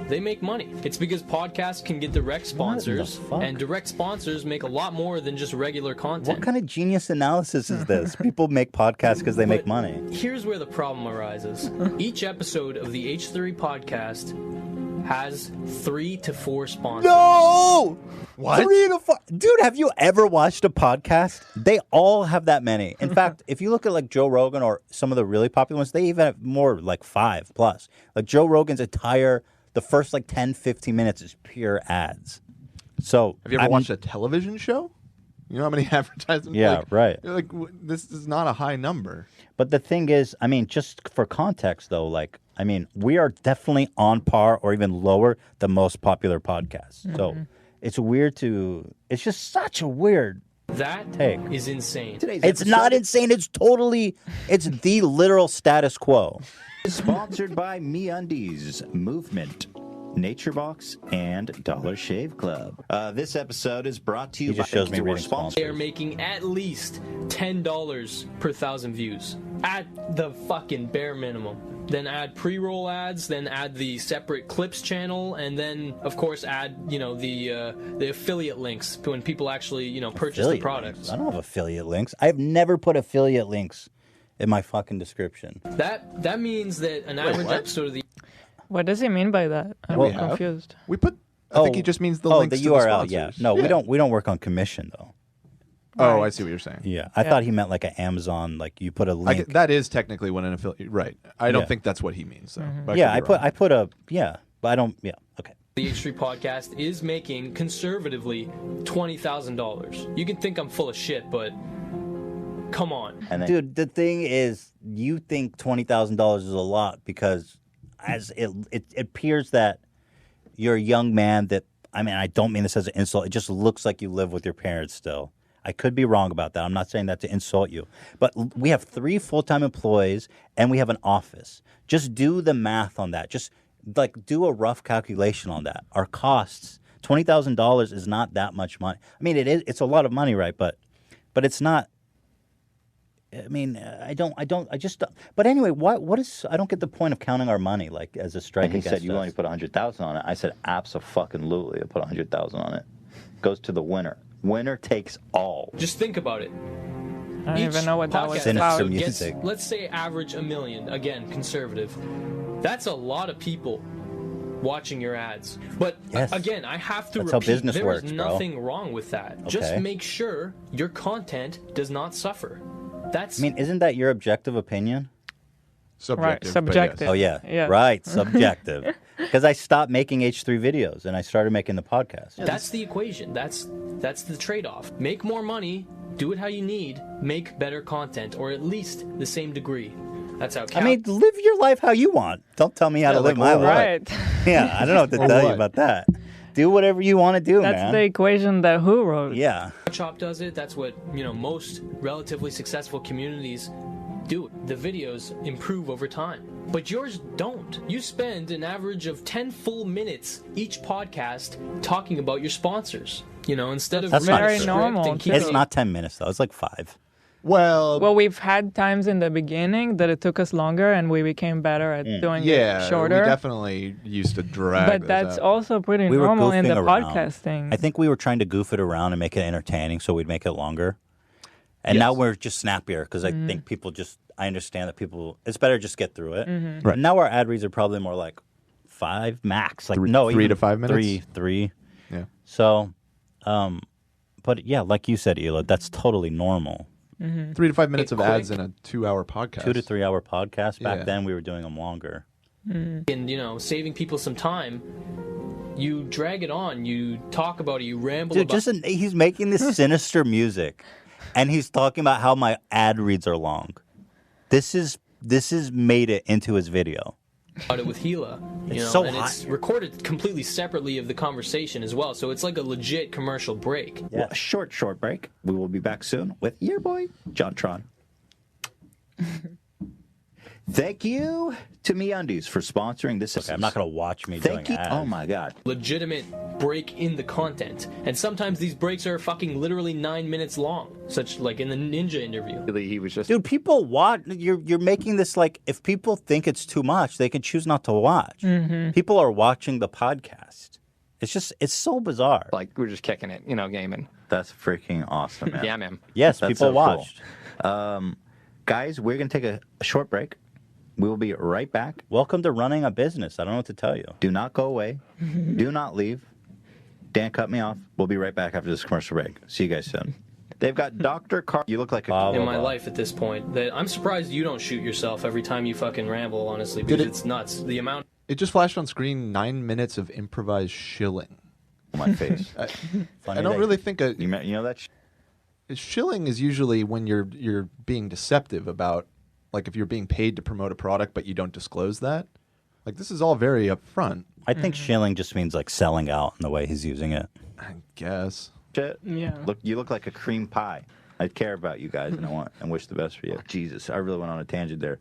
They make money. It's because podcasts can get direct sponsors, and direct sponsors make a lot more than just regular content. What kind of genius analysis is this? People make podcasts because they make money. Here's where the problem arises. Each episode of the H3 podcast has 3 to 4 sponsors. No! What? 3 to 4. Dude, have you ever watched a podcast? They all have that many. In fact, if you look at like Joe Rogan or some of the really popular ones, they even have more, like 5 plus. Like Joe Rogan's the first like 10, 15 minutes is pure ads. So have you ever watched a television show? You know how many advertisements? Yeah, right. You're like, this is not a high number. But the thing is, I mean, just for context, though, like, I mean, we are definitely on par or even lower the most popular podcasts. Mm-hmm. So it's it's just such a weird take. Is insane. It's not insane. It's the literal status quo. Sponsored by MeUndies, Movement, NatureBox, and Dollar Shave Club. This episode is brought to you by your sponsors. They are making at least $10 per 1,000 views at the fucking bare minimum. Then add pre-roll ads, then add the separate clips channel, and then of course add the affiliate links when people actually purchase the product. I don't have affiliate links. I've never put affiliate links in my fucking description. That means that an average episode of the. What does he mean by that? I'm confused. We put. I think he just means the links the to URL. The yeah, no, we don't work on commission though. Oh, I see what you're saying. Yeah, I thought he meant like an Amazon, like you put a link. That is technically when an affiliate. Right. I don't think that's what he means. So. Mm-hmm. Yeah, I put a but I don't. Yeah, okay. The H3 podcast is making conservatively $20,000. You can think I'm full of shit, but come on, dude. The thing is, you think $20,000 is a lot because as it appears that you're a young man that. I mean, I don't mean this as an insult. It just looks like you live with your parents still. I could be wrong about that. I'm not saying that to insult you. But we have 3 full-time employees, and we have an office. Just do the math on that. Just, like, do a rough calculation on that. Our costs, $20,000 is not that much money. I mean, it's a lot of money, right? But it's not. I mean, I just. But anyway, what is? I don't get the point of counting our money like as a strike. And he said you only put 100,000 on it. I said abso-fucking-lutely. I put 100,000 on it. Goes to the winner. Winner takes all. Just think about it. I don't even know what that was about. Let's say average 1 million. Again, conservative. That's a lot of people watching your ads. But again, I have to repeat, there is nothing wrong with that. Okay. Just make sure your content does not suffer. I mean, isn't that your objective opinion? Subjective. Right, subjective. Yes. Oh, yeah. Right, subjective. Because I stopped making H3 videos and I started making the podcast. That's the equation. That's the trade-off. Make more money, do it how you need, make better content, or at least the same degree. That's how it counts. I mean, live your life how you want. Don't tell me how to live my life. Right. Yeah, I don't know what to tell you about that. Do whatever you want to do, man. That's the equation that Who wrote. Yeah. Chop does it. That's what, most relatively successful communities do. The videos improve over time. But yours don't. You spend an average of 10 full minutes each podcast talking about your sponsors. Instead of very normal. It's not 10 minutes, though. It's like 5. Well, we've had times in the beginning that it took us longer and we became better at doing it shorter. We definitely used to drag But that's also pretty normal in the podcasting. I think we were trying to goof it around and make it entertaining, so we'd make it longer. And now we're just snappier because I think people I understand that it's better just get through it. Mm-hmm. Right. Now our ad reads are probably more like 5 max. Like 3 to 5 minutes? 3. Yeah. So, but yeah, like you said, Hila, that's totally normal. Mm-hmm. 3 to 5 minutes of ads in a 2-hour podcast. 2 to 3 hour podcast. Back then we were doing them longer. Mm-hmm. And saving people some time. You drag it on. You talk about it. You ramble Dude, about he's making this sinister music, and he's talking about how my ad reads are long. This is made it into his video. About it with Gila, it's recorded completely separately of the conversation as well. So it's like a legit commercial break. Yeah. Well, a short break. We will be back soon with your boy, John Tron. Thank you to MeUndies for sponsoring this. Okay, I'm not going to watch me Thank doing you. ads. Oh my god. Legitimate break in the content, and sometimes these breaks are fucking literally 9 minutes long, such like in the Ninja interview. He was just Dude, people watch. You're making this like, if people think it's too much, they can choose not to watch. Mm-hmm. People are watching the podcast. It's so bizarre. Like, we're just kicking it, gaming. That's freaking awesome, man. Yeah, man. Yes, That's people so watched. Cool. Guys, we're going to take a short break. We will be right back. Welcome to running a business. I don't know what to tell you. Do not go away. Do not leave. Dan cut me off. We'll be right back after this commercial break. See you guys soon. They've got Dr. Carl. You look like a... in my life at this point, that I'm surprised you don't shoot yourself every time you fucking ramble, honestly, because it's nuts. The amount... It just flashed on screen 9 minutes of improvised shilling. My face. I don't really think you know that... Shilling is usually when you're being deceptive about, like, if you're being paid to promote a product but you don't disclose that. Like, this is all very upfront. I think shilling just means like selling out in the way he's using it. I guess. Shit. Yeah. You look like a cream pie. I care about you guys and wish the best for you. Jesus, I really went on a tangent there.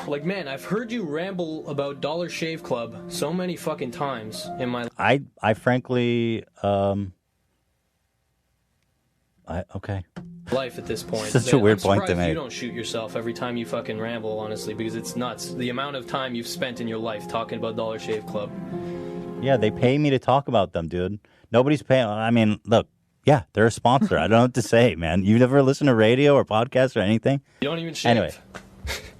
Like, man, I've heard you ramble about Dollar Shave Club so many fucking times in my I frankly okay. life at this point. Such a weird I'm point to surprised make. You don't shoot yourself every time you fucking ramble, honestly, because it's nuts. The amount of time you've spent in your life talking about Dollar Shave Club. Yeah, they pay me to talk about them, dude. Nobody's paying. I mean, look, yeah, they're a sponsor. I don't know what to say, man. You never listen to radio or podcasts or anything? You don't even shave. Anyway.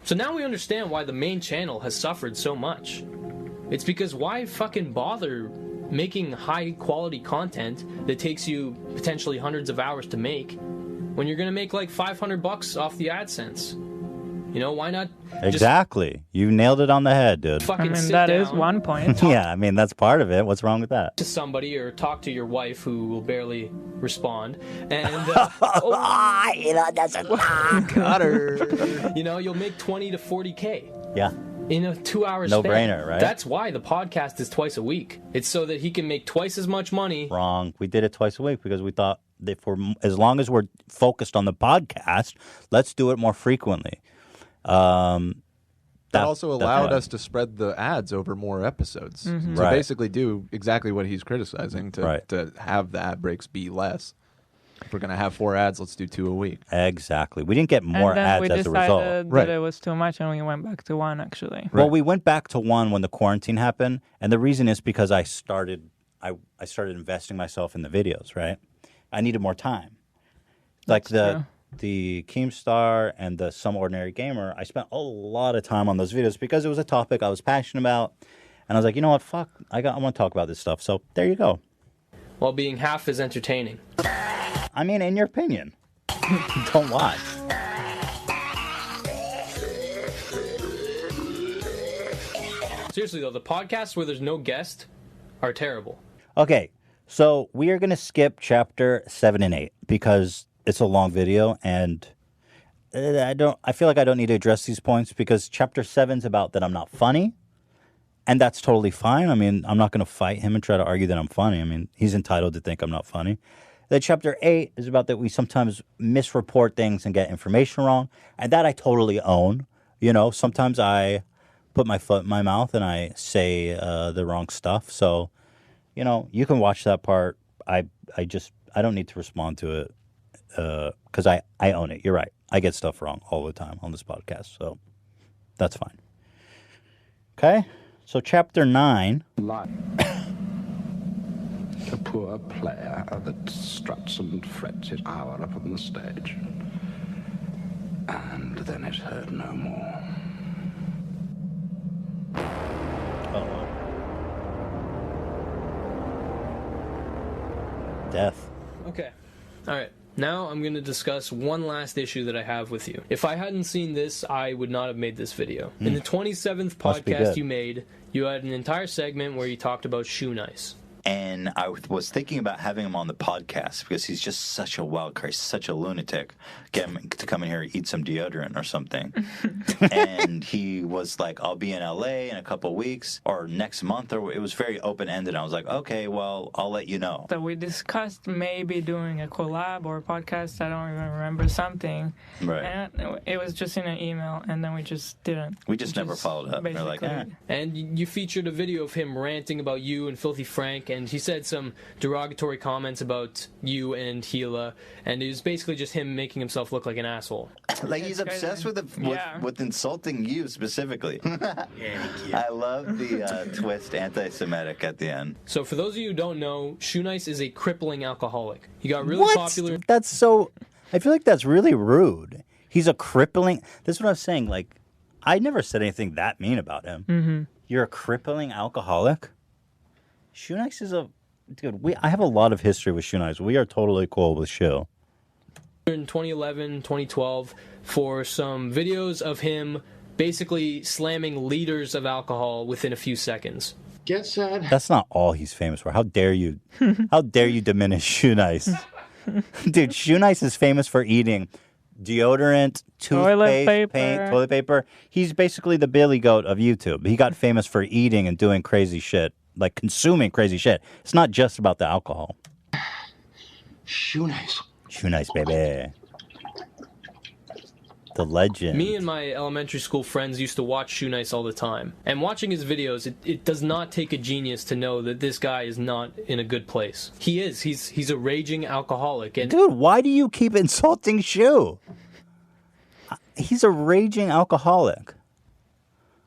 So now we understand why the main channel has suffered so much. It's because why fucking bother making high quality content that takes you potentially hundreds of hours to make when you're going to make like $500 off the AdSense? Why not? Exactly. You nailed it on the head, dude. Fucking sit that down, is one point. Yeah, I mean, that's part of it. What's wrong with that? to somebody or talk to your wife who will barely respond, and Got her. you'll make 20 to 40K. Yeah. In a 2 hour No span. brainer, right? That's why the podcast is twice a week. It's so that he can make twice as much money. Wrong. We did it twice a week because we thought that as long as we're focused on the podcast, let's do it more frequently. That also allowed us to spread the ads over more episodes. Mm-hmm. So Right. basically do exactly what he's criticizing, to Right. have the ad breaks be less. If we're going to have 4 ads, let's do 2 a week. Exactly. We didn't get more and then ads we as a result. decided that it was too much, and we went back to one, actually. Well, we went back to one when the quarantine happened, and the reason is because I started investing myself in the videos, right? I needed more time. Like the Keemstar and the Some Ordinary Gamer, I spent a lot of time on those videos because it was a topic I was passionate about, and I was like, you know what, fuck, I want to talk about this stuff. So there you go. While being half as entertaining. I mean, in your opinion, don't lie. Seriously though, the podcasts where there's no guest are terrible. Okay, so we are going to skip chapter 7 and 8 because it's a long video, and I feel like I don't need to address these points because chapter 7's about that I'm not funny, and that's totally fine. I mean, I'm not going to fight him and try to argue that I'm funny. I mean, he's entitled to think I'm not funny. Then chapter 8 is about that we sometimes misreport things and get information wrong, and that I totally own. Sometimes I put my foot in my mouth and I say the wrong stuff. So, you can watch that part. I don't need to respond to it because I own it. You're right. I get stuff wrong all the time on this podcast, so that's fine. Okay, so chapter 9. A poor player that struts and frets his hour upon the stage. And then is heard no more. Death. Okay. All right. Now I'm going to discuss one last issue that I have with you. If I hadn't seen this, I would not have made this video. In the 27th podcast you made, you had an entire segment where you talked about shoe nice. And I was thinking about having him on the podcast because he's just such a wild card, such a lunatic. Get him to come in here and eat some deodorant or something. And he was like, I'll be in LA in a couple weeks or next month. Or it was very open-ended. I was like, okay, well, I'll let you know. So we discussed maybe doing a collab or a podcast. I don't even remember something. Right. And it was just in an email, and then we just didn't. We just never followed up. We're like, And you featured a video of him ranting about you and Filthy Frank, and he said some derogatory comments about you and Gila, and it was basically just him making himself look like an asshole. Like he's obsessed with insulting you specifically. I love the twist anti-Semitic at the end. So for those of you who don't know, Shoe Nice is a crippling alcoholic. He got really popular. That's so... I feel like that's really rude. He's a crippling... This is what I was saying. Like, I never said anything that mean about him. Mm-hmm. You're a crippling alcoholic? Shoe Nice is a... Dude, I have a lot of history with Shoe Nice. We are totally cool with Shoe. In 2011, 2012, for some videos of him basically slamming liters of alcohol within a few seconds. Get sad. That's not all he's famous for. How dare you? How dare you diminish Shoe Nice? Dude, Shoe Nice is famous for eating deodorant, toothpaste, paint, toilet paper. He's basically the Billy Goat of YouTube. He got famous for eating and doing crazy shit, like consuming crazy shit. It's not just about the alcohol. Shoe Nice. Shoe Nice, baby. The legend. Me and my elementary school friends used to watch Shoe Nice all the time. And watching his videos, it does not take a genius to know that this guy is not in a good place. He is. He's a raging alcoholic. And dude, why do you keep insulting Shoe? He's a raging alcoholic.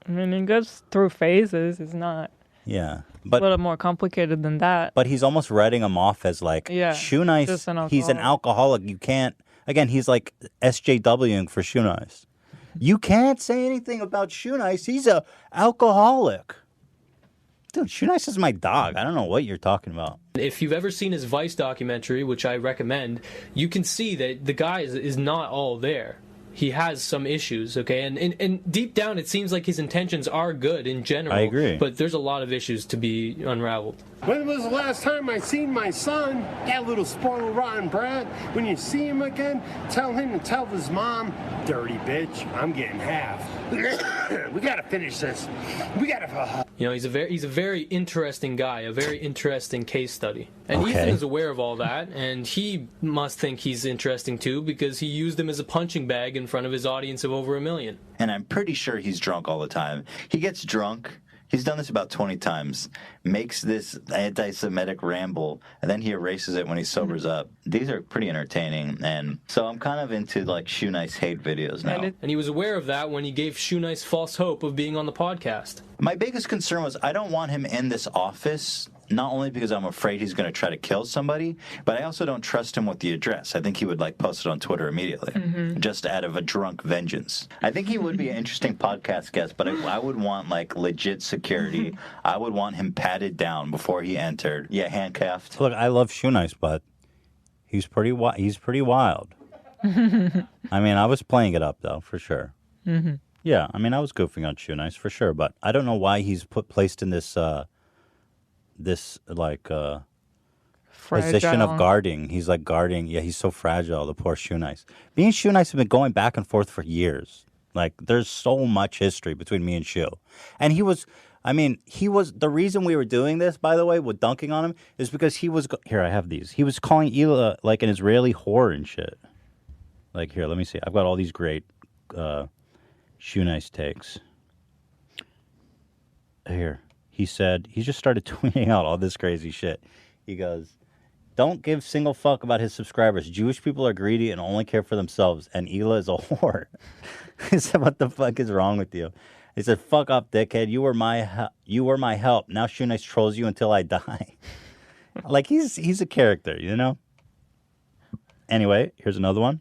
I mean, he goes through phases. It's not... Yeah. But a little more complicated than that. But he's almost writing him off as like, Shoe Nice, he's an alcoholic. You can't... Again, he's like SJWing for Shoe Nice. You can't say anything about Shoe Nice. He's a alcoholic. Dude, Shoe Nice is my dog. I don't know what you're talking about. If you've ever seen his Vice documentary, which I recommend, you can see that the guy is not all there. He has some issues, okay? And deep down, it seems like his intentions are good in general. I agree. But there's a lot of issues to be unraveled. When was the last time I seen my son? That little spoiled rotten brat. When you see him again, tell him to tell his mom, dirty bitch, I'm getting half. We gotta finish this. We gotta... You know, he's a very interesting guy, a very interesting case study. And Ethan is aware of all that, and he must think he's interesting too, because he used him as a punching bag in front of his audience of over 1 million. And I'm pretty sure he's drunk all the time. He gets drunk. He's done this about 20 times, makes this anti-Semitic ramble, and then he erases it when he sobers up. These are pretty entertaining, and so I'm kind of into like Shoe Nice hate videos now. And he was aware of that when he gave Shoe Nice false hope of being on the podcast. My biggest concern was I don't want him in this office, not only because I'm afraid he's going to try to kill somebody, but I also don't trust him with the address. I think he would like post it on Twitter immediately, just out of a drunk vengeance. I think he would be an interesting podcast guest, but I would want like legit security. I would want him patted down before he entered. Yeah, handcuffed. Look, I love Shoe Nice, but he's pretty wild. I mean, I was playing it up though, for sure. Mm-hmm. Yeah, I mean, I was goofing on Shoe Nice for sure, but I don't know why he's placed in this position of guarding. He's like guarding. Yeah, he's so fragile, the poor Shoe Nice. Me and Shoe Nice have been going back and forth for years. Like, there's so much history between me and Shoe. And he was the reason we were doing this, by the way, with dunking on him, is because he was, here, I have these. He was calling Hila like an Israeli whore and shit. Like, here, let me see. I've got all these great Shoe Nice takes. Here. He said, he just started tweeting out all this crazy shit. He goes, don't give single fuck about his subscribers. Jewish people are greedy and only care for themselves, and Hila is a whore. He said, what the fuck is wrong with you? He said, fuck up, dickhead. You were my help. Now Shoe Nice trolls you until I die. Like, he's a character, you know? Anyway, here's another one.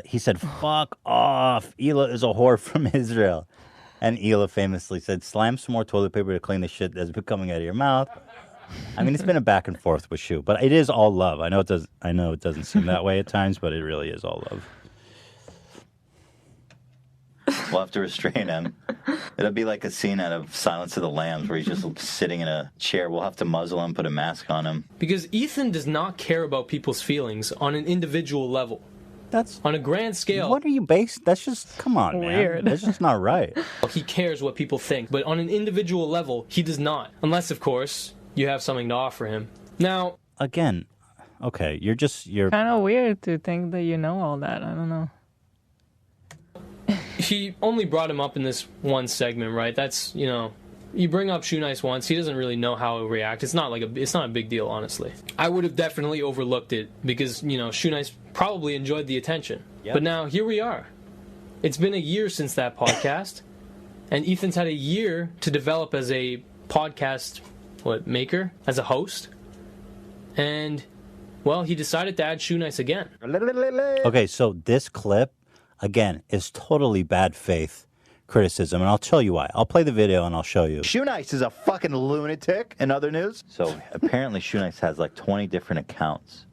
He said, fuck off. Hila is a whore from Israel. And Hila famously said, slam some more toilet paper to clean the shit that's coming out of your mouth. I mean, it's been a back and forth with Shoe, but it is all love. I know it doesn't seem that way at times, but it really is all love. We'll have to restrain him. It'll be like a scene out of Silence of the Lambs where he's just sitting in a chair. We'll have to muzzle him, put a mask on him. Because Ethan does not care about people's feelings on an individual level. That's on a grand scale. What are you based? That's just, come on, Weird. man. That's just not right. He cares what people think, but on an individual level, he does not. Unless, of course, you have something to offer him. Now, again, okay, you're kind of weird to think that you know all that. I don't know. he only brought him up in this one segment, right? That's, you bring up Shoe Nice once, he doesn't really know how he'll react. It's not a big deal, honestly. I would have definitely overlooked it because, Shoe Nice probably enjoyed the attention. Yep. But now here we are. It's been a year since that podcast, and Ethan's had a year to develop as a podcast maker, as a host. And well, he decided to add Shoe Nice again. Okay, so this clip again is totally bad faith criticism, and I'll tell you why. I'll play the video and I'll show you. Shoe Nice is a fucking lunatic. In other news, so apparently Shoe Nice has like 20 different accounts,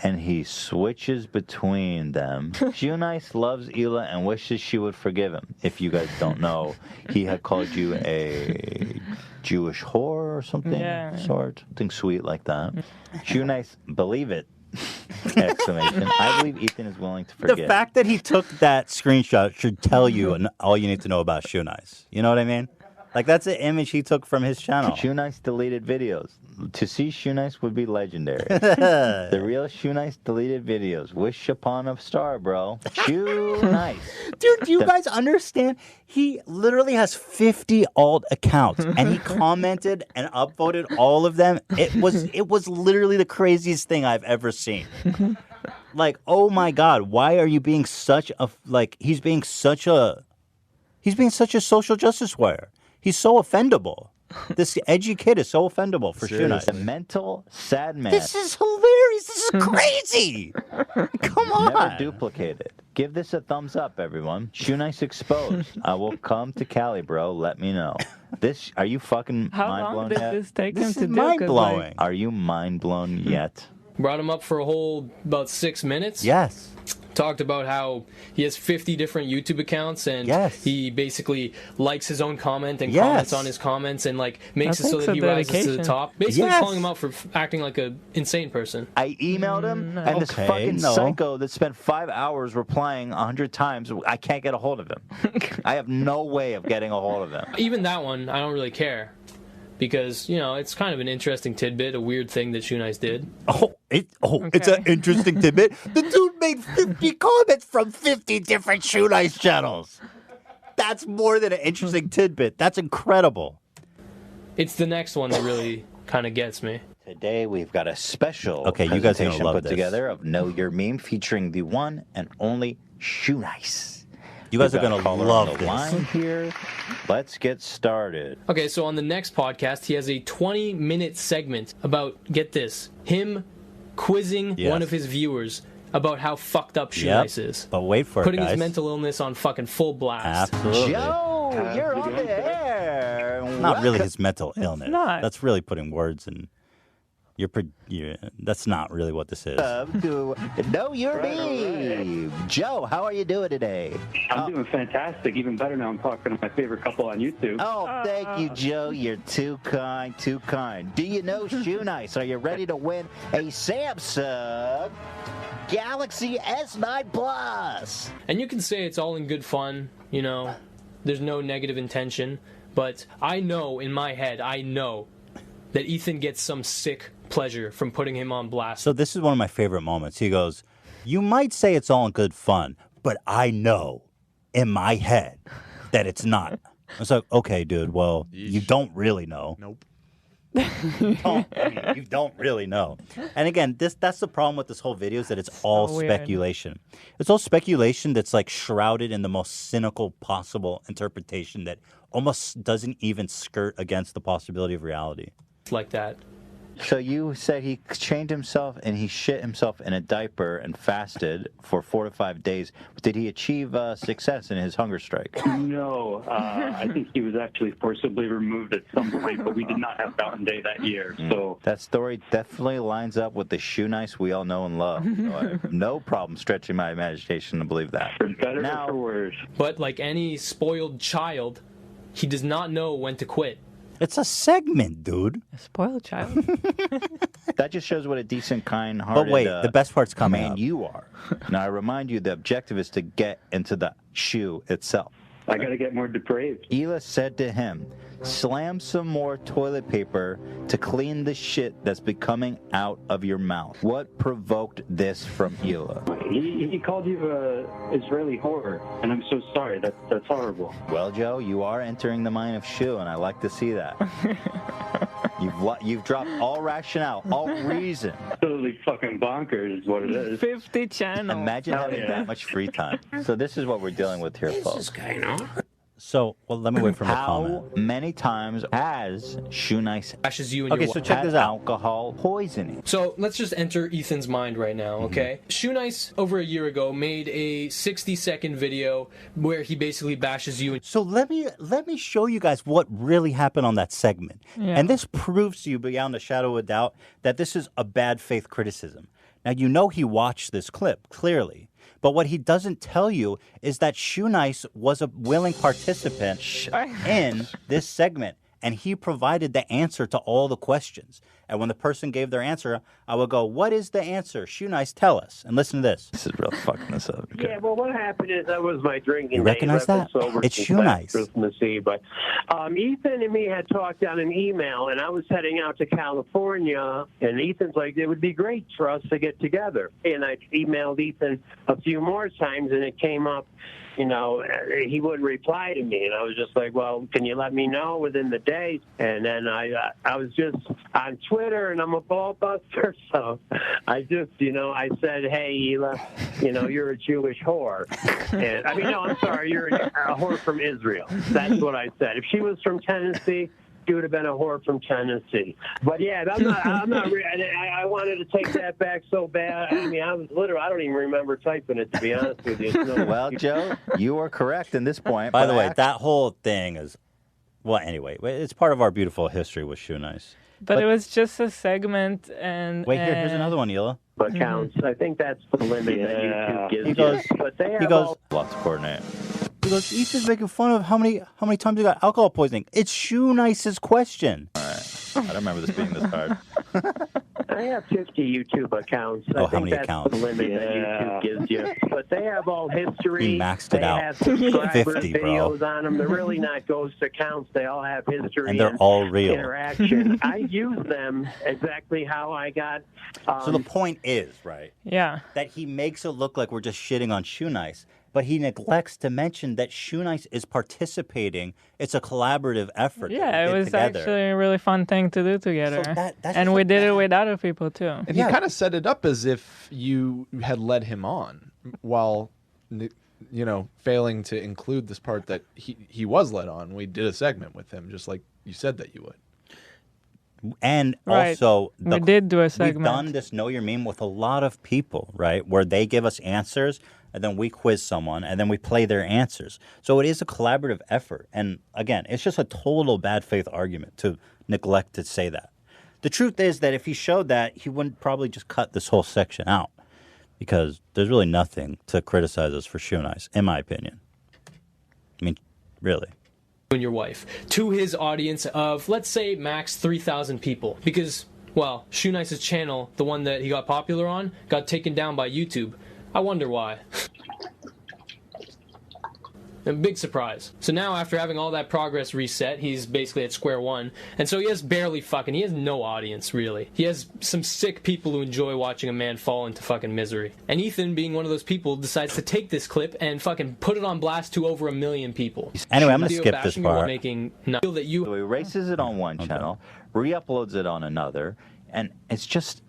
and he switches between them. Shoe Nice loves Hila and wishes she would forgive him. If you guys don't know, he had called you a Jewish whore or something, something sweet like that. Shoe Nice, believe it! Exclamation! I believe Ethan is willing to forgive. The fact that he took that screenshot should tell you all you need to know about Shoe Nice. You know what I mean? Like, that's an image he took from his channel. Shoe Nice deleted videos. To see Shoe Nice would be legendary. The real Shoe Nice deleted videos. Wish upon a star, bro. Shoe Nice. Dude, do you guys understand? He literally has 50 alt accounts, and he commented and upvoted all of them. It was literally the craziest thing I've ever seen. Like, oh my God, why are you being such a, he's being such a social justice warrior. He's so offendable. This edgy kid is so offendable for Shoe Nice. A mental sad man. This is hilarious. This is crazy. Come on. Never duplicate it. Give this a thumbs up, everyone. Shoe Nice exposed. I will come to Cali, bro. Let me know. Are you fucking mind blown yet? How long did this take him to do? Mind blowing. Are you mind blown yet? Brought him up for a whole about 6 minutes. Yes. Talked about how he has 50 different YouTube accounts, and he basically likes his own comment and comments on his comments, and makes it so that he rises to the top. Basically calling him out for acting like an insane person. I emailed him, and this fucking psycho that spent 5 hours replying 100 times, I can't get a hold of him. I have no way of getting a hold of him. Even that one, I don't really care. Because, it's kind of an interesting tidbit, a weird thing that Shoe Nice did. It's an interesting tidbit. The dude made 50 comments from 50 different Shoe Nice channels. That's more than an interesting tidbit. That's incredible. It's the next one that really kind of gets me. Today we've got a special you guys are gonna love put this. together of Know Your Meme featuring the one and only Shoe Nice. You guys are going to love this. Line here. Let's get started. Okay, so on the next podcast, he has a 20-minute segment about, get this, him quizzing one of his viewers about how fucked up Shoe Nice is. But wait for Putting it, guys. his mental illness on fucking full blast. Absolutely. Joe, you're on the air. Not really his mental illness. not. That's really putting words in. That's not really what this is. To Know Your Meme. Joe, how are you doing today? I'm doing fantastic. Even better now. I'm talking to my favorite couple on YouTube. Oh, thank you, Joe. You're too kind, too kind. Do you know Shoe Nice? Are you ready to win a Samsung Galaxy S9 Plus? And you can say it's all in good fun, there's no negative intention, but I know in my head, that Ethan gets some sick pleasure from putting him on blast. So this is one of my favorite moments. He goes, you might say it's all in good fun, but I know in my head that it's not. I was like, okay, dude, well, you don't really know. Nope. You don't really know. And again, that's the problem with this whole video is that it's all speculation. It's all speculation that's shrouded in the most cynical possible interpretation that almost doesn't even skirt against the possibility of reality. Like that. So you said he chained himself and he shit himself in a diaper and fasted for 4 to 5 days. Did he achieve success in his hunger strike? No, I think he was actually forcibly removed at some point, but we did not have Mountain Day that year. So that story definitely lines up with the Shoe Nice we all know and love. So I have no problem stretching my imagination to believe that. For better or for worse. But like any spoiled child, he does not know when to quit. It's a segment, dude. A spoiled child. That just shows what a decent, kind-hearted. But wait, the best part's coming man up. you are. Now I remind you, the objective is to get into the shoe itself. I got to get more depraved. Hila said to him, "Slam some more toilet paper to clean the shit that's been coming out of your mouth." What provoked this from Hila? He called you Israeli whore, and I'm so sorry. That's horrible. Well, Joe, you are entering the mind of Shu, and I like to see that. You've dropped all rationale, all reason. Totally fucking bonkers is what it is. 50 channels. Imagine having that much free time. So this is what we're dealing with here, folks. So, well, let me wait for my comment. How many times has Shoe Nice bashes you in Okay, your so wife? check this out. Alcohol poisoning. So let's just enter Ethan's mind right now, okay? Shoe Nice, over a year ago, made a 60-second video where he basically bashes you. So let me show you guys what really happened on that segment. Yeah. And this proves to you beyond a shadow of a doubt that this is a bad faith criticism. Now, you know he watched this clip, clearly. But what he doesn't tell you is that Shoe Nice was a willing participant in this segment, and he provided the answer to all the questions. And when the person gave their answer, I would go, "What is the answer? Shoe Nice, tell us." And listen to this. This is real fucking this up. Yeah, well, what happened is that was my drinking. You recognize days. I've that? been sober It's since Shoe last Nice. Christmas Eve, but Ethan and me had talked on an email, and I was heading out to California, and Ethan's like, "It would be great for us to get together." And I emailed Ethan a few more times, and it came up. You know, he wouldn't reply to me, and I was just like, "Well, can you let me know within the day?" And then I was just on Twitter, and I'm a ball buster, so I just, I said, "Hey, Hila, you're a Jewish whore." And I mean, no, I'm sorry, you're a whore from Israel. That's what I said. If she was from Tennessee, she would have been a whore from Tennessee. But yeah, I'm not. I wanted to take that back so bad. I mean, I don't even remember typing it, to be honest with you. Well, Joe, you are correct in this point. By the way, that whole thing is, well, anyway, it's part of our beautiful history with Shoe Nice. But it was just a segment, and wait, here's another one, Hila. Counts. I think that's the limit that YouTube gives He goes, you. But they have he goes, lots of coordinate. He goes, Ethan's making fun of how many times he got alcohol poisoning. It's Shoe Nice's question. All right. I don't remember this being this hard. I have 50 YouTube accounts. Oh, I how think many that's accounts? the limit that YouTube gives you. But they have all history. He maxed it they out. have subscriber 50, bro. videos on them. They're really not ghost accounts. They all have history And they're all real. interaction. I use them exactly how I got. So the point is, right? Yeah. That he makes it look like we're just shitting on Shoe Nice, but he neglects to mention that Shoe Nice is participating. It's a collaborative effort. Yeah, that it we did was together. actually a really fun thing to do together. So that's and just we like did it with other people too. And he kind of set it up as if you had led him on while, failing to include this part that he was led on. We did a segment with him, just like you said that you would. And Right. also, We did do a segment. We've done this Know Your Meme with a lot of people, right? Where they give us answers, and then we quiz someone, and then we play their answers. So it is a collaborative effort. And again, it's just a total bad faith argument to neglect to say that. The truth is that if he showed that, he wouldn't probably just cut this whole section out, because there's really nothing to criticize us for Shoe Nice, in my opinion. I mean, really. And your wife to his audience of, let's say, max 3,000 people, because, well, Shoe Nice's channel, the one that he got popular on, got taken down by YouTube. I wonder why. A big surprise. So now, after having all that progress reset, he's basically at square one. And so he has he has no audience, really. He has some sick people who enjoy watching a man fall into fucking misery. And Ethan, being one of those people, decides to take this clip and fucking put it on blast to over 1 million people. Anyway, I'm going to Video skip this bashing you while part. making feel that you So he erases it on one channel, re-uploads it on another, and it's just,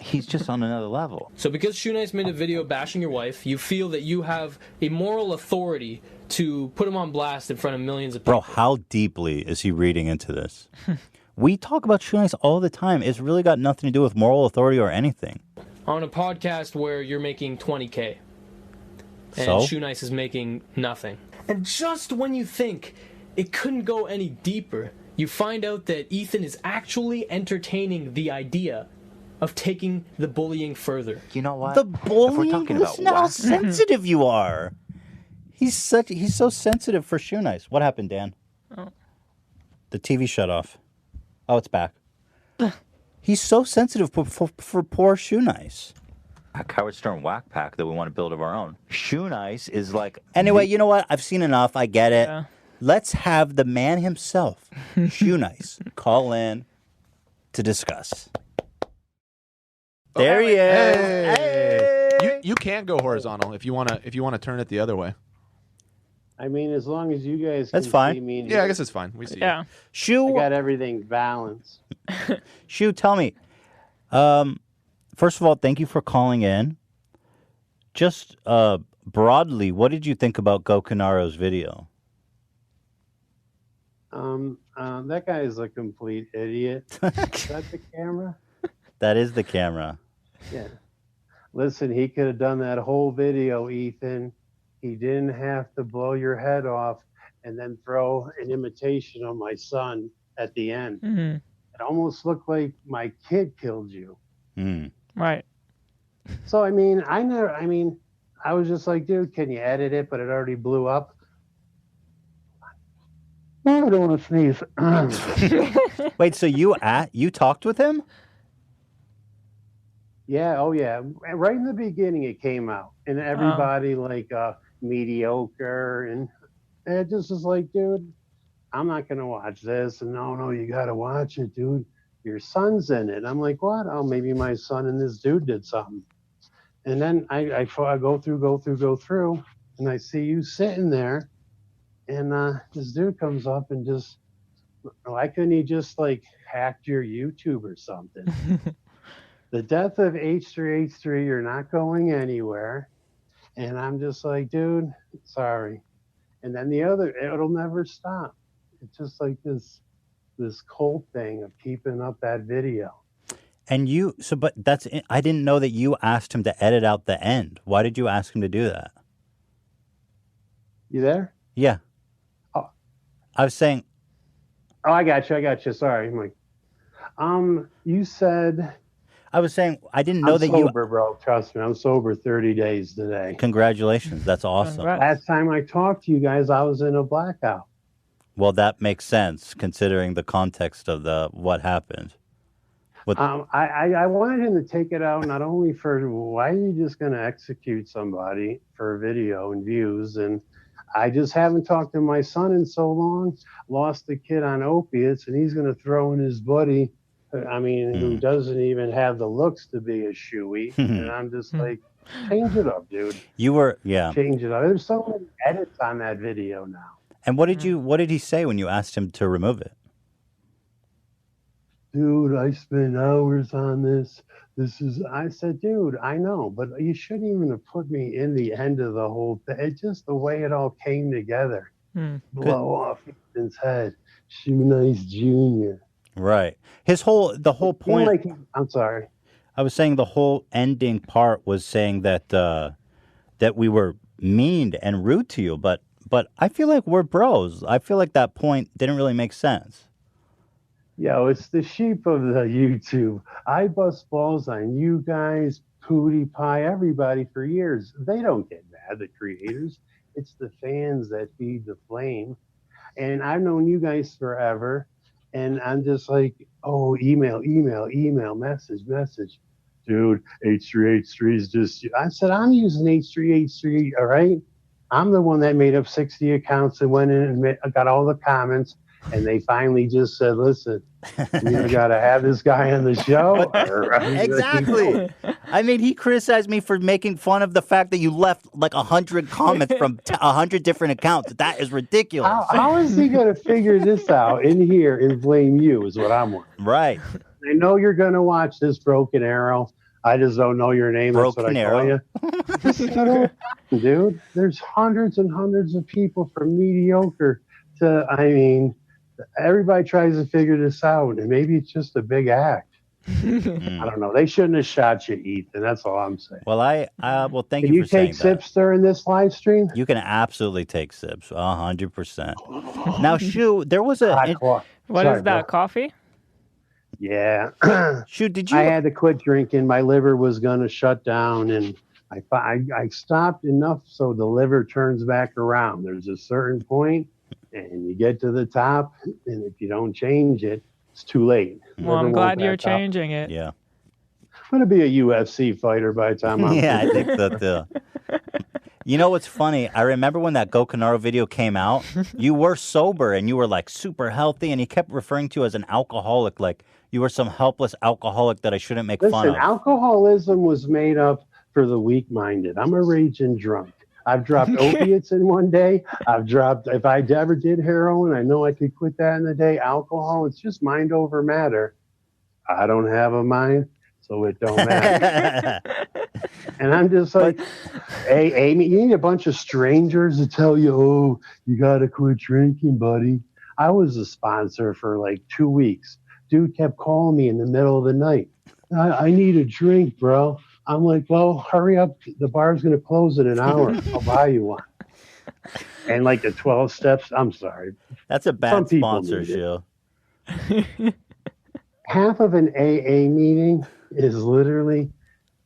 he's just on another level. So because Shoe Nice made a video bashing your wife, you feel that you have a moral authority to put him on blast in front of millions of people. Bro, how deeply is he reading into this? We talk about Shoe Nice all the time. It's really got nothing to do with moral authority or anything. On a podcast where you're making $20K and So? Shoe Nice is making nothing. And just when you think it couldn't go any deeper, you find out that Ethan is actually entertaining the idea of taking the bullying further. You know what? The bullying? Listen to how sensitive you are. He's so sensitive for Shoe Nice. What happened, Dan? Oh. The TV shut off. Oh, it's back. He's so sensitive for poor Shoe Nice. A Howard Stern whack pack that we want to build of our own. Shoe Nice is like... Anyway, you know what? I've seen enough. I get it. Yeah. Let's have the man himself, Shoe Nice, call in to discuss. There he is. Hey. You can go horizontal if you wanna turn it the other way. I mean, as long as you guys That's can fine. see me. Yeah, I guess it's fine. We see you. Shoe, I got everything balanced. Shoe, tell me. First of all, thank you for calling in. Just broadly, what did you think about Gokanaru's video? That guy is a complete idiot. Is that the camera? That is the camera. Yeah. Listen, he could have done that whole video, Ethan. He didn't have to blow your head off and then throw an imitation of my son at the end. Mm-hmm. It almost looked like my kid killed you. Right. So, I was just like, dude, can you edit it? But it already blew up. Oh, I don't want to sneeze. Wait, so you talked with him? Yeah, oh yeah. Right in the beginning it came out. And everybody mediocre. And it just was like, dude, I'm not going to watch this. And no, you got to watch it, dude. Your son's in it. I'm like, what? Oh, maybe my son and this dude did something. And then I go through, and I see you sitting there. And this dude comes up and just, why couldn't he just hacked your YouTube or something? The death of H3H3, you're not going anywhere. And I'm just like, dude, sorry. And then it'll never stop. It's just like this cult thing of keeping up that video. And I didn't know that you asked him to edit out the end. Why did you ask him to do that? You there? Yeah. Oh. I was saying. Oh, I got you. Sorry. I'm like, you said. I was saying, I didn't know I'm sober, bro. Trust me, I'm sober 30 days today. Congratulations. That's awesome. Last time I talked to you guys, I was in a blackout. Well, that makes sense considering the context of what happened. I wanted him to take it out not only for why are you just going to execute somebody for a video and views, and I just haven't talked to my son in so long. Lost the kid on opiates, and he's going to throw in his buddy. Who doesn't even have the looks to be a shoey. And I'm just like, change it up, dude. You were, yeah. Change it up. There's so many edits on that video now. And what did he say when you asked him to remove it? Dude, I spent hours on this. I said, dude, I know, but you shouldn't even have put me in the end of the whole thing. It's just the way it all came together. Blow off Ethan's head. Shoe Nice Jr. Right. The whole point. I'm sorry. I was saying the whole ending part was saying that we were mean and rude to you, but I feel like we're bros. I feel like that point didn't really make sense. Yo, it's the sheep of the YouTube. I bust balls on you guys, Pootie Pie, everybody for years. They don't get mad, the creators. It's the fans that feed the flame. And I've known you guys forever. And I'm just like, oh, email, message. Dude, H3H3 is just... I said, I'm using H3H3, all right? I'm the one that made up 60 accounts and went in and got all the comments. And they finally just said, listen, you got to have this guy on the show. Exactly. I mean, he criticized me for making fun of the fact that you left like 100 comments from 100 different accounts. That is ridiculous. How is he going to figure this out in here and blame you is what I'm wondering. Right. I know you're going to watch this Broken Arrow. I just don't know your name. Broken Arrow. That's what I call you. Dude, there's hundreds and hundreds of people from mediocre to, everybody tries to figure this out, and maybe it's just a big act. I don't know. They shouldn't have shot you, Ethan. That's all I'm saying. Well, well, thank Can you you for saying take sips during this live stream? You can absolutely take sips, 100%. Now, Shu, there was a. What is that? Coffee? Yeah. Shu, did you? I had to quit drinking. My liver was going to shut down, and I stopped enough so the liver turns back around. There's a certain point, and you get to the top, and if you don't change it, it's too late. Well, I'm glad you're changing it. Yeah. I'm going to be a UFC fighter by the time I'm Yeah, I think so too. You know what's funny? I remember when that Gokanaru video came out, you were sober and you were like super healthy, and he kept referring to you as an alcoholic, like you were some helpless alcoholic that I shouldn't make fun Listen, of. alcoholism was made up for the weak-minded. I'm a raging drunk. I've dropped opiates in one day. If I ever did heroin, I know I could quit that in a day. Alcohol, it's just mind over matter. I don't have a mind, so it don't matter. And I'm just like, hey, Amy, you need a bunch of strangers to tell you, oh, you got to quit drinking, buddy. I was a sponsor for like 2 weeks. Dude kept calling me in the middle of the night. I need a drink, bro. I'm like, well, hurry up. The bar's going to close in an hour. I'll buy you one. And like the 12 steps, I'm sorry. That's a bad sponsorship. Half of an AA meeting is literally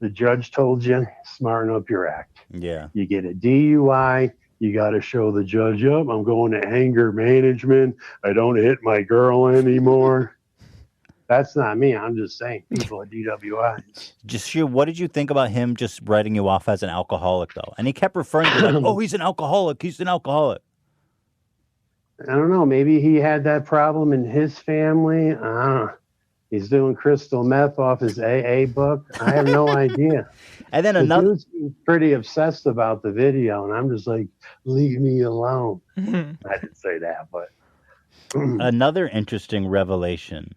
the judge told you, smarten up your act. Yeah. You get a DUI, you got to show the judge up. I'm going to anger management. I don't hit my girl anymore. That's not me. I'm just saying people at DWIs. Just Shu, what did you think about him just writing you off as an alcoholic, though? And he kept referring to like, oh, he's an alcoholic. He's an alcoholic. I don't know. Maybe he had that problem in his family. I don't know. He's doing crystal meth off his AA book. I have no idea. And then the another dude's pretty obsessed about the video, and I'm just like, leave me alone. I didn't say that, but another interesting revelation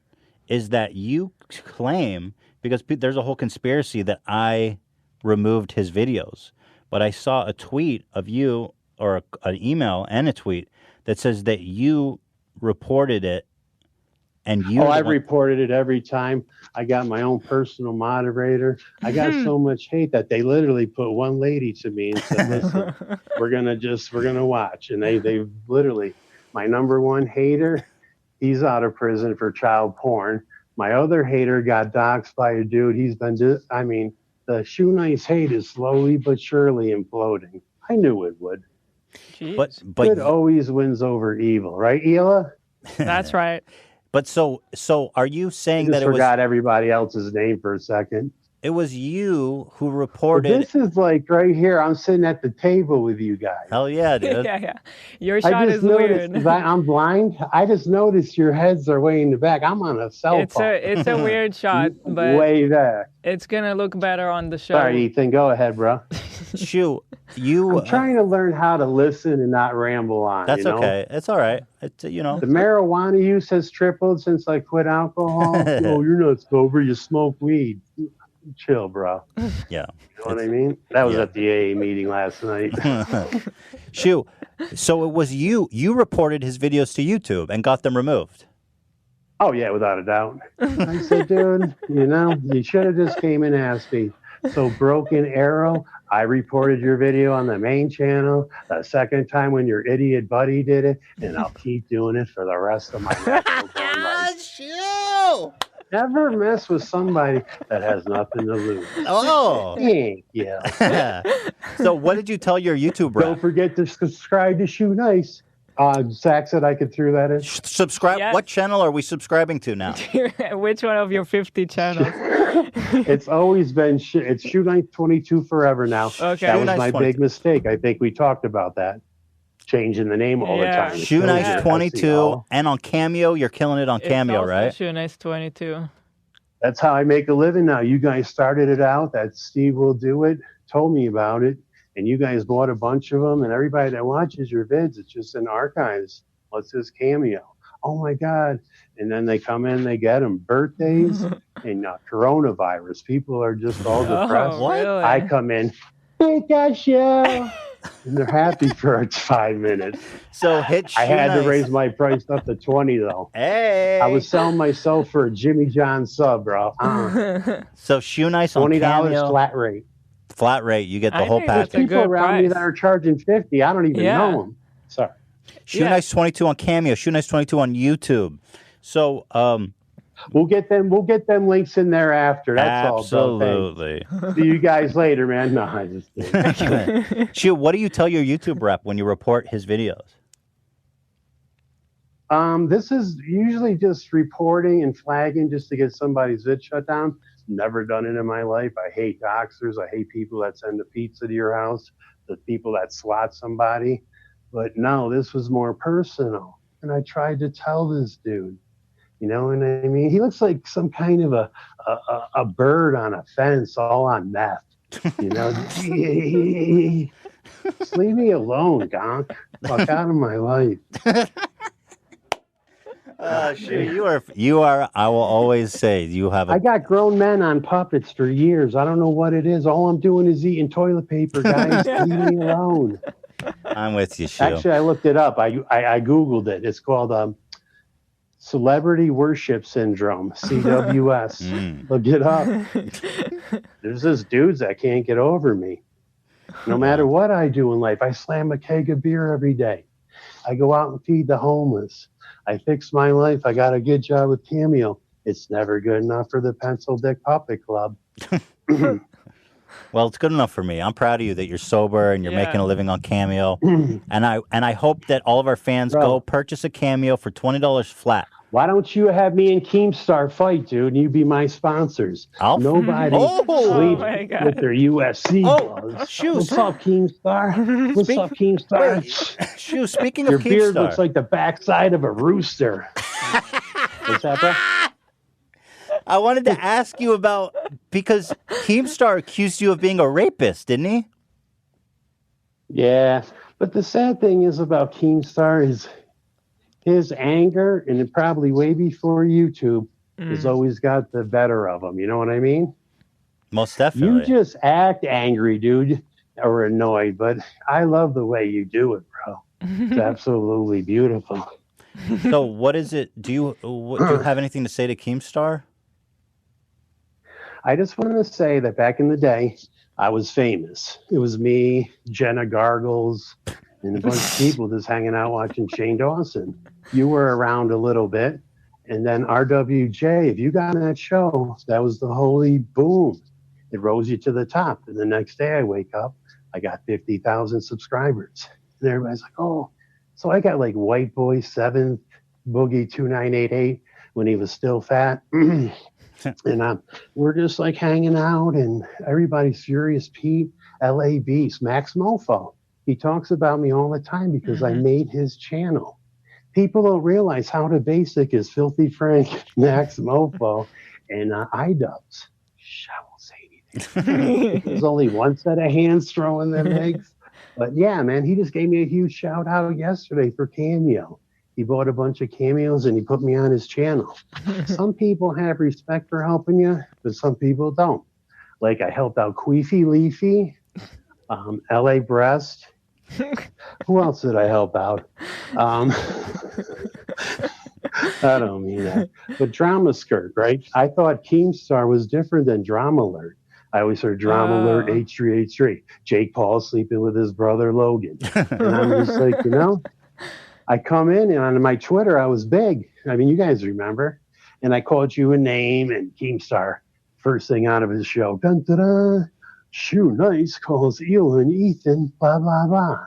is that you claim, because there's a whole conspiracy that I removed his videos, but I saw a tweet of you, or an email and a tweet that says that you reported it. And you I reported it every time. I got my own personal moderator. I got so much hate that they literally put one lady to me and said, listen, we're gonna watch. And they literally, my number one hater, he's out of prison for child porn. My other hater got doxxed by a dude. He's been the Shoe Nice hate is slowly but surely imploding. I knew it would. Jeez. But good always wins over evil, right, Ela? That's right. But so are you saying that it forgot everybody else's name for a second? It was you who reported. Well, this is like right here. I'm sitting at the table with you guys. Hell yeah, dude. Yeah. Your shot is weird. I'm blind. I just noticed your heads are way in the back. I'm on a cell phone. It's a weird shot, but way back. It's gonna look better on the show. Sorry, Ethan. Go ahead, bro. Shu, you. I'm trying to learn how to listen and not ramble on. That's okay. Okay. It's all right. It's, the marijuana use has tripled since I quit alcohol. Oh, you're not sober. You smoke weed. Chill, bro. Yeah. You know what I mean? That was at the AA meeting last night. Shu, so it was you. You reported his videos to YouTube and got them removed. Oh, yeah, without a doubt. I said, dude, you should have just came and asked me. So Broken Arrow, I reported your video on the main channel. The second time when your idiot buddy did it, and I'll keep doing it for the rest of my life. Shu! Never mess with somebody that has nothing to lose. Oh. Yeah. So what did you tell your YouTube rep? Don't forget to subscribe to Shoe Nice. Zach said I could throw that in. Subscribe. Yes. What channel are we subscribing to now? Which one of your 50 channels? It's always been it's Shoe Nice 22 forever now. Okay. That was my big mistake. I think we talked about that. Changing the name all the time. Shoe Nice 22, and on Cameo, you're killing it on Cameo, right? Shoe Nice 22. That's how I make a living now. You guys started it out. That Steve Will Do It told me about it, and you guys bought a bunch of them. And everybody that watches your vids, it's just in archives. What's this Cameo? Oh my God! And then they come in, they get them birthdays and coronavirus. People are just all depressed. Really? I come in. Pikachu. and they're happy for 5 minutes. So hit Shoe I had to Nice. raise my price up to 20 though. Hey, I was selling myself for a Jimmy John sub, bro. So Shoe Nice on $20 Cameo. flat rate. Flat rate, you get the whole There's package. people around me that are charging 50. I don't even know them. Sorry. Shoe Nice 22 on Cameo. Shoe Nice 22 on YouTube. So we'll get them links in there after. That's absolutely. all, bro. See you guys later, man. No, I just kidding. Shoe, what do you tell your YouTube rep when you report his videos? This is usually just reporting and flagging just to get somebody's vid shut down. Never done it in my life. I hate doxers. I hate people that send a pizza to your house, the people that swat somebody. But no, this was more personal. And I tried to tell this dude, you know what I mean? He looks like some kind of a bird on a fence, all on meth. You know, just leave me alone, Gonk. Fuck out of my life. Shoot, you are. I will always say you have. I got grown men on puppets for years. I don't know what it is. All I'm doing is eating toilet paper, guys. Leave me alone. I'm with you, Shoe. Actually, I looked it up. I Googled it. It's called Celebrity Worship Syndrome, CWS. Look it up. There's this dudes that can't get over me. No matter what I do in life, I slam a keg of beer every day. I go out and feed the homeless. I fix my life. I got a good job with Cameo. It's never good enough for the Pencil Dick Puppet Club. Well, it's good enough for me. I'm proud of you that you're sober and you're making a living on Cameo. and I hope that all of our fans go purchase a Cameo for $20 flat. Why don't you have me and Keemstar fight, dude, and you be my sponsors? Nobody sleeps with their UFC gloves. What's up, Keemstar? What's up, Keemstar? Shoe, speaking Your of beard Keemstar. looks like the backside of a rooster. What's that, bro? I wanted to ask you about, because Keemstar accused you of being a rapist, didn't he? Yeah, but the sad thing is about Keemstar is his anger, and it probably way before YouTube, has always got the better of him. You know what I mean? Most definitely. You just act angry, dude, or annoyed, but I love the way you do it, bro. It's absolutely beautiful. So what is it? Do you have anything to say to Keemstar? I just wanted to say that back in the day, I was famous. It was me, Jenna Gargles, and a bunch of people just hanging out watching Shane Dawson. You were around a little bit. And then RWJ, if you got on that show, that was the holy boom. It rose you to the top. And the next day I wake up, I got 50,000 subscribers. And everybody's like, oh. So I got like White Boy 7th, Boogie 2988 when he was still fat. And we're just like hanging out, and everybody's Furious Pete, LA Beast, Max Mofo. He talks about me all the time because I made his channel. People don't realize how the basic is Filthy Frank, Max Mofo, and iDubbbz. I won't say anything. There's only one set of hands throwing their legs. But yeah, man, he just gave me a huge shout out yesterday for Cameo. He bought a bunch of cameos and he put me on his channel. Some people have respect for helping you, but some people don't. Like I helped out Queefy Leafy, LA Breast. Who else did I help out? I don't mean that. But Drama Skirt, right? I thought Keemstar was different than Drama Alert. I always heard Drama Alert, H3H3. Jake Paul sleeping with his brother Logan. And I'm just like, you know, I come in and on my Twitter, I was big. I mean, you guys remember. And I called you a name and Keemstar, first thing out of his show. Dun, dun, dun. Shoe Nice calls Elon Ethan, blah, blah, blah.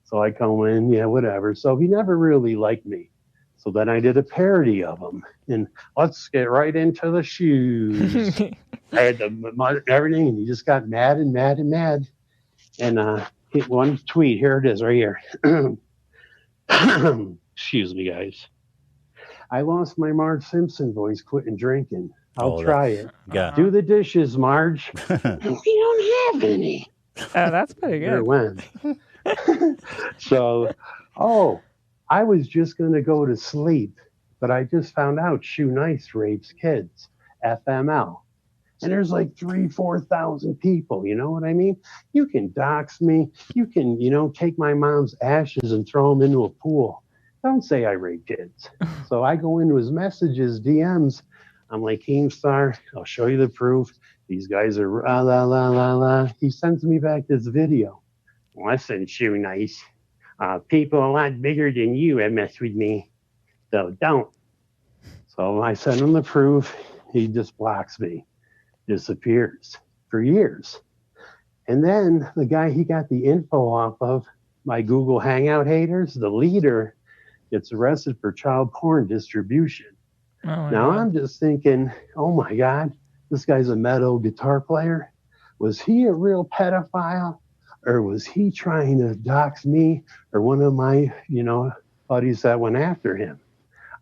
So I come in, yeah, whatever. So he never really liked me. So then I did a parody of him. And let's get right into the shoes. I had everything, and he just got mad and mad and mad. And hit one tweet. Here it is right here. Excuse me, guys. I lost my Marge Simpson voice quitting drinking. I'll try it. Yeah. Do the dishes, Marge. We don't have any. That's pretty good. There it went. So, I was just going to go to sleep, but I just found out Shoe Nice rapes kids. FML. And there's like 4,000 people. You know what I mean? You can dox me. You can, take my mom's ashes and throw them into a pool. Don't say I rape kids. So I go into his messages, DMs. I'm like, Keemstar, I'll show you the proof. These guys are la la la la la. He sends me back this video. Listen, Shoe Nice. People a lot bigger than you have messed with me. So don't. So I send him the proof. He just blocks me. Disappears for years. And then the guy he got the info off of, my Google Hangout haters, the leader, gets arrested for child porn distribution. Oh, now yeah. I'm just thinking, oh my God, this guy's a metal guitar player. Was he a real pedophile? Or was he trying to dox me or one of my, buddies that went after him?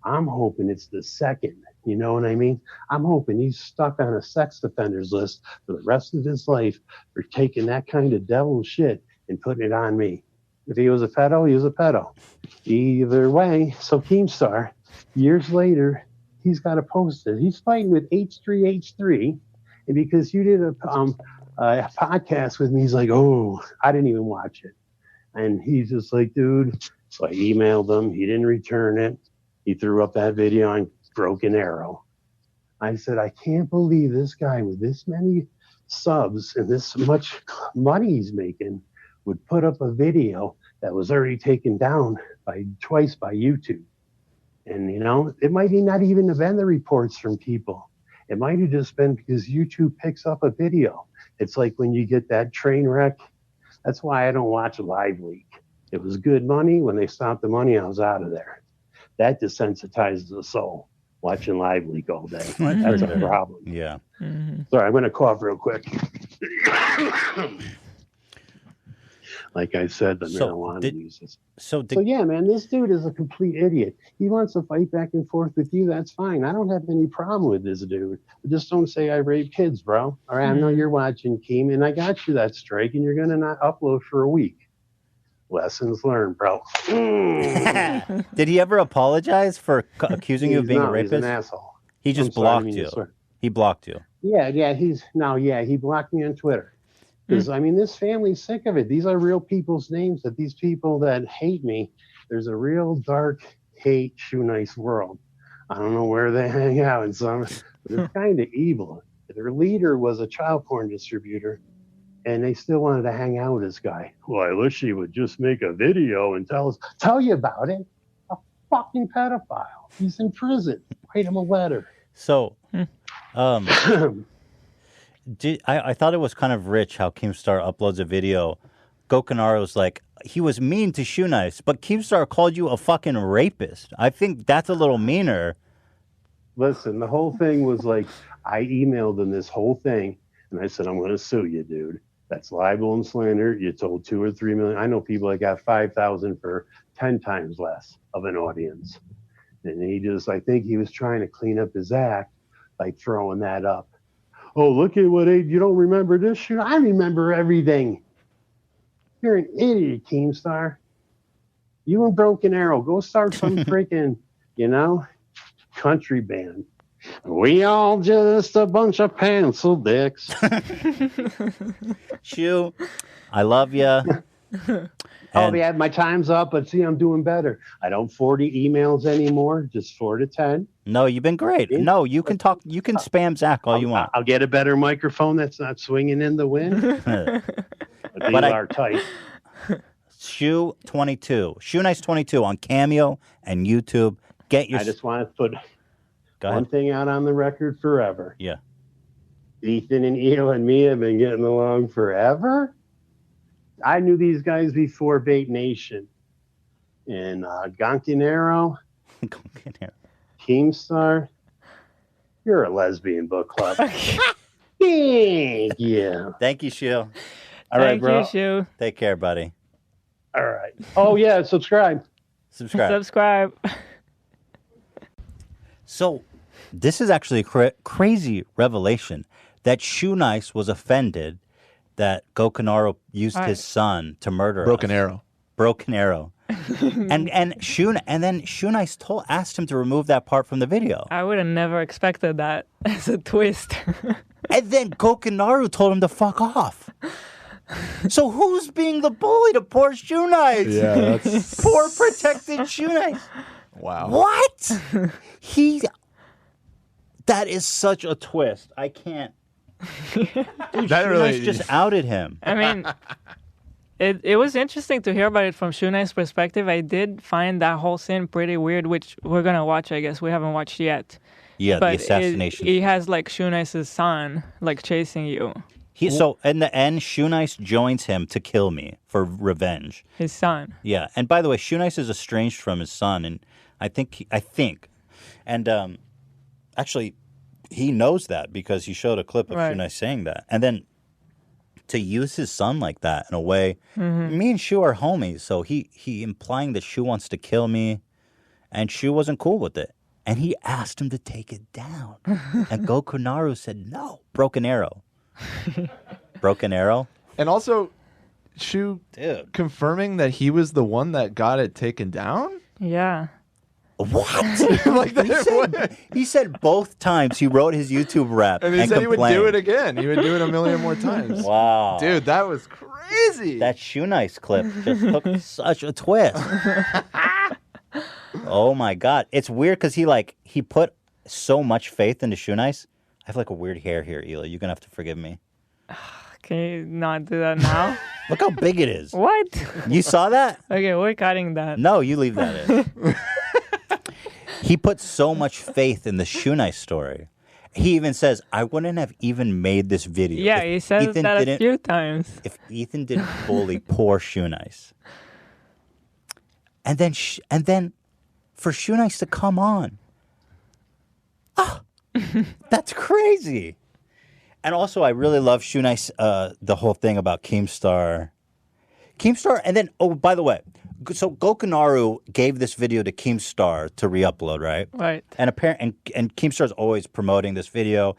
I'm hoping it's the second. You know what I mean? I'm hoping he's stuck on a sex offenders list for the rest of his life for taking that kind of devil shit and putting it on me. If he was a pedo, he was a pedo. Either way, so Keemstar, years later, he's got to post it. He's fighting with H3H3, and because you did a podcast with me, he's like, oh, I didn't even watch it. And he's just like, dude. So I emailed him. He didn't return it. He threw up that video on Broken Arrow. I said, I can't believe this guy with this many subs and this much money he's making would put up a video that was already taken down twice by YouTube. And, it might not even have been the reports from people. It might have just been because YouTube picks up a video. It's like when you get that train wreck. That's why I don't watch Live Leak. It was good money. When they stopped the money, I was out of there. That desensitizes the soul, watching Live Leak all day. That's a problem. Yeah. Mm-hmm. Sorry, I'm going to cough real quick. Like I said, the marijuana uses. So yeah, man, this dude is a complete idiot. He wants to fight back and forth with you. That's fine. I don't have any problem with this dude. Just don't say I rape kids, bro. All right, I know you're watching, Keem, and I got you that strike, and you're going to not upload for a week. Lessons learned, bro. Did he ever apologize for accusing you of being a rapist? He's an asshole. He just blocked you. He blocked you. Yeah, he blocked me on Twitter. Because, this family's sick of it. These are real people's names, that these people that hate me, there's a real dark hate Shoe Nice world. I don't know where they hang out in some, but it's kind of evil. Their leader was a child porn distributor, and they still wanted to hang out with this guy. Well, I wish he would just make a video and tell you about it. A fucking pedophile. He's in prison. Write him a letter. So, I thought it was kind of rich how Keemstar uploads a video. Gokanaru's like, he was mean to Shoe Nice, but Keemstar called you a fucking rapist. I think that's a little meaner. Listen, the whole thing was like, I emailed him this whole thing, and I said, I'm going to sue you, dude. That's libel and slander. You told 2 or 3 million. I know people that got 5,000 for 10 times less of an audience. And I think he was trying to clean up his act by throwing that up. Oh, look at what age. You don't remember this shit? I remember everything. You're an idiot, Keemstar. You and Broken Arrow, go start some freaking, country band. We all just a bunch of pencil dicks. Shoe, I love you. Oh, yeah, my time's up, but see, I'm doing better. I don't 40 emails anymore, just 4 to 10. No, you've been great. No, you can talk. You can spam Zach all you want. I'll get a better microphone that's not swinging in the wind. But these are tight. Shoe 22, Shoe Nice 22 on Cameo and YouTube. I just want to put one thing out on the record forever. Yeah. Ethan and Eel and me have been getting along forever. I knew these guys before Vape Nation. And Gokanaru, Keemstar, you're a lesbian book club. Thank you. Thank you, Shoe. All right, bro. Thank you, Shoe. Take care, buddy. All right. Oh, yeah, subscribe. Subscribe. So, this is actually a crazy revelation that Shoe Nice was offended that Gokanaru used his son to murder Broken us. Arrow. Broken Arrow. and then Shoenice asked him to remove that part from the video. I would have never expected that as a twist. And then Gokanaru told him to fuck off. So who's being the bully to poor Shoenice? Yeah, that's... Poor protected Shoenice. Wow. What? That is such a twist. I can't. Dude, That really just outed him. I mean, it was interesting to hear about it from Shunai's perspective. I did find that whole scene pretty weird, which we're going to watch, I guess. We haven't watched yet. Yeah, but the assassination. He has, like, Shunai's son, like, chasing you. So, in the end, Shoenice joins him to kill me for revenge. His son. Yeah, and by the way, Shoenice is estranged from his son, and I think, and actually, he knows that because he showed a clip of Shoenice saying that. And then to use his son like that in a way, me and Shu are homies, so he implying that Shu wants to kill me, and Shu wasn't cool with it. And he asked him to take it down. And Gokanaru said, no, broken arrow. Broken arrow. And also, Shu confirming that he was the one that got it taken down? Yeah. What? Like he said both times he wrote his YouTube rap. And he said he would do it again. He would do it a million more times. Wow. Dude, that was crazy. That Shoenice clip just took such a twist. Oh my God. It's weird because he put so much faith into Shoenice. I have like a weird hair here, Eli. You're going to have to forgive me. Can you not do that now? Look how big it is. What? You saw that? Okay, we're cutting that. No, you leave that in. He put so much faith in the Shoenice story. He even says, I wouldn't have even made this video. Yeah, he says that a few times. If Ethan didn't bully poor Shoenice. And then for Shoenice to come on. Oh, that's crazy. And also, I really love Shoenice, the whole thing about Keemstar. And then, oh, by the way, so Gokanaru gave this video to Keemstar to re-upload, right? Right. And and Keemstar's always promoting this video,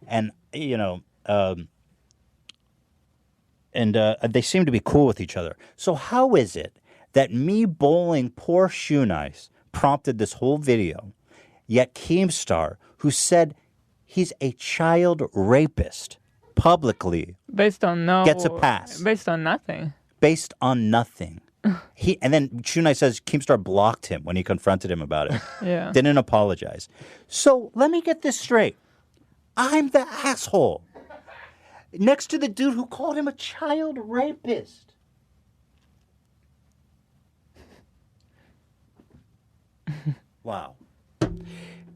and they seem to be cool with each other. So how is it that me bowling poor Shoenice prompted this whole video, yet Keemstar, who said he's a child rapist publicly, gets a pass based on nothing. Based on nothing. And then Shoenice says Keemstar blocked him when he confronted him about it. Yeah. Didn't apologize. So let me get this straight. I'm the asshole next to the dude who called him a child rapist. Wow.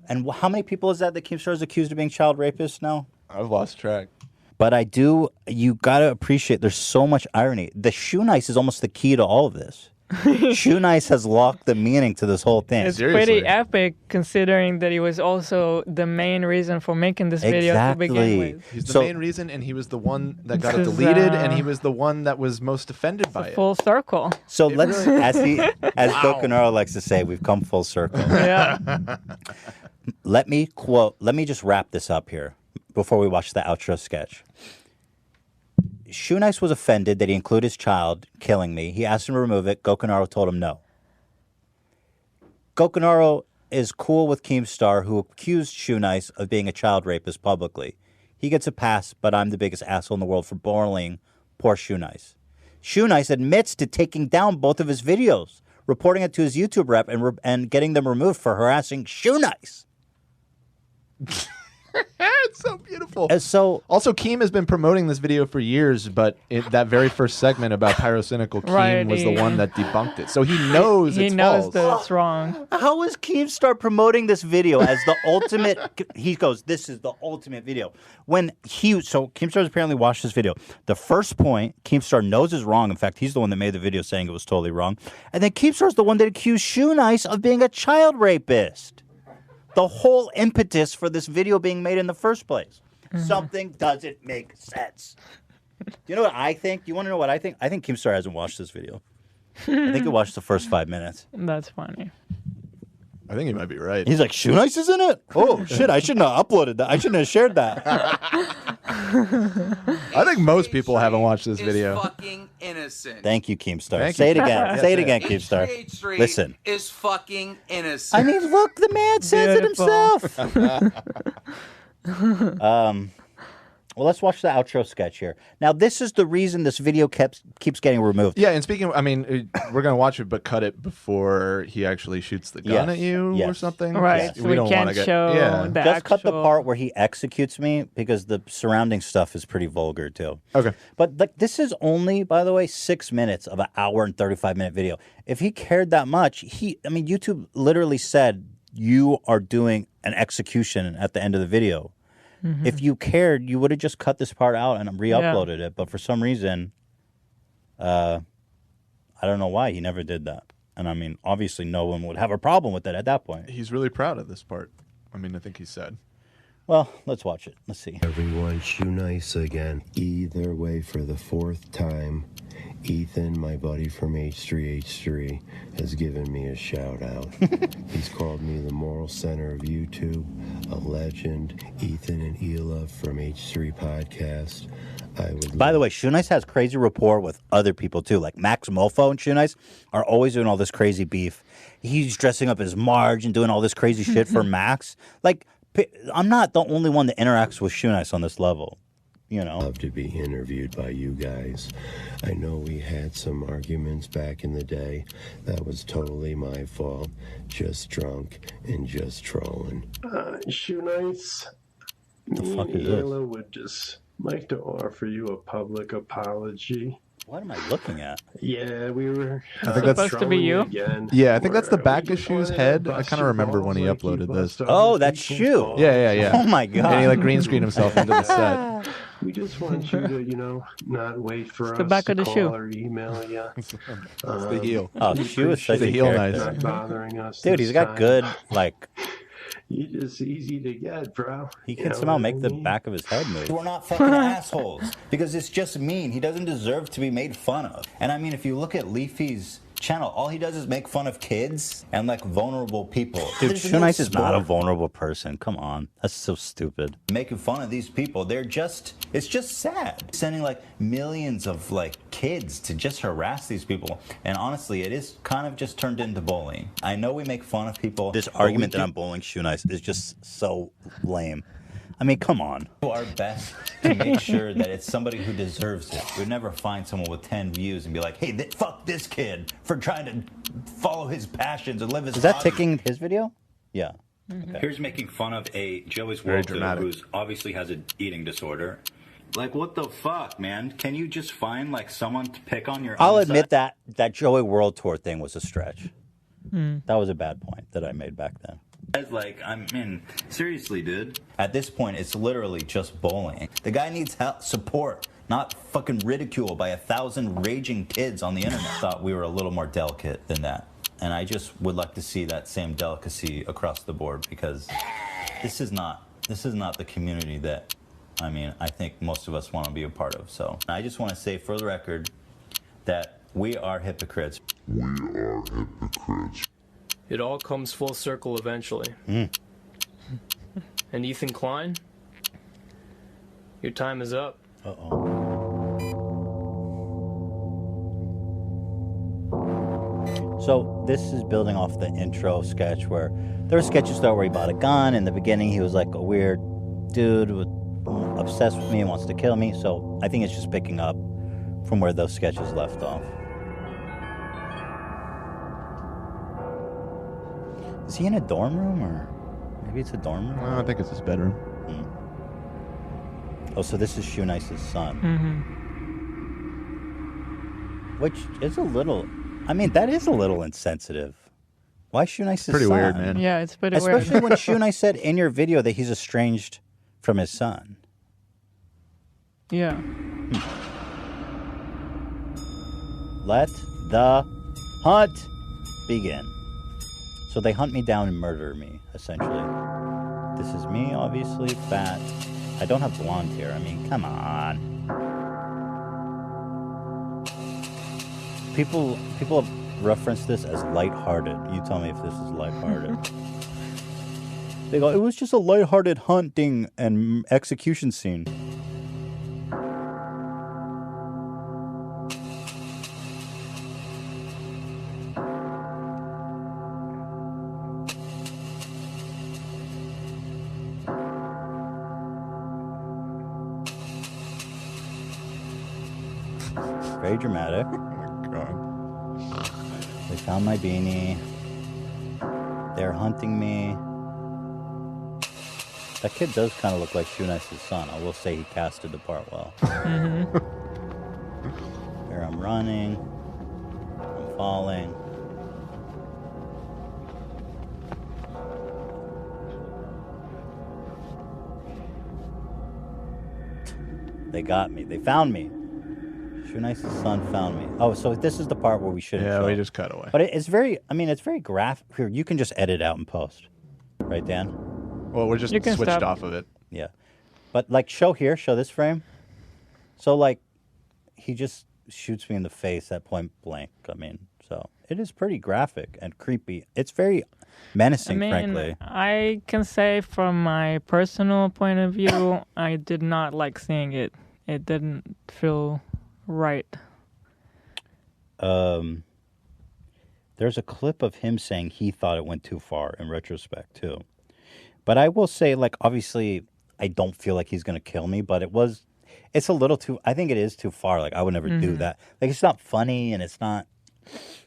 And how many people is that Keemstar is accused of being child rapists now? I've lost track. But you got to appreciate there's so much irony. The Shoenice is almost the key to all of this. Shoenice has locked the meaning to this whole thing. It's pretty epic considering that he was also the main reason for making this video to begin with. He's the main reason, and he was the one that got it deleted, and he was the one that was most offended by it. Full circle. So let's, as Gokanaru likes to say, we've come full circle. Yeah. Let me just wrap this up here before we watch the outro sketch. Shoenice was offended that he included his child killing me. He asked him to remove it. Gokanaru told him no. Gokanaru is cool with Keemstar, who accused Shoenice of being a child rapist publicly. He gets a pass, but I'm the biggest asshole in the world for bullying poor Shoenice. Shoenice admits to taking down both of his videos, reporting it to his YouTube rep and getting them removed for harassing Shoenice. It's so beautiful. So also, Keem has been promoting this video for years, but that very first segment about pyrocynical Keem was the one that debunked it. So he knows it's false. That it's wrong. How is Keemstar promoting this video as the ultimate? He goes, "This is the ultimate video." So Keemstar's apparently watched this video. The first point, Keemstar knows is wrong. In fact, he's the one that made the video saying it was totally wrong. And then Keemstar's the one that accused Shoenice of being a child rapist. The whole impetus for this video being made in the first place. Something doesn't make sense. Do you know what I think? Do you want to know what I think? I think Keemstar hasn't watched this video. I think he watched the first 5 minutes. That's funny. I think he might be right. He's like, Shoe Nice is in it? Oh, shit, I shouldn't have uploaded that. I shouldn't have shared that. I think most people haven't watched this video. Fucking innocent. Thank you, Keemstar. Thank Say you. it again. Say it again, Keemstar. H3H3 Listen. is fucking innocent. I mean, look, the man says it himself. Well, let's watch the outro sketch here. Now, this is the reason this video keeps getting removed. Yeah, and speaking of, I mean, we're going to watch it, but cut it before he actually shoots the gun at you or something. Right, Yes. so we can't show the Just cut the actual- part where he executes me because the surrounding stuff is pretty vulgar, too. Okay. But like, this is only, by the way, 6 minutes of an hour and 35-minute video. If he cared that much, YouTube literally said, you are doing an execution at the end of the video. Mhm. If you cared, you would have just cut this part out and re-uploaded it. But for some reason, I don't know why he never did that. And I mean, obviously, no one would have a problem with that at that point. He's really proud of this part. I mean, I think he said. Well, let's watch it. Let's see. Everyone, Shoe Nice again. Either way, for the 4th time, Ethan, my buddy from H3H3, has given me a shout out. He's called me the moral center of YouTube, a legend. Ethan and Hila from H3 Podcast. By the way, Shoe Nice has crazy rapport with other people too. Like Max Mofo and Shoe Nice are always doing all this crazy beef. He's dressing up as Marge and doing all this crazy shit for Max. Like, I'm not the only one that interacts with Shoe Nice on this level. You know. Love to be interviewed by you guys. I know we had some arguments back in the day. That was totally my fault. Just drunk and just trolling. Shoe Nice. The fuck is this? Ayla would just like to offer you a public apology. What am I looking at? Yeah, we were. I think that's supposed to be you. Again. Yeah, I think that's the back of Shoe's head. I kind of remember when he uploaded this. Oh, that's Shoe. Yeah. Oh my god. And he like green screened himself into the set. We just want you to, not wait for It's us the back to of the call shoe. or email you. It's the heel. Oh, Shoe is such The a heel character. nice. Not bothering us. Dude, this he's got time. good, like, You're just easy to get, bro. he You can know somehow what I make the mean? back of his head move. We're not fucking assholes because it's just mean. He doesn't deserve to be made fun of. And I mean, if you look at Leafy's channel, all he does is make fun of kids and like vulnerable people. Dude, There's Shoe no Nice is not a sport. vulnerable person. Come on. That's so stupid. Making fun of these people, it's just sad. Sending like millions of like kids to just harass these people. And honestly, it is kind of just turned into bullying. I know we make fun of people. This but we argument that do I'm bullying Shoe Nice is just so lame. I mean, come on. our best to make sure that it's somebody who deserves it. We'd never find someone with 10 views and be like, hey, fuck this kid for trying to follow his passions and live his Is that hobby. ticking his video? Yeah. Here's making fun of a Joey's Very Walter dramatic. who's obviously has an eating disorder. Like, what the fuck, man? Can you just find like someone to pick on your I'll own admit side? that Joey World Tour thing was a stretch. Mm. That was a bad point that I made back then. Like, I mean, seriously, dude. At this point, it's literally just bullying. The guy needs help, support, not fucking ridicule by 1,000 raging kids on the internet. Thought we were a little more delicate than that. And I just would like to see that same delicacy across the board because this is not the community that, I mean, I think most of us want to be a part of. So I just want to say for the record that we are hypocrites. We are hypocrites. It all comes full circle eventually. Mm. And Ethan Klein, your time is up. So this is building off the intro sketch where there were sketches though where he bought a gun. In the beginning, he was like a weird dude obsessed with me and wants to kill me. So I think it's just picking up from where those sketches left off. Is he in a dorm room or maybe it's a dorm room? I think it's his bedroom. Oh, so this is Shoe Nice's son. Mm-hmm. Which is a little, I mean, that is a little insensitive. Why Shoe Nice's Pretty son? weird, man. Yeah, it's pretty weird. Especially when Shoe Nice said in your video that he's estranged from his son. Yeah. Let the hunt begin. So they hunt me down and murder me, essentially. This is me, obviously, fat. I don't have blonde hair. I mean, come on. People have reference this as lighthearted. You tell me if this is lighthearted. They go, it was just a lighthearted hunting and execution scene. Very dramatic. Oh my god. They found my beanie. They're hunting me. That kid does kind of look like Shoe Nice's son. I will say he casted the part well. Here I'm running. I'm falling. They got me. They found me. Shoe Nice's son found me. Oh, so this is the part where we shouldn't show. we just cut away. But it's very, I mean, it's very graphic. Here, you can just edit out and post. Right, Dan? Well, we're just switched off of it. Yeah. But, like, show this frame. So, like, he just shoots me in the face at point blank. I mean, so it is pretty graphic and creepy. It's very menacing, frankly. I can say from my personal point of view, I did not like seeing it. It didn't feel right. There's a clip of him saying he thought it went too far in retrospect, too. But I will say, like, obviously, I don't feel like he's going to kill me, but it's a little too, I think it is too far. Like, I would never do that. Like, it's not funny, and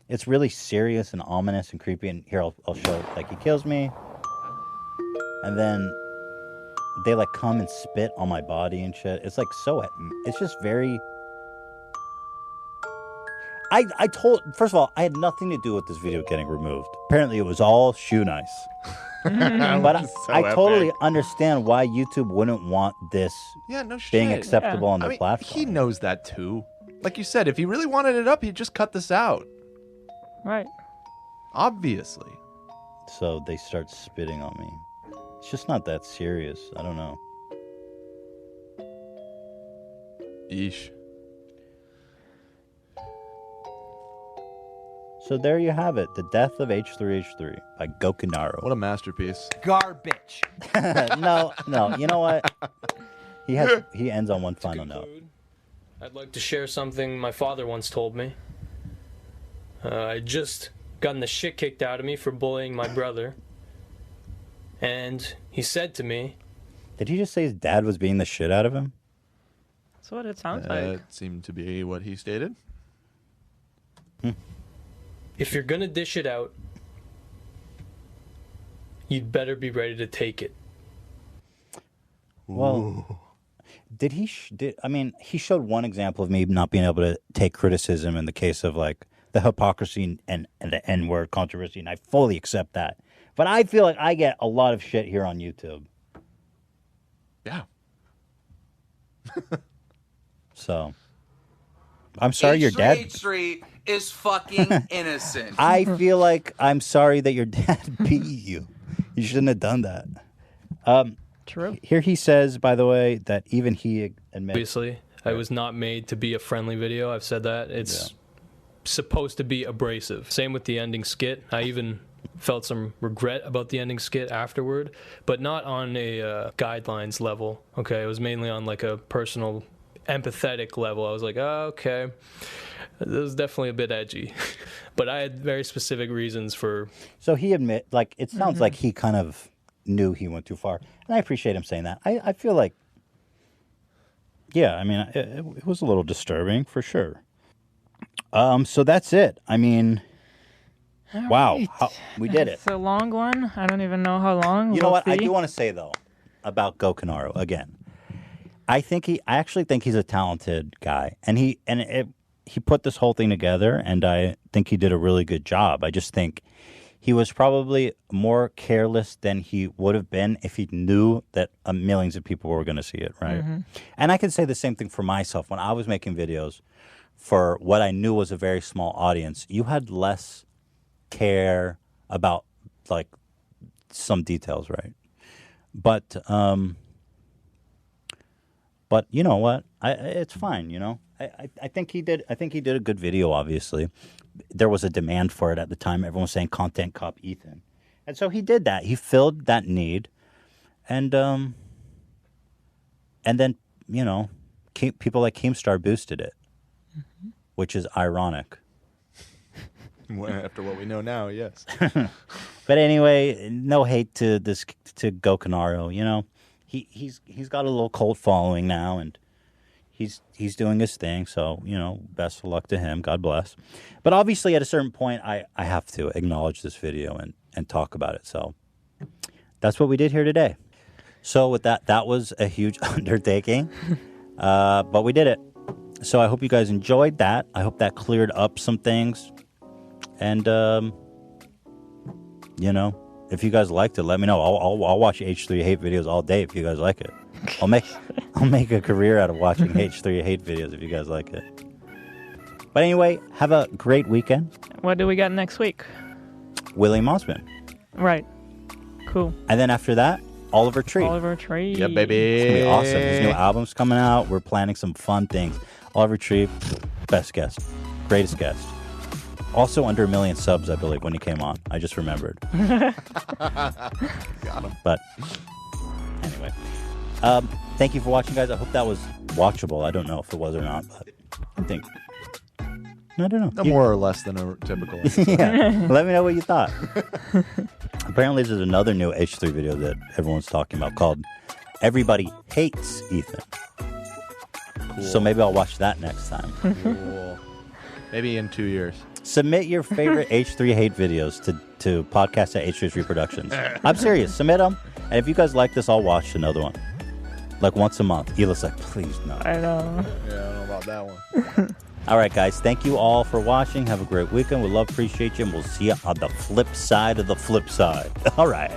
it's really serious and ominous and creepy. And here, I'll show it. Like, he kills me, and then they, like, come and spit on my body and shit. It's, like, it's just very... First of all, I had nothing to do with this video getting removed. Apparently, it was all Shoe Nice. But I totally understand why YouTube wouldn't want this being acceptable on their platform. He knows that too. Like you said, if he really wanted it up, he'd just cut this out. Right. Obviously. So they start spitting on me. It's just not that serious. I don't know. Yeesh. So there you have it. The Death of H3H3 by Gokanaru. What a masterpiece. Garbage. No. You know what? He ends on one final note. I'd like to share something my father once told me. I'd just gotten the shit kicked out of me for bullying my brother. And he said to me... Did he just say his dad was beating the shit out of him? That's what it sounds like. That seemed to be what he stated. If you're gonna dish it out, you'd better be ready to take it. Well, did he? He showed one example of me not being able to take criticism in the case of like the hypocrisy and the N-word controversy, and I fully accept that. But I feel like I get a lot of shit here on YouTube. Yeah. So, I'm sorry your dad... H3H3 is fucking innocent. I feel like I'm sorry that your dad beat you. You shouldn't have done that. True. Here he says, by the way, that even he admits... Obviously, I was not made to be a friendly video. I've said that. It's supposed to be abrasive. Same with the ending skit. I even felt some regret about the ending skit afterward, but not on a guidelines level. Okay, it was mainly on like a personal, empathetic level. I was like, oh, okay, this was definitely a bit edgy, but I had very specific reasons for. So he it sounds like he kind of knew he went too far, and I appreciate him saying that. I feel like, yeah, I mean, it was a little disturbing for sure. So that's it. I mean. Wow, we did it. It's a long one. I don't even know how long. You know what? I do want to say though about Gokanaru again. I actually think he's a talented guy, and he put this whole thing together, and I think he did a really good job. I just think he was probably more careless than he would have been if he knew that millions of people were going to see it, right? Mm-hmm. And I can say the same thing for myself. When I was making videos for what I knew was a very small audience, you had less care about like some details, right? But you know what? It's fine, you know? I think he did. I think he did a good video. Obviously, there was a demand for it at the time. Everyone was saying "Content Cop Ethan," and so he did that. He filled that need, and then people like Keemstar boosted it, which is ironic. After what we know now, yes. But anyway, no hate to Gokanaru. You know, he's got a little cult following now, and he's doing his thing. So best of luck to him. God bless. But obviously, at a certain point, I have to acknowledge this video and talk about it. So that's what we did here today. So with that was a huge undertaking, but we did it. So I hope you guys enjoyed that. I hope that cleared up some things. And, if you guys liked it, let me know. I'll watch H3 Hate videos all day if you guys like it. I'll make a career out of watching H3 Hate videos if you guys like it. But anyway, have a great weekend. What do we got next week? Willie Mossman. Right. Cool. And then after that, Oliver Tree. Oliver Tree. Yeah, baby. It's going to be awesome. His new album's coming out. We're planning some fun things. Oliver Tree, best guest. Greatest guest. Also under 1 million subs, I believe, when he came on. I just remembered. Got him. But anyway, thank you for watching, guys. I hope that was watchable. I don't know if it was or not, but I think. I don't know. More or less than a typical. Yeah. Let me know what you thought. Apparently, there's another new H3 video that everyone's talking about called "Everybody Hates Ethan." Cool. So maybe I'll watch that next time. Cool. Maybe in 2 years. Submit your favorite H3 Hate videos to podcast at H3H3 Productions. I'm serious. Submit them. And if you guys like this, I'll watch another one. Like once a month. Hila's like, please no. I know. Yeah, I don't know about that one. All right, guys. Thank you all for watching. Have a great weekend. We love, appreciate you. And we'll see you on the flip side of the flip side. All right.